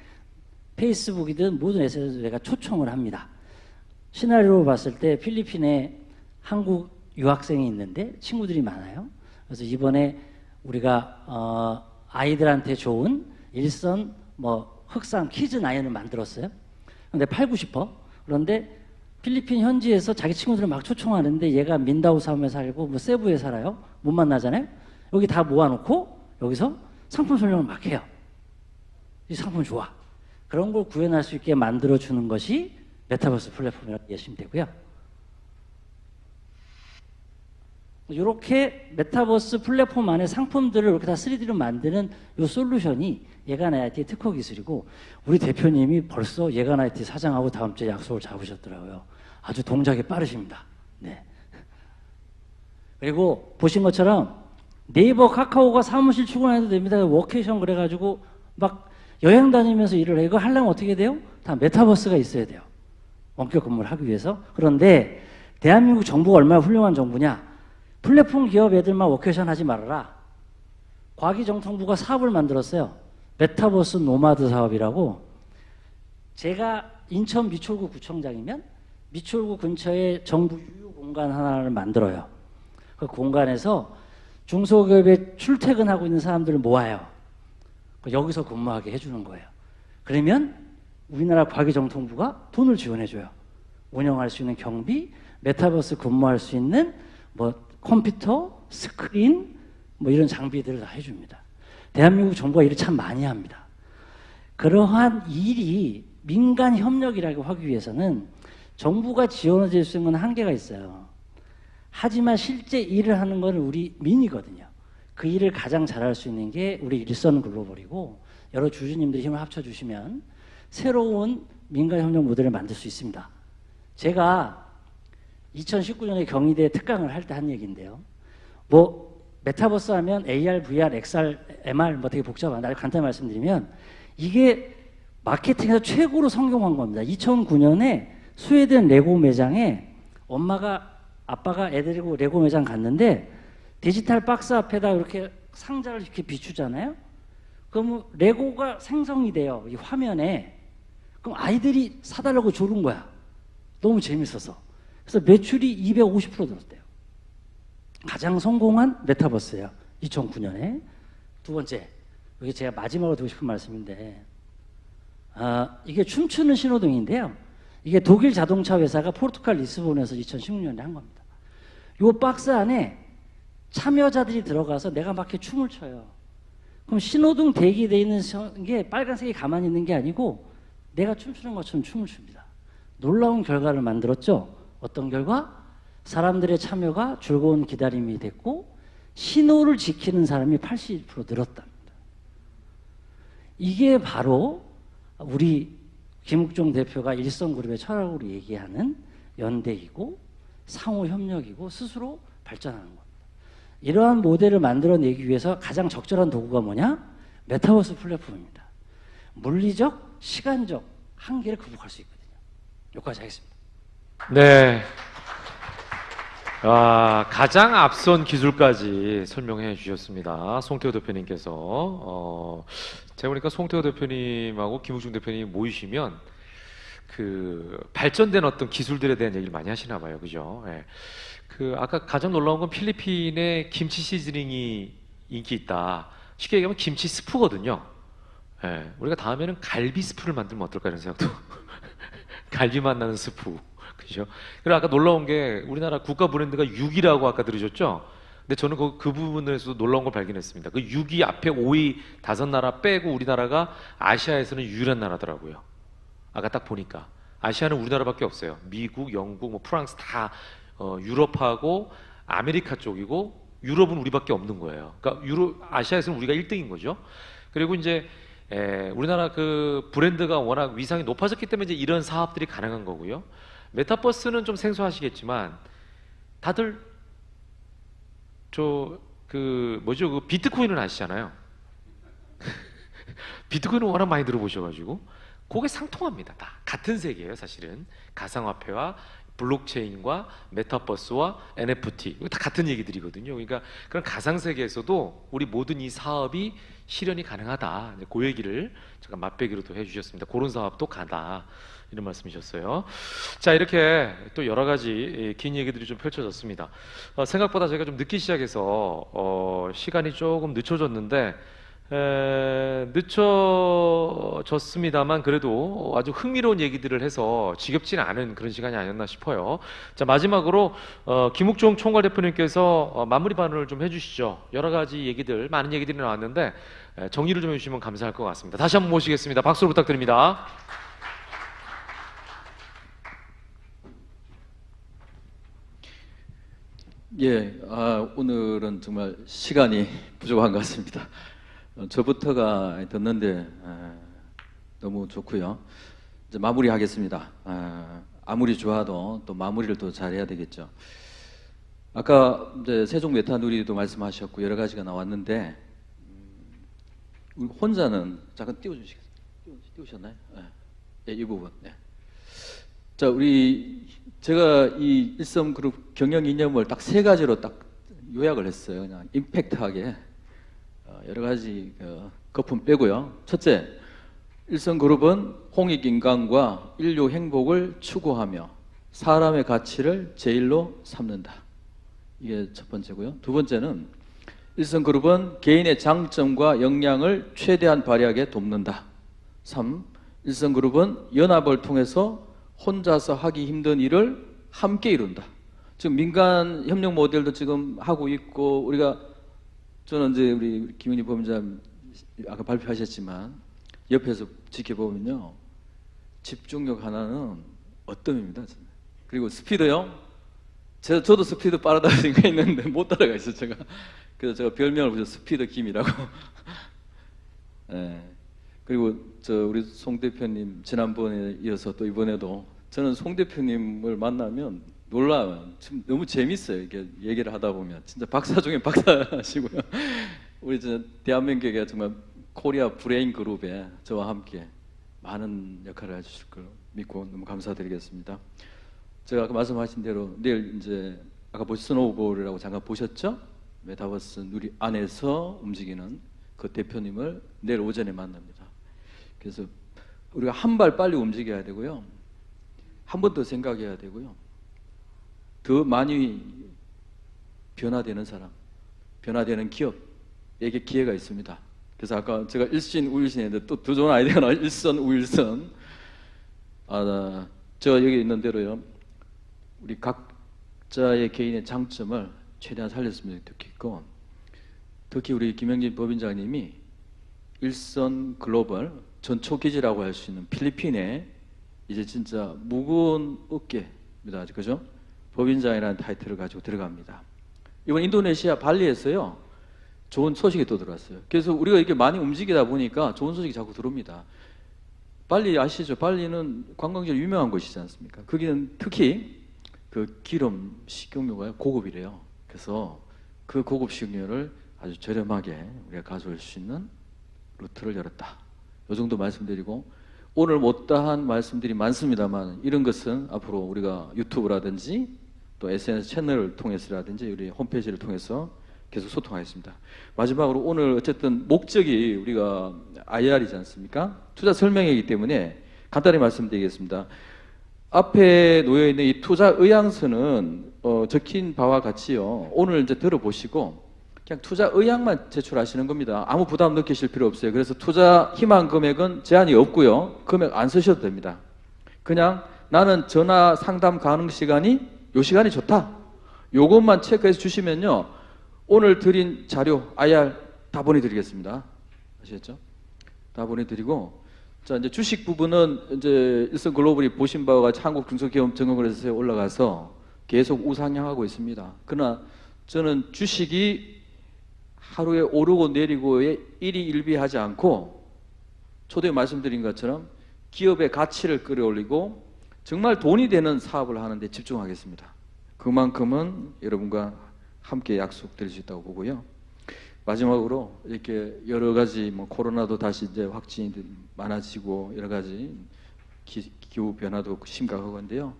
페이스북이든 모든 SNS에서 내가 초청을 합니다. 시나리오로 봤을 때 필리핀에 한국 유학생이 있는데 친구들이 많아요. 그래서 이번에 우리가 아이들한테 좋은 일선 뭐 흑상 키즈 나인을 만들었어요. 근데 팔고 싶어. 그런데 필리핀 현지에서 자기 친구들을 막 초청하는데 얘가 민다우 섬에 살고 뭐 세부에 살아요. 못 만나잖아요. 여기 다 모아놓고 여기서 상품 설명을 막 해요. 이 상품 좋아. 그런 걸 구현할 수 있게 만들어주는 것이 메타버스 플랫폼이라고 이해하시면 되고요. 이렇게 메타버스 플랫폼 안에 상품들을 이렇게 다 3D로 만드는 이 솔루션이 예간 IT 특허 기술이고 우리 대표님이 벌써 예간 IT 사장하고 다음 주에 약속을 잡으셨더라고요. 아주 동작이 빠르십니다. 네. 그리고 보신 것처럼 네이버 카카오가 사무실 출근해도 됩니다. 워케이션 그래가지고 막 여행 다니면서 일을 해. 이거 하려면 어떻게 돼요? 다 메타버스가 있어야 돼요. 원격 근무를 하기 위해서. 그런데 대한민국 정부가 얼마나 훌륭한 정부냐. 플랫폼 기업 애들만 워케이션 하지 말아라. 과기정통부가 사업을 만들었어요. 메타버스 노마드 사업이라고. 제가 인천 미추홀구 구청장이면 미추홀구 근처에 정부 유휴 공간 하나를 만들어요. 그 공간에서 중소기업에 출퇴근하고 있는 사람들을 모아요. 여기서 근무하게 해주는 거예요. 그러면 우리나라 과기정통부가 돈을 지원해줘요. 운영할 수 있는 경비, 메타버스 근무할 수 있는 뭐 컴퓨터, 스크린 뭐 이런 장비들을 다 해줍니다. 대한민국 정부가 일을 참 많이 합니다. 그러한 일이 민간 협력이라고 하기 위해서는 정부가 지원해 줄 수 있는 건 한계가 있어요. 하지만 실제 일을 하는 건 우리 민이거든요. 그 일을 가장 잘할 수 있는 게 우리 일선 글로벌이고 여러 주주님들이 힘을 합쳐주시면 새로운 민간 협력 모델을 만들 수 있습니다. 제가 2019년에 경희대 특강을 할 때 한 얘기인데요. 뭐 메타버스 하면 AR, VR, XR, MR 뭐 되게 복잡한데 간단히 말씀드리면 이게 마케팅에서 최고로 성공한 겁니다. 2009년에 스웨덴 레고 매장에 아빠가 애 데리고 레고 매장 갔는데 디지털 박스 앞에다 이렇게 상자를 이렇게 비추잖아요. 그럼 레고가 생성이 돼요. 이 화면에. 그럼 아이들이 사달라고 조른 거야. 너무 재밌어서. 그래서 매출이 250% 늘었대요. 가장 성공한 메타버스예요. 2009년에. 두 번째, 이게 제가 마지막으로 드리고 싶은 말씀인데 이게 춤추는 신호등인데요. 이게 독일 자동차 회사가 포르투갈 리스본에서 2016년에 한 겁니다. 이 박스 안에 참여자들이 들어가서 내가 막 이렇게 춤을 춰요. 그럼 신호등 대기되어 있는 게 빨간색이 가만히 있는 게 아니고 내가 춤추는 것처럼 춤을 춥니다. 놀라운 결과를 만들었죠. 어떤 결과? 사람들의 참여가 즐거운 기다림이 됐고 신호를 지키는 사람이 80% 늘었답니다. 이게 바로 우리 김욱종 대표가 일선그룹의 철학으로 얘기하는 연대이고 상호협력이고 스스로 발전하는 겁니다. 이러한 모델을 만들어내기 위해서 가장 적절한 도구가 뭐냐? 메타버스 플랫폼입니다. 물리적, 시간적 한계를 극복할 수 있거든요. 여기까지 하겠습니다. 네. 가장 앞선 기술까지 설명해 주셨습니다. 송태호 대표님께서. 제가 보니까 송태호 대표님하고 김욱중 대표님이 모이시면 그 발전된 어떤 기술들에 대한 얘기를 많이 하시나 봐요. 그죠? 예. 아까 가장 놀라운 건 필리핀의 김치 시즈닝이 인기 있다. 쉽게 얘기하면 김치 스프거든요. 예. 우리가 다음에는 갈비 스프를 만들면 어떨까 이런 생각도. 갈비 맛 나는 스프. 그죠? 그리고 아까 놀라운 게 우리나라 국가 브랜드가 6이라고 아까 들으셨죠? 근데 저는 그 부분에서도 놀라운 걸 발견했습니다. 그 6위 앞에 5위 5나라 빼고 우리나라가 아시아에서는 유일한 나라더라고요. 아까 딱 보니까. 아시아는 우리나라밖에 없어요. 미국, 영국, 뭐 프랑스 다 유럽하고 아메리카 쪽이고 유럽은 우리밖에 없는 거예요. 그러니까 아시아에서는 우리가 1등인 거죠. 그리고 이제 우리나라 그 브랜드가 워낙 위상이 높아졌기 때문에 이제 이런 사업들이 가능한 거고요. 메타버스는 좀 생소하시겠지만 다들 그 비트코인은 아시잖아요. 비트코인은 워낙 많이 들어보셔가지고 그게 상통합니다. 다 같은 세계예요, 사실은. 가상화폐와 블록체인과 메타버스와 NFT 이거 다 같은 얘기들이거든요. 그러니까 그런 가상 세계에서도 우리 모든 이 사업이 실현이 가능하다. 그 얘기를 잠깐 맛배기로도 해주셨습니다. 그런 사업도 가다. 이런 말씀이셨어요. 자, 이렇게 또 여러 가지 긴 얘기들이 좀 펼쳐졌습니다. 생각보다 저희가 좀 늦기 시작해서 시간이 조금 늦춰졌는데 늦춰졌습니다만 그래도 아주 흥미로운 얘기들을 해서 지겹지는 않은 그런 시간이 아니었나 싶어요. 자, 마지막으로 김욱종 총괄 대표님께서 마무리 발언을 좀 해주시죠. 여러 가지 얘기들, 많은 얘기들이 나왔는데 정리를 좀 해주시면 감사할 것 같습니다. 다시 한번 모시겠습니다. 박수로 부탁드립니다. 예, 오늘은 정말 시간이 부족한 것 같습니다. 저부터가 듣는데 너무 좋고요. 이제 마무리하겠습니다. 아무리 좋아도 또 마무리를 또 잘해야 되겠죠. 아까 이제 세종 메타누리도 말씀하셨고 여러 가지가 나왔는데 우리 혼자는 잠깐 띄워주시겠어요? 띄우셨나요? 예, 이 부분. 네. 자, 제가 이 일섬그룹 경영 이념을 딱 3가지로 딱 요약을 했어요. 그냥 임팩트하게 여러 가지 거품 빼고요. 첫째, 일섬그룹은 홍익인간과 인류 행복을 추구하며 사람의 가치를 제일로 삼는다. 이게 첫 번째고요. 두 번째는 일섬그룹은 개인의 장점과 역량을 최대한 발휘하게 돕는다. 3. 일섬그룹은 연합을 통해서 혼자서 하기 힘든 일을 함께 이룬다. 지금 민간 협력 모델도 지금 하고 있고 저는 이제 우리 김은희 법인장 아까 발표하셨지만 옆에서 지켜보면요 집중력 하나는 어뜸입니다. 그리고 스피드요. 저도 스피드 빠르다고 생각했는데 못 따라가겠어요 제가. 그래서 제가 별명을 붙여 스피드 김이라고. 네. 그리고 우리 송 대표님 지난번에 이어서 또 이번에도 저는 송 대표님을 만나면 놀라워요. 지금 너무 재밌어요. 이렇게 얘기를 하다 보면 진짜 박사 중에 박사시고요. 우리 대한민국에 정말 코리아 브레인 그룹에 저와 함께 많은 역할을 해주실 걸 믿고 너무 감사드리겠습니다. 제가 아까 말씀하신 대로 내일 이제 아까 스노우볼이라고 잠깐 보셨죠? 메타버스 누리 안에서 움직이는 그 대표님을 내일 오전에 만납니다. 그래서 우리가 한 발 빨리 움직여야 되고요. 한 번 더 생각해야 되고요. 더 많이 변화되는 사람, 변화되는 기업에게 기회가 있습니다. 그래서 아까 제가 일신 우일신 했는데 또 더 좋은 아이디어가 나와요. 일선 우일선. 제가 여기 있는 대로요. 우리 각자의 개인의 장점을 최대한 살렸으면 좋겠고 특히 우리 김영진 법인장님이 일선 글로벌 전초기지라고 할 수 있는 필리핀에 이제 진짜 무거운 어깨입니다. 그죠? 법인장이라는 타이틀을 가지고 들어갑니다. 이번 인도네시아 발리에서요. 좋은 소식이 또 들어왔어요. 그래서 우리가 이렇게 많이 움직이다 보니까 좋은 소식이 자꾸 들어옵니다. 발리 아시죠? 발리는 관광지로 유명한 곳이지 않습니까? 거기는 특히 그 기름 식용유가 고급이래요. 그래서 그 고급 식용유를 아주 저렴하게 우리가 가져올 수 있는 루트를 열었다. 이 정도 말씀드리고 오늘 못다한 말씀들이 많습니다만 이런 것은 앞으로 우리가 유튜브라든지 또 SNS 채널을 통해서라든지 우리 홈페이지를 통해서 계속 소통하겠습니다. 마지막으로 오늘 어쨌든 목적이 우리가 IR이지 않습니까? 투자 설명회이기 때문에 간단히 말씀드리겠습니다. 앞에 놓여있는 이 투자 의향서는 적힌 바와 같이요. 오늘 이제 들어보시고 그냥 투자 의향만 제출하시는 겁니다. 아무 부담 느끼실 필요 없어요. 그래서 투자 희망 금액은 제한이 없고요. 금액 안 쓰셔도 됩니다. 그냥 나는 전화 상담 가능 시간이 요 시간이 좋다. 요것만 체크해서 주시면요. 오늘 드린 자료 IR 다 보내드리겠습니다. 아시겠죠? 다 보내드리고 자 이제 주식 부분은 이제 일선글로벌이 보신 바와 같이 한국중소기업증권거래소에 올라가서 계속 우상향하고 있습니다. 그러나 저는 주식이 하루에 오르고 내리고에 일희일비하지 않고 초대에 말씀드린 것처럼 기업의 가치를 끌어올리고 정말 돈이 되는 사업을 하는 데 집중하겠습니다. 그만큼은 여러분과 함께 약속드릴 수 있다고 보고요. 마지막으로 이렇게 여러 가지 뭐 코로나도 다시 이제 확진이 많아지고 여러 가지 기후 변화도 심각하건데요.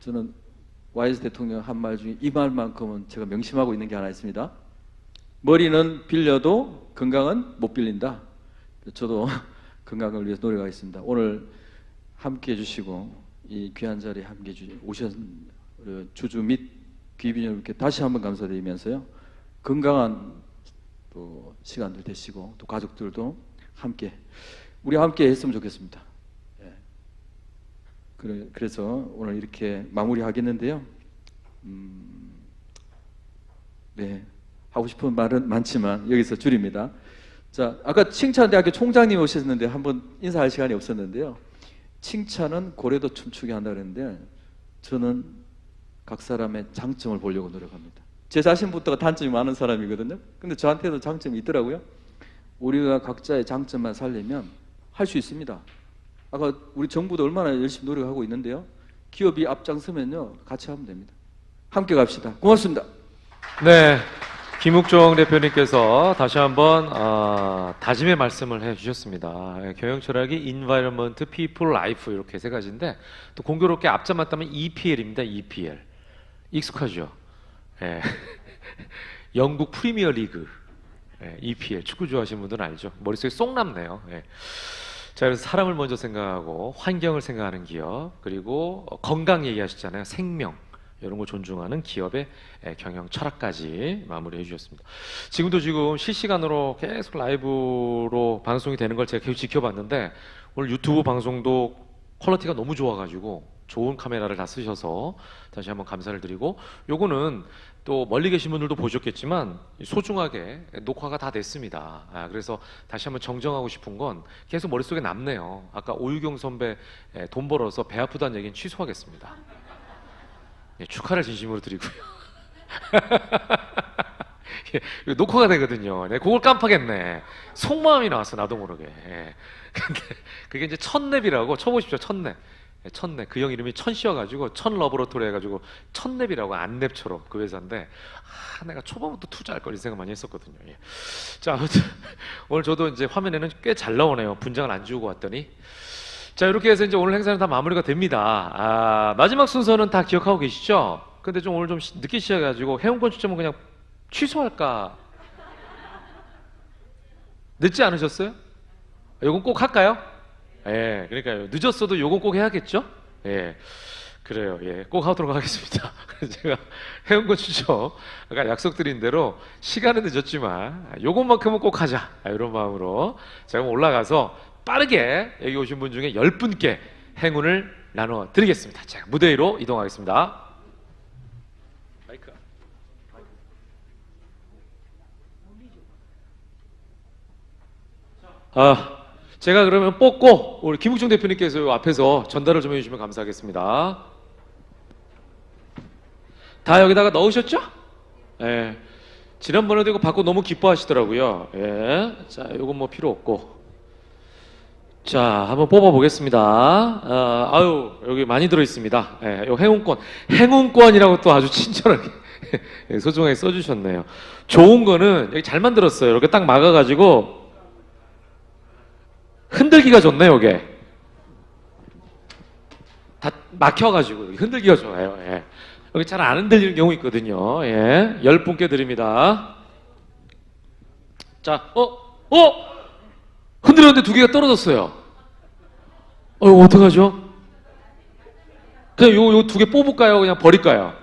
저는 YS 대통령 한 말 중에 이 말만큼은 제가 명심하고 있는 게 하나 있습니다. 머리는 빌려도 건강은 못 빌린다. 저도 건강을 위해서 노력하겠습니다. 오늘 함께 해주시고 이 귀한 자리에 함께 오신 주주 및 귀빈 여러분께 다시 한번 감사드리면서요. 건강한 또 시간들 되시고 또 가족들도 함께 우리 함께 했으면 좋겠습니다. 예. 그래서 오늘 이렇게 마무리하겠는데요. 네, 하고 싶은 말은 많지만 여기서 줄입니다. 자, 아까 칭찬대학교 총장님 오셨는데 한번 인사할 시간이 없었는데요. 칭찬은 고래도 춤추게 한다 그랬는데 저는 각 사람의 장점을 보려고 노력합니다. 제 자신부터가 단점이 많은 사람이거든요. 근데 저한테도 장점이 있더라고요. 우리가 각자의 장점만 살리면 할 수 있습니다. 아까 우리 정부도 얼마나 열심히 노력하고 있는데요. 기업이 앞장서면요 같이 하면 됩니다. 함께 갑시다. 고맙습니다. 네, 김욱종 대표님께서 다시 한번 다짐의 말씀을 해주셨습니다. 경영 철학이 Environment, People, Life 이렇게 세 가지인데 또 공교롭게 앞자 맞다면 EPL입니다. EPL 익숙하죠? 예. 영국 프리미어 리그 EPL 축구 좋아하시는 분들은 알죠? 머릿속에 쏙 남네요. 예. 자, 그래서 사람을 먼저 생각하고 환경을 생각하는 기업 그리고 건강 얘기하셨잖아요. 생명 이런 거 존중하는 기업의 경영 철학까지 마무리해 주셨습니다. 지금 실시간으로 계속 라이브로 방송이 되는 걸 제가 계속 지켜봤는데 오늘 유튜브 방송도 퀄리티가 너무 좋아가지고 좋은 카메라를 다 쓰셔서 다시 한번 감사를 드리고 요거는 또 멀리 계신 분들도 보셨겠지만 소중하게 녹화가 다 됐습니다. 그래서 다시 한번 정정하고 싶은 건 계속 머릿속에 남네요. 아까 오유경 선배 돈 벌어서 배 아프다는 얘기는 취소하겠습니다. 예, 축하를 진심으로 드리고요. 예, 녹화가 되거든요. 네, 그걸 깜빡했네. 속마음이 나왔어 나도 모르게. 예. 근데 그게 이제 첫랩이라고 쳐보십시오. 첫랩. 첫랩. 그 형 이름이 천씨여가지고 천러버러토리 해가지고 첫랩이라고 안랩처럼 그 회사인데 내가 초반부터 투자할 걸 이 생각 많이 했었거든요. 예. 자, 아무튼 오늘 저도 이제 화면에는 꽤 잘 나오네요. 분장을 안 지우고 왔더니. 자, 이렇게 해서 이제 오늘 행사는 다 마무리가 됩니다. 마지막 순서는 다 기억하고 계시죠? 근데 좀 오늘 좀 늦게 시작해가지고 회원권 추첨은 그냥 취소할까? 늦지 않으셨어요? 요건 꼭 할까요? 예, 그러니까요. 늦었어도 요건 꼭 해야겠죠? 예, 그래요. 예, 꼭 하도록 하겠습니다. 그래서 제가 회원권 추첨 아까 약속드린 대로 시간은 늦었지만 요것만큼은 꼭 하자. 이런 마음으로 제가 올라가서 빠르게 여기 오신 분 중에 10분께 행운을 나눠 드리겠습니다. 자, 무대 위로 이동하겠습니다. 마이크. 제가 그러면 뽑고 우리 김욱종 대표님께서 요 앞에서 전달을 좀 해주시면 감사하겠습니다. 다 여기다가 넣으셨죠? 예. 지난번에도 이거 받고 너무 기뻐하시더라고요. 예. 자, 요건 뭐 필요 없고. 자, 한번 뽑아보겠습니다. 아유, 여기 많이 들어있습니다. 예, 요 행운권이라고 또 아주 친절하게 소중하게 써주셨네요. 좋은 거는 여기 잘 만들었어요. 이렇게 딱 막아가지고 흔들기가 좋네요, 이게. 다 막혀가지고 흔들기가 좋아요. 예. 여기 잘 안 흔들리는 경우 있거든요. 예, 10분께 드립니다. 자, 흔들었는데 2개가 떨어졌어요. 어떡하죠? 그냥 요 2개 뽑을까요? 그냥 버릴까요?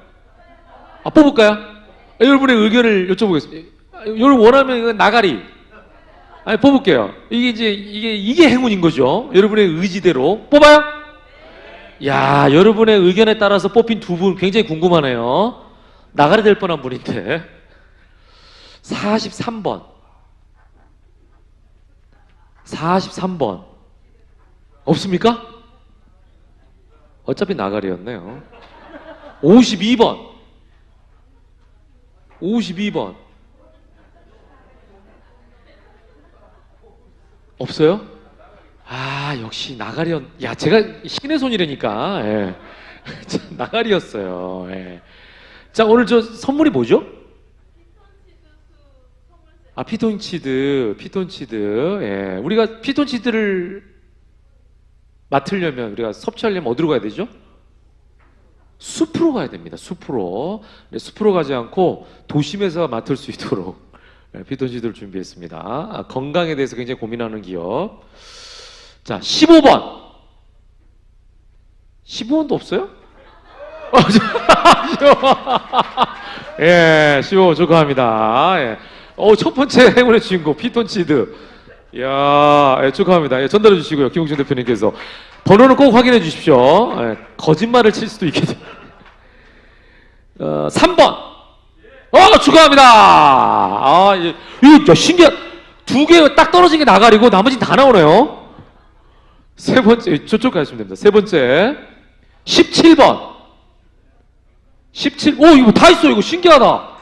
뽑을까요? 여러분의 의견을 여쭤보겠습니다. 여러분 원하면 이건 나가리. 아니, 뽑을게요. 이게 행운인 거죠. 여러분의 의지대로. 뽑아요? 야, 여러분의 의견에 따라서 뽑힌 2분 굉장히 궁금하네요. 나가리 될 뻔한 분인데. 43번. 43번. 없습니까? 어차피 나가리였네요. 52번. 52번. 없어요? 아, 역시 나가리였. 야, 제가 신의 손이라니까. 예. 나가리였어요. 예. 자, 오늘 저 선물이 뭐죠? 아, 피톤치드. 예. 우리가 피톤치드를 맡으려면, 우리가 섭취하려면 어디로 가야 되죠? 숲으로 가야 됩니다. 숲으로. 네, 숲으로 가지 않고 도심에서 맡을 수 있도록 피톤치드를 준비했습니다. 아, 건강에 대해서 굉장히 고민하는 기업. 자, 15번. 15번도 없어요? 예, 15번 축하합니다. 예. 첫 번째 행운의 주인공 피톤치드. 이야, 예, 축하합니다. 예, 전달해 주시고요. 김홍준 대표님께서. 번호는 꼭 확인해 주십시오. 예, 거짓말을 칠 수도 있겠죠. 3번. 축하합니다. 아, 이거 신기한. 두 개 딱 떨어진 게 나가리고 나머지 다 나오네요. 세 번째, 저쪽 가시면 됩니다. 세 번째. 17번. 17, 이거 다 있어. 이거 신기하다.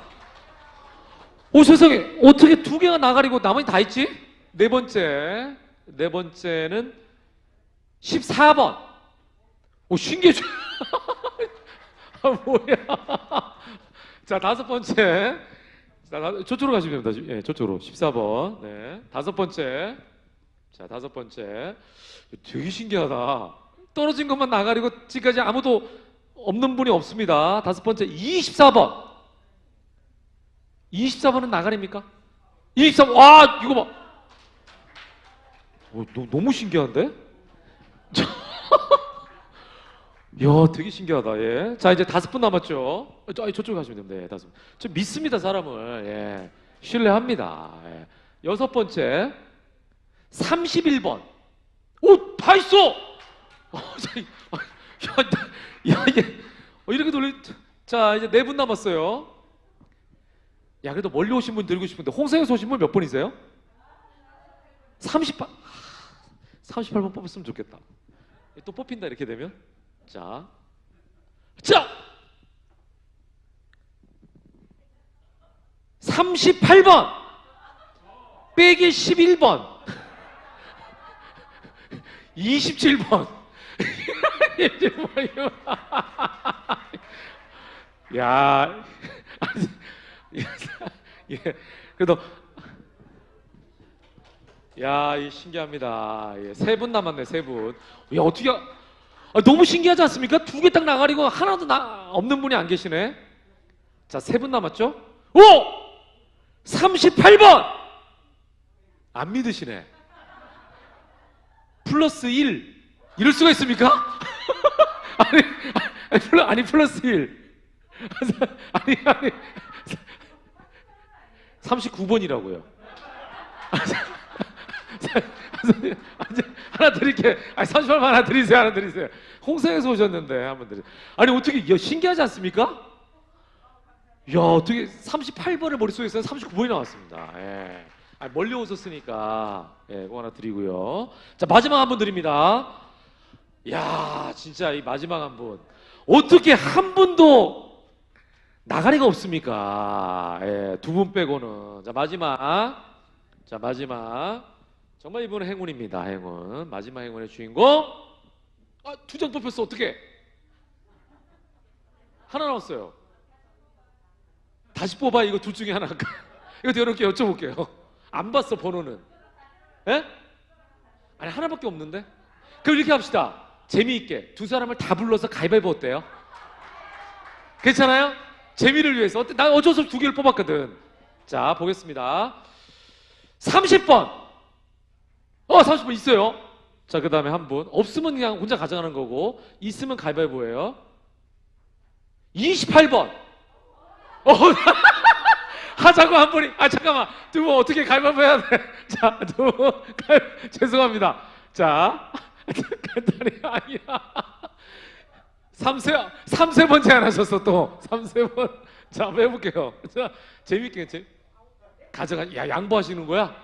세상에. 어떻게 두 개가 나가리고 나머지 다 있지? 네 번째는 14번. 신기해. 아, 뭐야. 자, 다섯 번째. 자, 저쪽으로 가시면 됩니다. 예, 저쪽으로. 14번. 네. 다섯 번째. 자, 다섯 번째. 되게 신기하다. 떨어진 것만 나가리고 지금까지 아무도 없는 분이 없습니다. 다섯 번째. 24번. 24번은 나가리입니까? 24번. 와, 이거 봐. 너무 신기한데? 이야, 되게 신기하다. 예. 자, 이제 5분 남았죠. 저쪽 가시면 됩니다. 예, 5분. 저 믿습니다, 사람을. 예. 신뢰합니다. 예. 여섯 번째. 31번. 다 있어! 이게, 이렇게 돌리, 자, 이제 4분 남았어요. 야, 그래도 멀리 오신 분 드리고 싶은데, 홍성에서 오신 분 몇 분이세요? 38번 뽑았으면 좋겠다. 또 뽑힌다, 이렇게 되면. 자, 38번 빼기 11번 27번 야, 예, 그래도 야, 이 신기합니다. 예, 3분 남았네, 3분. 야, 어떻게 너무 신기하지 않습니까? 2개 딱 나가리고 하나도 없는 분이 안 계시네. 자, 3분 남았죠? 38번! 안 믿으시네. 플러스 1. 이럴 수가 있습니까? 아니, 플러스 1. 아니. 39번이라고요. 하나 드릴게. 38번 하나 드리세요. 홍성에서 오셨는데 한번 드리세요. 아니, 어떻게, 신기하지 않습니까? 야, 어떻게 38번을 머릿속에 있어요? 39번이 나왔습니다. 예. 멀리 오셨으니까, 예, 그거 하나 드리고요. 자, 마지막 한 분 드립니다. 야, 진짜 이 마지막 한 분. 어떻게 한 분도 나가리가 없습니까? 예, 2분 빼고는. 자, 마지막. 정말 이분은 행운입니다. 행운. 마지막 행운의 주인공. 2장 뽑혔어. 어떻게? 하나 나왔어요. 다시 뽑아. 이거 둘 중에 하나. 이거 여러분께 여쭤볼게요. 안 봤어, 번호는. 예? 아니, 하나밖에 없는데? 그럼 이렇게 합시다. 재미있게 두 사람을 다 불러서 가위바위보 어때요? 괜찮아요? 재미를 위해서. 어때? 나 어쩔 수 없이 2개를 뽑았거든. 자, 보겠습니다. 30번. 30번 있어요. 자, 그 다음에 한 분. 없으면 그냥 혼자 가져가는 거고, 있으면 가위바위보예요. 28번. 하자고 한 분이. 잠깐만. 2분 어떻게 가위바위보 해야 돼? 자, 2분. 죄송합니다. 자, 간단히 아니야. 3세 번째 안 하셨어, 또. 3세 번. 자, 한번 해볼게요. 자, 재밌게. 가져가. 야, 양보하시는 거야?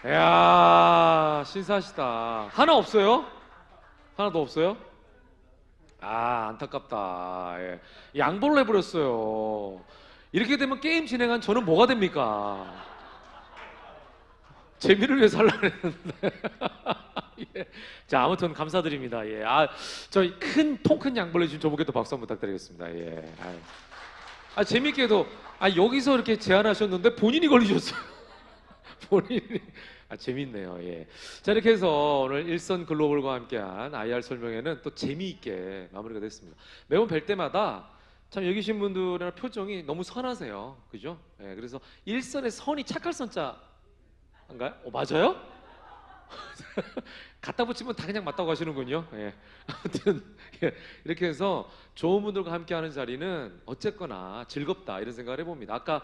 이야, 신사시다. 하나 없어요? 하나도 없어요? 안타깝다. 예. 양보를 해버렸어요. 이렇게 되면 게임 진행한 저는 뭐가 됩니까? 재미를 위해서 하려고 했는데. 예. 자, 아무튼 감사드립니다. 예. 저희 통 큰 양벌레 주신 저분께도 박수 한번 부탁드리겠습니다. 예. 재밌게도 여기서 이렇게 제안하셨는데 본인이 걸리셨어요. 본인이. 재밌네요. 예. 자, 이렇게 해서 오늘 일선 글로벌과 함께한 IR 설명회는 또 재미있게 마무리가 됐습니다. 매번 뵐 때마다 참 여기 계신 분들의 표정이 너무 선하세요. 그죠? 예. 그래서 일선의 선이 착할 선자인가요? 맞아요? 갖다 붙이면 다 그냥 맞다고 하시는군요. 예. 아무튼 예. 이렇게 해서 좋은 분들과 함께하는 자리는 어쨌거나 즐겁다 이런 생각을 해봅니다. 아까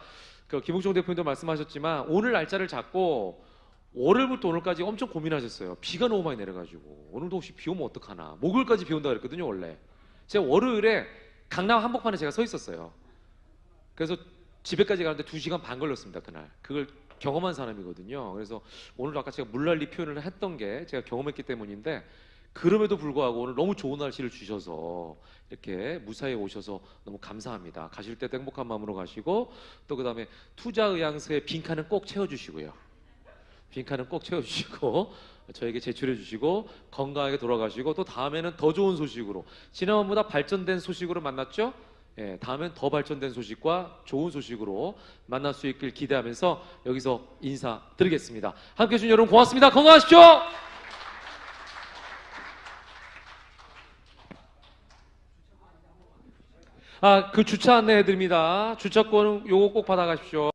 김옥종 대표님도 말씀하셨지만 오늘 날짜를 잡고 월요일부터 오늘까지 엄청 고민하셨어요. 비가 너무 많이 내려가지고 오늘도 혹시 비 오면 어떡하나. 목요일까지 비 온다 그랬거든요. 원래 제가 월요일에 강남 한복판에 제가 서 있었어요. 그래서 집에까지 가는데 2시간 반 걸렸습니다. 그날. 그걸 경험한 사람이거든요. 그래서 오늘도 아까 제가 물난리 표현을 했던 게 제가 경험했기 때문인데 그럼에도 불구하고 오늘 너무 좋은 날씨를 주셔서 이렇게 무사히 오셔서 너무 감사합니다. 가실 때도 행복한 마음으로 가시고 또 그다음에 투자의향서에 빈칸은 꼭 채워주시고요. 빈칸은 꼭 채워주시고 저에게 제출해 주시고 건강하게 돌아가시고 또 다음에는 더 좋은 소식으로 지난번보다 발전된 소식으로 만났죠? 예, 다음엔 더 발전된 소식과 좋은 소식으로 만날 수 있길 기대하면서 여기서 인사드리겠습니다. 함께해 주신 여러분 고맙습니다. 건강하십시오. 그 주차 안내해 드립니다. 주차권은 요거 꼭 받아가십시오.